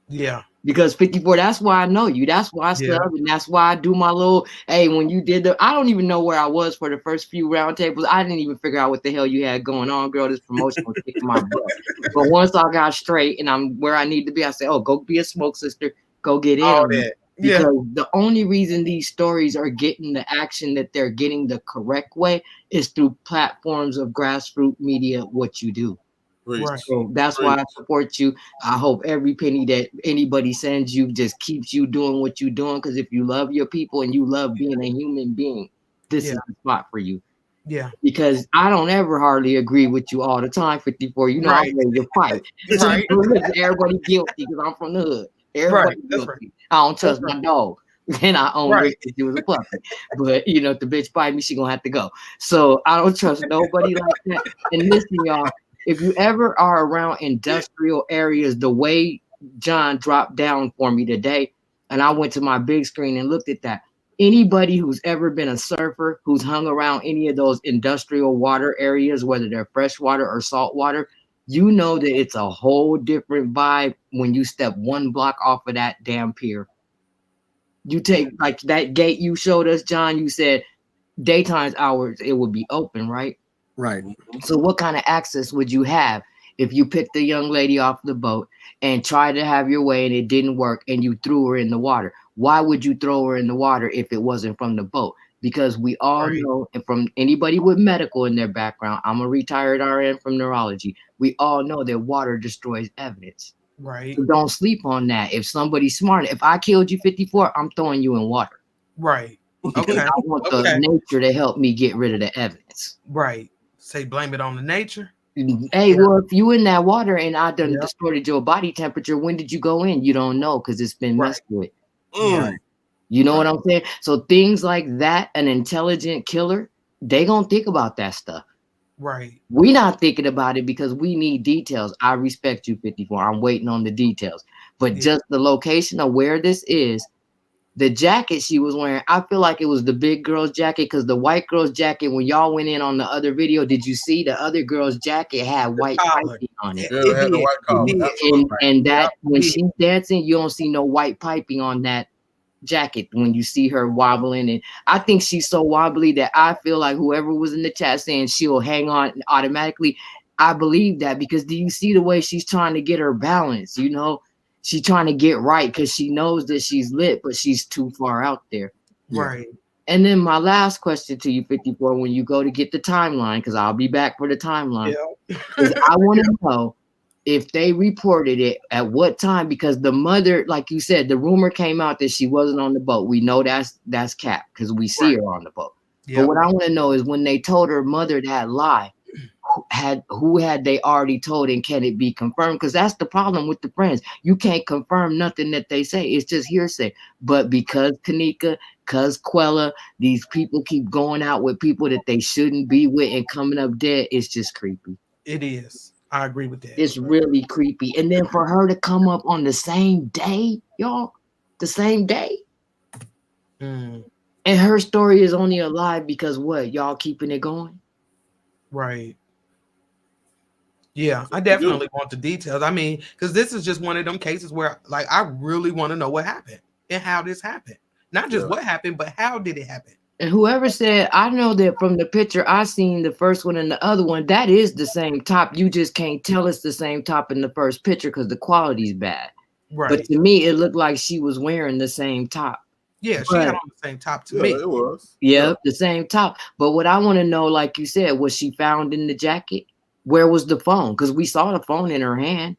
Yeah. Because 54, that's why I know you. That's why I sub, and that's why I do my little, hey, when you did I don't even know where I was for the first few roundtables. I didn't even figure out what the hell you had going on, girl. This promotion was kicking my butt. But once I got straight and I'm where I need to be, I said, oh, go be a smoke sister. Go get in All on it. that. Yeah. Because the only reason these stories are getting the action that they're getting the correct way is through platforms of grassroots media, what you do. Right. So that's why I support you. I hope every penny that anybody sends you just keeps you doing what you're doing. Because if you love your people and you love being a human being, this is the spot for you. Yeah. Because I don't ever hardly agree with you all the time, 54. You know, I'm ready to fight. Right. Everybody guilty because I'm from the hood. Everybody guilty. I don't trust my dog. And I own Rick if she was a puppy. But you know, if the bitch bite me, she gonna have to go. So I don't trust nobody like that. And listen, y'all, if you ever are around industrial areas, the way John dropped down for me today, and I went to my big screen and looked at that. Anybody who's ever been a surfer, who's hung around any of those industrial water areas, whether they're freshwater or saltwater, you know that it's a whole different vibe when you step one block off of that damn pier. You take like that gate you showed us, John, you said daytime hours, it would be open, right? Right. So what kind of access would you have if you picked the young lady off the boat and tried to have your way and it didn't work and you threw her in the water? Why would you throw her in the water if it wasn't from the boat? Because we all know, and from anybody with medical in their background, I'm a retired RN from neurology. We all know that water destroys evidence. Right. So don't sleep on that. If somebody's smart, if I killed you 54, I'm throwing you in water. Right. Because Okay. I want the nature to help me get rid of the evidence. Right. Say blame it on the nature. Hey, well, if you in that water and I done distorted your body temperature, when did you go in? You don't know because it's been messed with. You know what I'm saying? So things like that, an intelligent killer, they gonna think about that stuff. Right. We not thinking about it because we need details. I respect you, 54. I'm waiting on the details. But just the location of where this is, the jacket she was wearing, I feel like it was the big girl's jacket because the white girl's jacket, when y'all went in on the other video, did you see the other girl's jacket had white piping on it? Yeah, it had the white collar. And that when she's dancing, you don't see no white piping on that jacket when you see her wobbling. And I think she's so wobbly that I feel like whoever was in the chat saying she'll hang on automatically, I believe that because do you see the way she's trying to get her balance? You know, she's trying to get right because she knows that she's lit, but she's too far out there. Right. And then my last question to you, 54, when you go to get the timeline, because I'll be back for the timeline, is I want to know if they reported it at what time, because the mother, like you said, the rumor came out that she wasn't on the boat. We know that's cap because we see her on the boat. But what I want to know is when they told her mother that lie, who had they already told and can it be confirmed? Because that's the problem with the friends. You can't confirm nothing that they say. It's just hearsay. But because Kanika, because Quella, these people keep going out with people that they shouldn't be with and coming up dead, it's just creepy. It is. I agree with that. It's really creepy. And then for her to come up on the same day, y'all, the same day. And her story is only alive because what? Y'all keeping it going? Right. Yeah, I definitely want the details. I mean, because this is just one of them cases where, like, I really want to know what happened and how this happened. Not just what happened, but how did it happen? And whoever said, I know that from the picture I seen, the first one and the other one, that is the same top. You just can't tell it's the same top in the first picture because the quality's bad. Right. But to me, it looked like she was wearing the same top. Yeah, she had on the same top to me. It was. Yeah, the same top. But what I want to know, like you said, was she found in the jacket? Where was the phone? Because we saw the phone in her hand.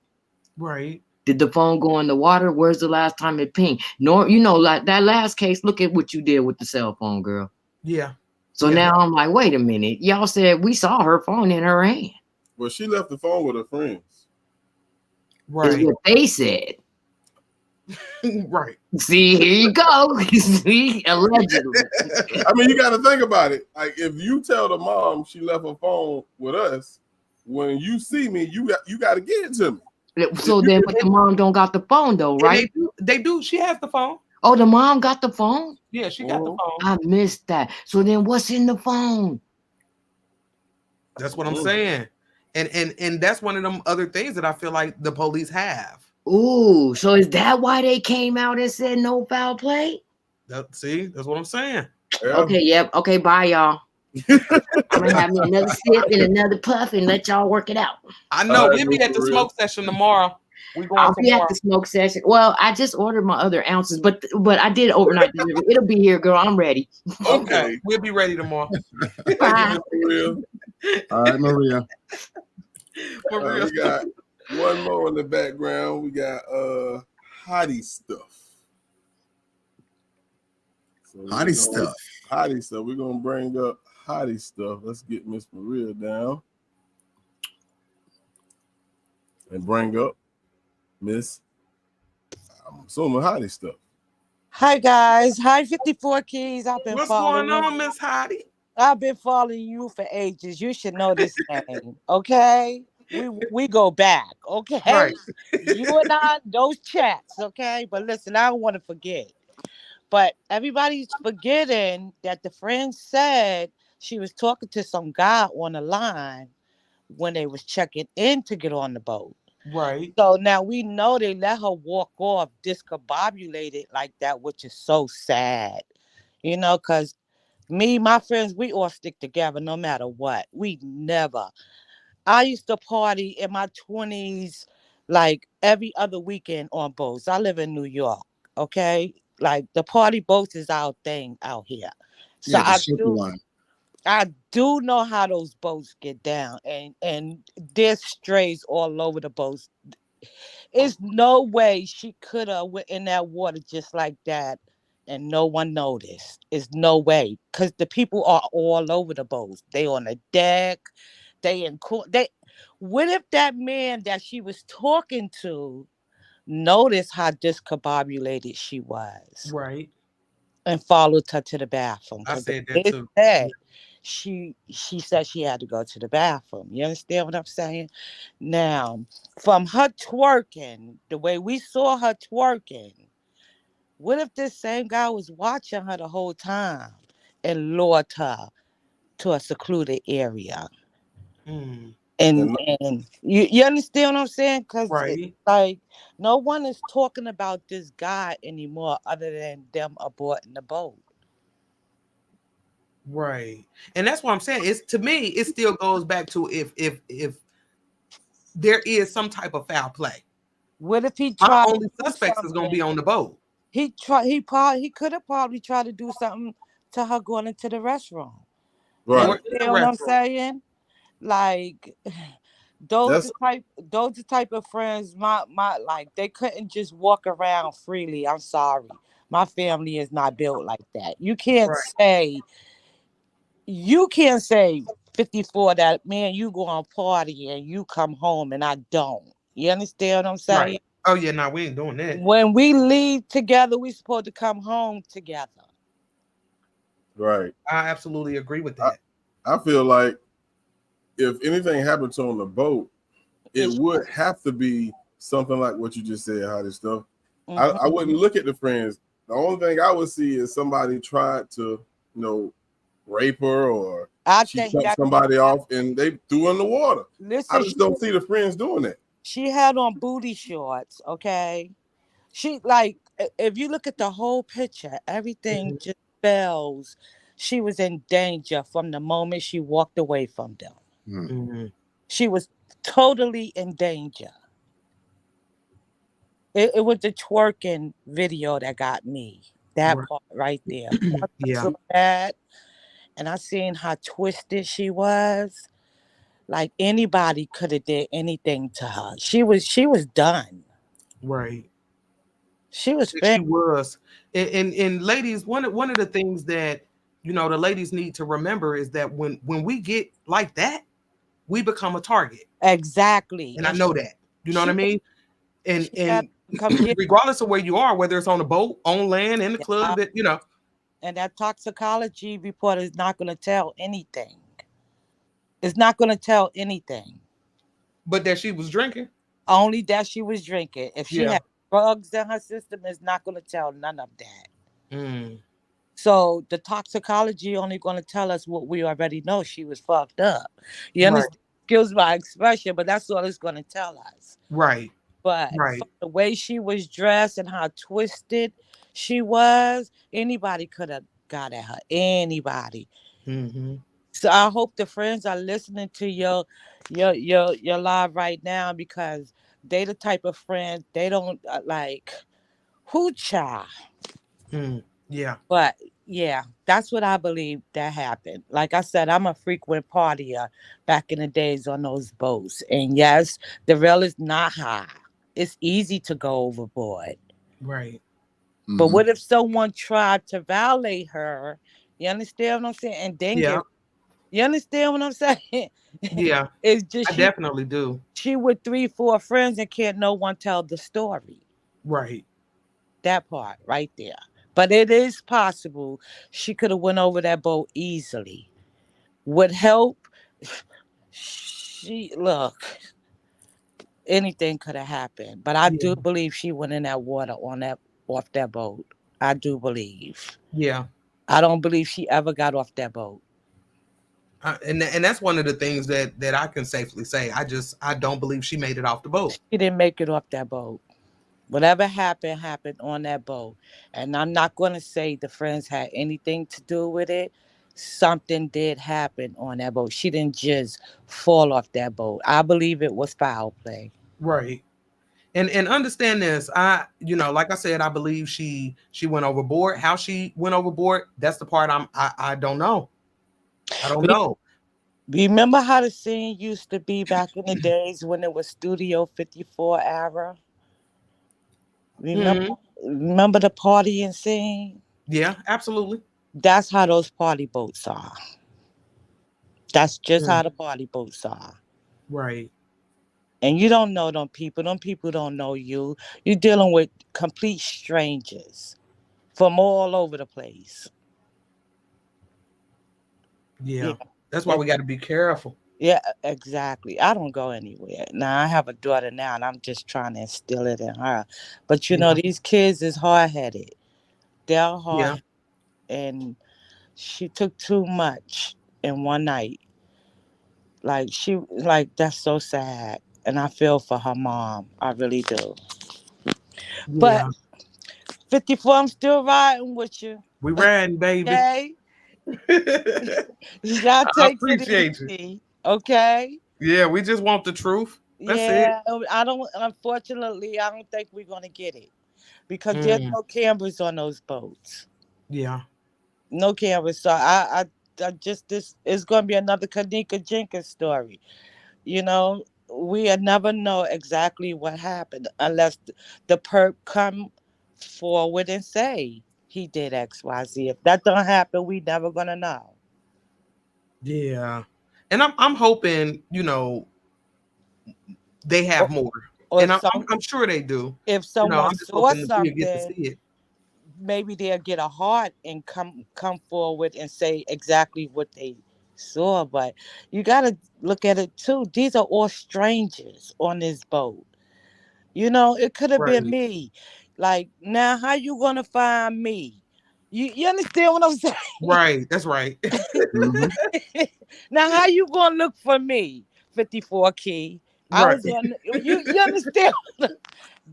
Right. Did the phone go in the water? Where's the last time it pinged? No, you know, like that last case, look at what you did with the cell phone, girl. Yeah. So now I'm like, wait a minute. Y'all said we saw her phone in her hand. Well, she left the phone with her friends. Is what they said. Right. See, here you go. See, allegedly. I mean, you got to think about it. Like, if you tell the mom she left her phone with us, when you see me, you got to get it to me. So then, but the mom don't got the phone though, right? They do. She has the phone. Oh, the mom got the phone? Yeah, she got the phone. I missed that. So then what's in the phone? That's what I'm saying. And that's one of them other things that I feel like the police have. Ooh, so is that why they came out and said no foul play? See, that's what I'm saying. Okay, yep. Okay, bye, y'all. I'm gonna have me another sip and another puff and let y'all work it out. I know. We'll be at the smoke session tomorrow. I'll be at the smoke session. Well, I just ordered my other ounces, but I did overnight delivery. It'll be here, girl. I'm ready. Okay, we'll be ready tomorrow. Bye. All right, Maria. We got one more in the background. We got hottie stuff. So Hottie stuff. Hottie stuff. We're gonna bring up hottie stuff. Let's get Miss Maria down and bring up Miss, I'm assuming, hottie stuff. Hi guys. Hi 54 Keys. I've been What's following going on, Miss Hottie? I've been following you for ages. You should know this name, okay? We go back, okay? Right. You and I, those chats, okay? But listen, I don't want to forget. But everybody's forgetting that the friend said she was talking to some guy on the line when they was checking in to get on the boat. Right. So now we know they let her walk off discombobulated like that, which is so sad. You know, because my friends, we all stick together no matter what. We never. I used to party in my 20s like every other weekend on boats. I live in New York, okay? Like the party boats is our thing out here. So Yeah, the Circle Line. I do know how those boats get down, and there's strays all over the boats. There's no way she could have went in that water just like that and no one noticed. There's no way, because the people are all over the boats. They on the deck, they in court. What if that man that she was talking to noticed how discombobulated she was? Right. And followed her to the bathroom. I said that too. She said she had to go to the bathroom. You understand what I'm saying? Now, from her twerking, the way we saw her twerking, what if this same guy was watching her the whole time and lured her to a secluded area? And you understand what I'm saying? Because like no one is talking about this guy anymore other than them aborting the boat. Right. And that's what I'm saying. It's, to me, it still goes back to if there is some type of foul play. What if he My tried? only suspects is going to be on the boat. He could have probably tried to do something to her going into the restroom. Right. You know what I'm saying? Like those the type of friends my like they couldn't just walk around freely. I'm sorry. My family is not built like that. You can't say 54 that, man, you go on party and you come home and I don't. You understand what I'm saying? Right. Oh yeah, no, we ain't doing that. When we leave together, we supposed to come home together. Right. I absolutely agree with that. I feel like if anything happens on the boat, it would have to be something like what you just said, how this stuff. I wouldn't look at the friends. The only thing I would see is somebody tried to, rape her, or she cut somebody off and they threw her in the water. Listen, I just don't see the friends doing that. She had on booty shorts, okay? She, like, if you look at the whole picture, everything just spells she was in danger from the moment she walked away from them. She was totally in danger. It was the twerking video that got me. That part right there. Once I saw that, and I seen how twisted she was. Like anybody could have did anything to her. She was done. Right. She was. She was. And ladies, one of the things that you know, the ladies need to remember is that when we get like that, we become a target. Exactly. And I know that. You know what I mean? And come get regardless of where you are, whether it's on a boat, on land, in the club, that, you know. And that toxicology report is not going to tell anything. It's not going to tell anything. But that she was drinking. Only that she was drinking. If she had drugs in her system, it's not going to tell none of that. Mm. So the toxicology only going to tell us what we already know. She was fucked up. You understand? Excuse my expression, but that's all it's going to tell us. Right. But from the way she was dressed and how twisted she was, anybody could have got at her. Anybody. Mm-hmm. So I hope the friends are listening to your live right now, because they the type of friends they don't like. Who child? Yeah. But yeah, that's what I believe that happened. Like I said, I'm a frequent partier back in the days on those boats, and yes, the rail is not high. It's easy to go overboard. Right. But what if someone tried to violate her? You understand what I'm saying? And then you understand what I'm saying? Yeah. It's just I definitely do. She with 3-4 friends and can't no one tell the story. Right. That part right there. But it is possible she could have went over that boat easily. With help, anything could have happened. But I do believe she went in that water off that boat. I do believe. Yeah. I don't believe she ever got off that boat. And that's one of the things that I can safely say. I don't believe she made it off the boat. She didn't make it off that boat. Whatever happened on that boat. And I'm not going to say the friends had anything to do with it. Something did happen on that boat. She didn't just fall off that boat. I believe it was foul play. Right. And understand this. Like I said, I believe she went overboard. How she went overboard, that's the part I don't know. I don't know. Remember how the scene used to be back in the days when it was Studio 54 era? Remember the partying scene? Yeah, absolutely. That's how those party boats are. That's just how the party boats are. Right. And you don't know them people. Them people don't know you. You're dealing with complete strangers from all over the place. Yeah. That's why we got to be careful. Yeah, exactly. I don't go anywhere. Now, I have a daughter now, and I'm just trying to instill it in her. But, you know, these kids is hard-headed. They're hard. And she took too much in one night. That's so sad. And I feel for her mom. I really do. But 54, I'm still riding with you. We riding, baby. Okay? Y'all take appreciate it easy. Okay? Yeah, we just want the truth. That's it. Unfortunately, I don't think we're going to get it. Because there's no cameras on those boats. Yeah. No cameras. So I this is going to be another Kanika Jenkins story. You know, we'll never know exactly what happened unless the perp come forward and say he did XYZ. If that don't happen, we never going to know. Yeah. And I'm hoping, they have more. And I'm sure they do. If someone saw something, maybe they'll get a heart and come forward and say exactly what they saw. But you got to look at it too. These are all strangers on this boat. You know, it could have been me. Like, now how you going to find me? You understand what I'm saying? Right. That's right. Now, how you going to look for me? 54 Key. Right. You understand?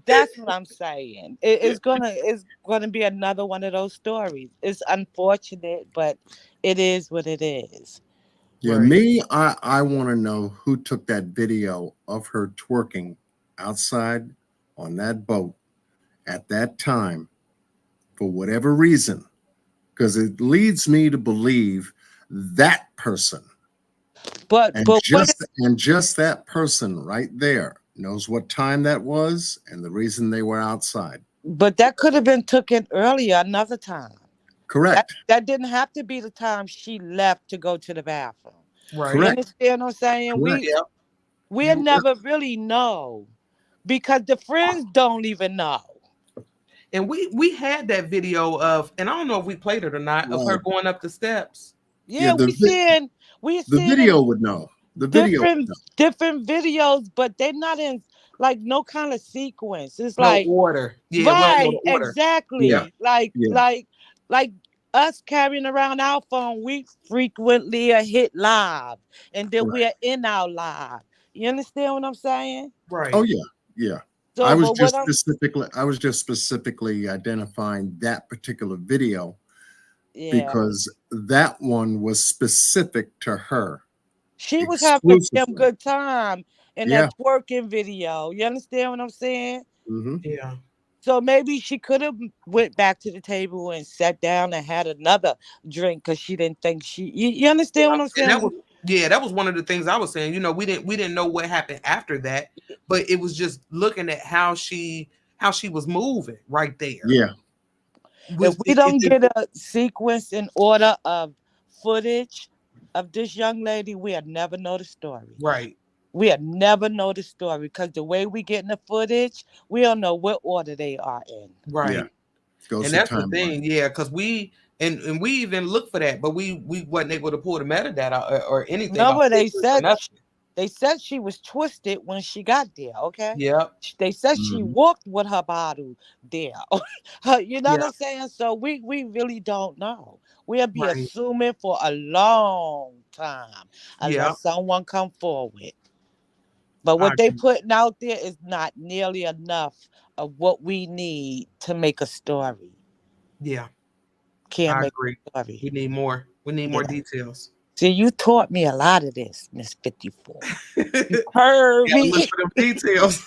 That's what I'm saying. It's gonna be another one of those stories. It's unfortunate, but it is what it is. Yeah, me, I want to know who took that video of her twerking outside on that boat at that time for whatever reason, because it leads me to believe that person. But just that person right there knows what time that was and the reason they were outside. But that could have been taken earlier, another time. Correct. That didn't have to be the time she left to go to the bathroom. Right. You understand what I'm saying? Correct. We'll never really know because the friends don't even know. And we had that video of, and I don't know if we played it or not, of her going up the steps. Yeah, the video would know. The video would know. different videos, but they're not in like no kind of sequence. It's No like order. Yeah, right, we don't know the order. exactly. Yeah. Like us carrying around our phone, we frequently are hit live, and then we're in our live. You understand what I'm saying? Right. Oh yeah, yeah. So, I was but just specifically identifying that particular video because that one was specific to her. She was having a damn Exclusively. good time in that twerking video. You understand what I'm saying? Mm-hmm. Yeah. So maybe she could have went back to the table and sat down and had another drink because she didn't think you understand what I'm saying? That was one of the things I was saying. You know, we didn't know what happened after that, but it was just looking at how she was moving right there. Yeah. If we don't get a sequence in order of footage of this young lady, we'll never know the story. Right. We'll never know the story because the way we get in the footage, we don't know what order they are in. Right. Yeah. And that's the thing, because we and we even looked for that, but we wasn't able to pull the metadata or anything. No, but they said she was twisted when she got there. Okay. Yep. They said she walked with her bottle there. You know what I'm saying? So we really don't know. We'll be assuming for a long time unless someone come forward. But what they putting out there is not nearly enough of what we need to make a story. Yeah. Can't make agree. a story. We need more. We need more details. See, you taught me a lot of this, Miss 54. You heard me. Look for them details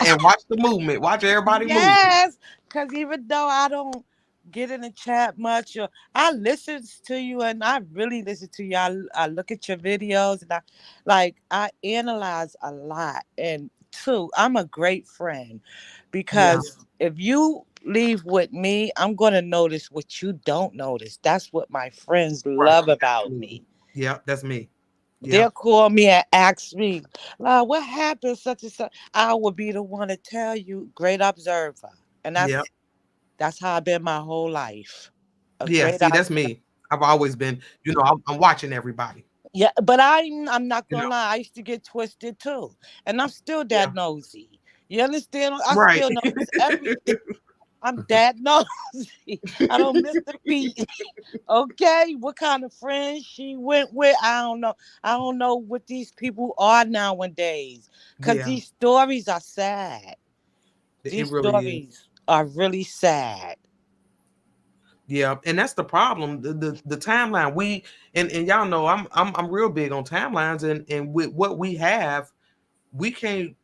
and watch the movement. Watch everybody move. Yes, because even though I don't get in the chat much, I listen to you and I really listen to you. I look at your videos and I analyze a lot. And two, I'm a great friend because if you leave with me, I'm going to notice what you don't notice. That's what my friends love about me. Yeah, that's me. They'll call me and ask me, what happened, such and such. I will be the one to tell you, great observer. And that's how I've been my whole life. That's me. I've always been, I'm watching everybthing. Yeah, but I'm not going to lie. I used to get twisted too. And I'm still that nosy. You understand? I still notice everything. I'm that nosy. I don't miss the beat. Okay, what kind of friends she went with? I don't know. I don't know what these people are nowadays. Because these stories are sad. These stories are really sad. Yeah, and that's the problem. The timeline. We and y'all know I'm real big on timelines, and with what we have, we can't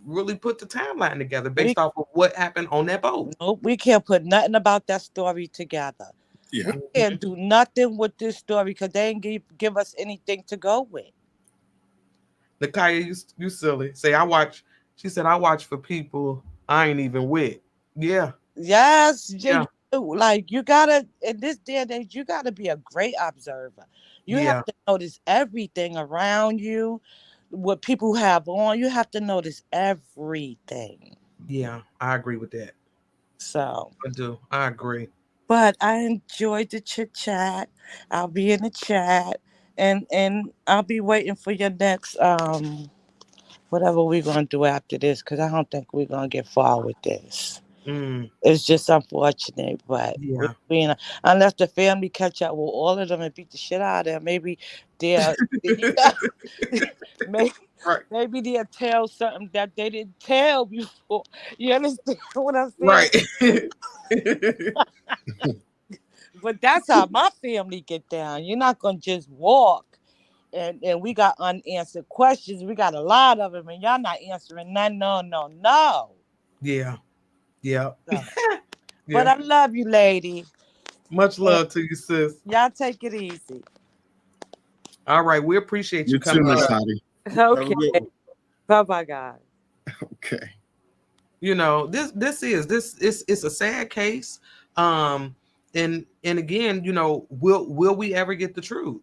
really put the timeline together based off of what happened on that boat. Nope, we can't put nothing about that story together. Yeah. We can't do nothing with this story because they ain't give us anything to go with. Nakaya, you silly. She said I watch for people I ain't even with. Yeah. Yes. Yeah. Like you gotta, in this day and age, you gotta be a great observer. You have to notice everything around you, what people have on. You have to notice everything. Yeah, I agree with that. So I do. I agree. But I enjoyed the chit chat. I'll be in the chat, and I'll be waiting for your next whatever we're gonna do after this, because I don't think we're gonna get far with this. It's just unfortunate, but unless the family catch up with all of them and beat the shit out of them, maybe they'll maybe they'll tell something that they didn't tell before. You understand what I'm saying? Right. But that's how my family get down. You're not gonna just walk and we got unanswered questions. We got a lot of them, and y'all not answering none. No. Yeah. Yeah. So, but I love you, lady. Much love to you, sis. Y'all take it easy. All right. We appreciate you coming on. Okay. Bye-bye, guys. Okay. This is a sad case. And and again, you know, will we ever get the truth?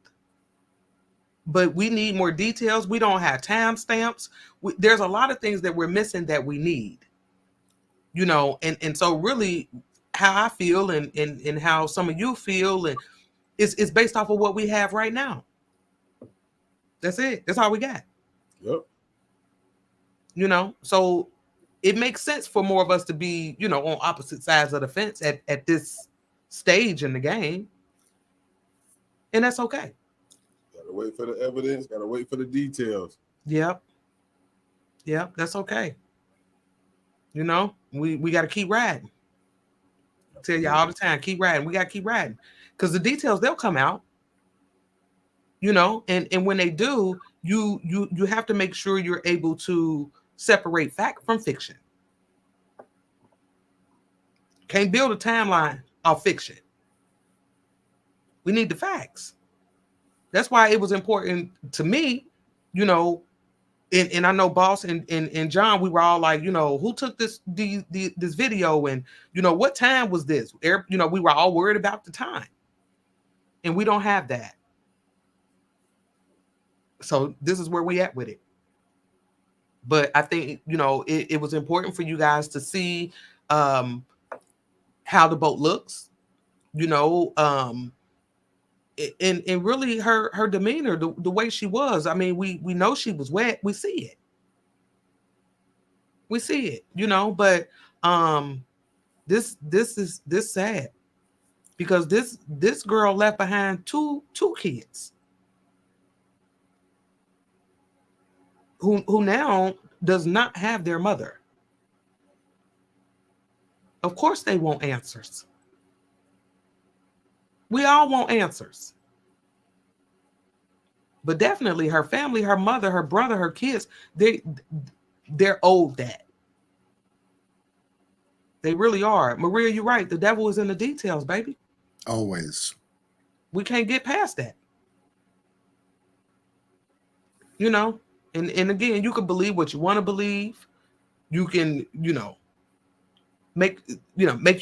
But we need more details. We don't have timestamps. There's a lot of things that we're missing that we need, you know, and so really how I feel and how some of you feel, and it's based off of what we have right now. That's it. That's all we got. Yep. You know, so it makes sense for more of us to be, you know, on opposite sides of the fence at this stage in the game. And that's okay. Gotta wait for the evidence, gotta wait for the details. Yep. Yep, that's okay. You know, we got to keep riding. I tell you all the time, keep riding. We got to keep riding because the details, they'll come out. You know, and when they do, you have to make sure you're able to separate fact from fiction. Can't build a timeline of fiction. We need the facts. That's why it was important to me, you know, and I know Boss and John, we were all like, you know, who took this video, and you know, what time was this? You know, we were all worried about the time, and we don't have that. So this is where we at with it. But I think, you know, it was important for you guys to see how the boat looks, you know, and really her demeanor, the way she was. I mean, we know she was wet. We see it. We see it, you know, but this is sad because this girl left behind two kids who now does not have their mother. Of course they want answers. We all want answers. But definitely her family, her mother, her brother, her kids, they're owed that. They really are. Maria, you're right. The devil is in the details, baby. Always. We can't get past that. You know? And again, you can believe what you want to believe. You can, you know, make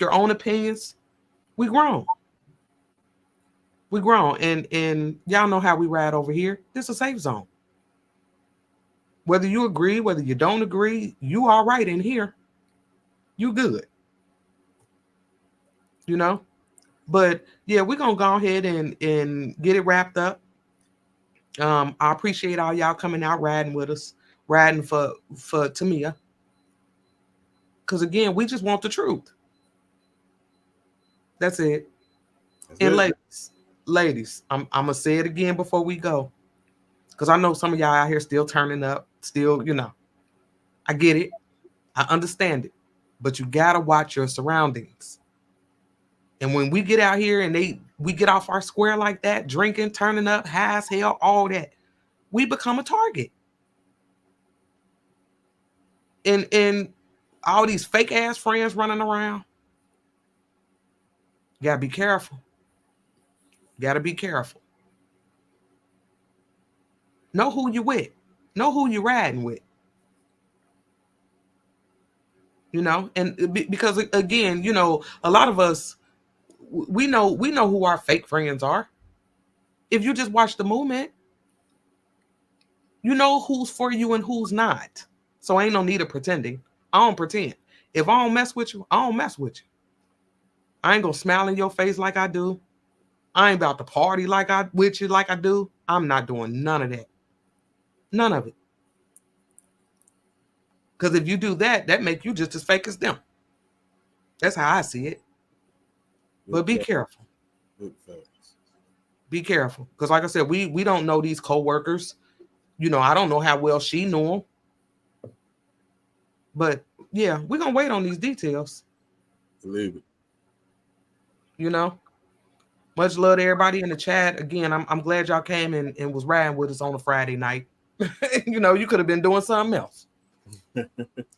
your own opinions. We grown. We grown. And y'all know how we ride over here. This is a safe zone. Whether you agree, whether you don't agree, you all right in here. You good. You know? But yeah, we're gonna go ahead and get it wrapped up. I appreciate all y'all coming out riding with us, riding for Tamia. Because again, we just want the truth. That's it. And ladies, I'm gonna say it again before we go. Because I know some of y'all out here still turning up, still, you know. I get it. I understand it. But you gotta watch your surroundings. And when we get out here and we get off our square like that, drinking, turning up, high as hell, all that, we become a target. And all these fake ass friends running around. You gotta be careful. You gotta be careful. Know who you with. Know who you riding with. You know, and because again, you know, a lot of us, we know who our fake friends are. If you just watch the movement, you know who's for you and who's not. So ain't no need of pretending. I don't pretend. If I don't mess with you, I don't mess with you. I ain't gonna smile in your face like I do. I ain't about to party with you like I do. I'm not doing none of that. None of it. Because if you do that, that make you just as fake as them. That's how I see it. But be careful. Be careful. Because like I said, we don't know these co-workers. You know, I don't know how well she knew them. But yeah, we're going to wait on these details. Believe it. You know? Much love to everybody in the chat. Again, I'm glad y'all came and was riding with us on a Friday night. You know, you could have been doing something else.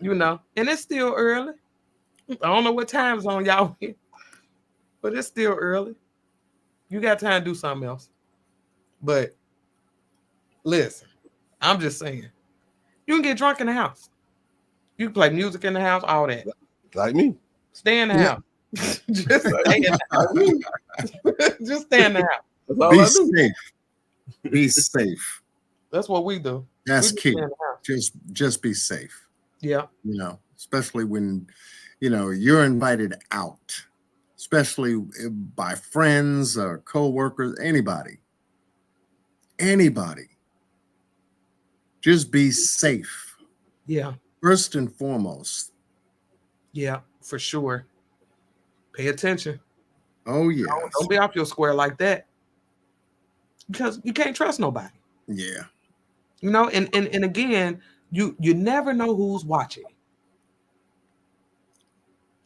You know, and it's still early. I don't know what time zone y'all in, but it's still early. You got time to do something else. But listen, I'm just saying, you can get drunk in the house. You can play music in the house, all that. Like me. Stay in the house. Just stay in the house. Just stay in the house. That's all Be I do. safe. Be safe. That's what we do. That's We key. stay in the house. Just be safe. Yeah. You know, especially when, you know, you're invited out, especially by friends or co-workers, anybody. Just be safe. Yeah. First and foremost. Yeah, for sure. Pay attention. Oh yeah. Don't be off your square like that. Because you can't trust nobody. Yeah. You know, and again, you never know who's watching.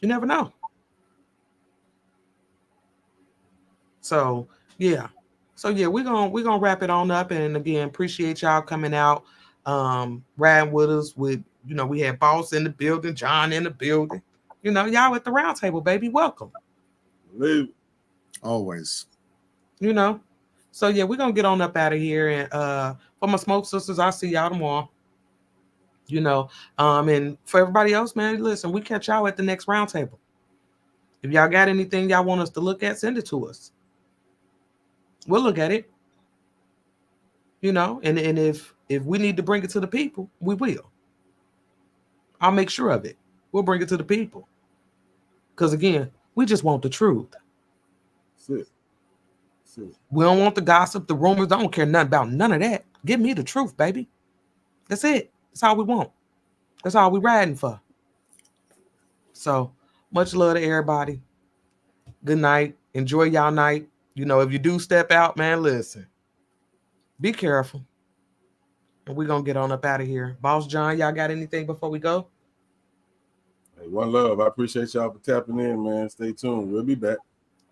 You never know. So yeah, we're gonna wrap it on up. And again, appreciate y'all coming out, riding with us. With, you know, we had Boss in the building, John in the building. You know, y'all at the round table, baby. Welcome. Always. You know. So yeah, we're gonna get on up out of here. And for my smoke sisters, I'll see y'all tomorrow. You know, and for everybody else, man, listen, we catch y'all at the next round table. If y'all got anything y'all want us to look at, send it to us. We'll look at it. You know, and if we need to bring it to the people, we will. I'll make sure of it. We'll bring it to the people. Because again, we just want the truth. That's it. We don't want the gossip, the rumors. I don't care nothing about none of that. Give me the truth, baby. That's it. That's all we want. That's all we riding for. So much love to everybody. Good night. Enjoy y'all night. You know, if you do step out, man, listen. Be careful. And we're going to get on up out of here. Boss John, y'all got anything before we go? Hey, one love. I appreciate y'all for tapping in, man. Stay tuned. We'll be back.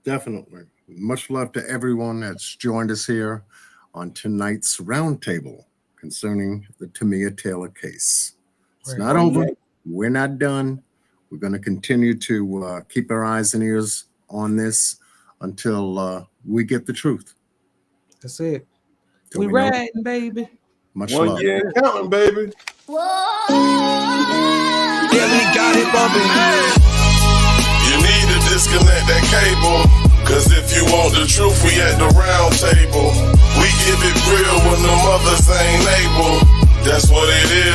Definitely. Much love to everyone that's joined us here on tonight's roundtable concerning the Tamia Taylor case. It's not over. We're not done. We're going to continue to keep our eyes and ears on this until we get the truth. That's it. Till We we know. riding, baby. Much One love. year and counting, baby. Yeah, we got it bumping. You need to disconnect that cable. Cause if you want the truth, we at the round table. We give it real when the mothers ain't able. That's what it is.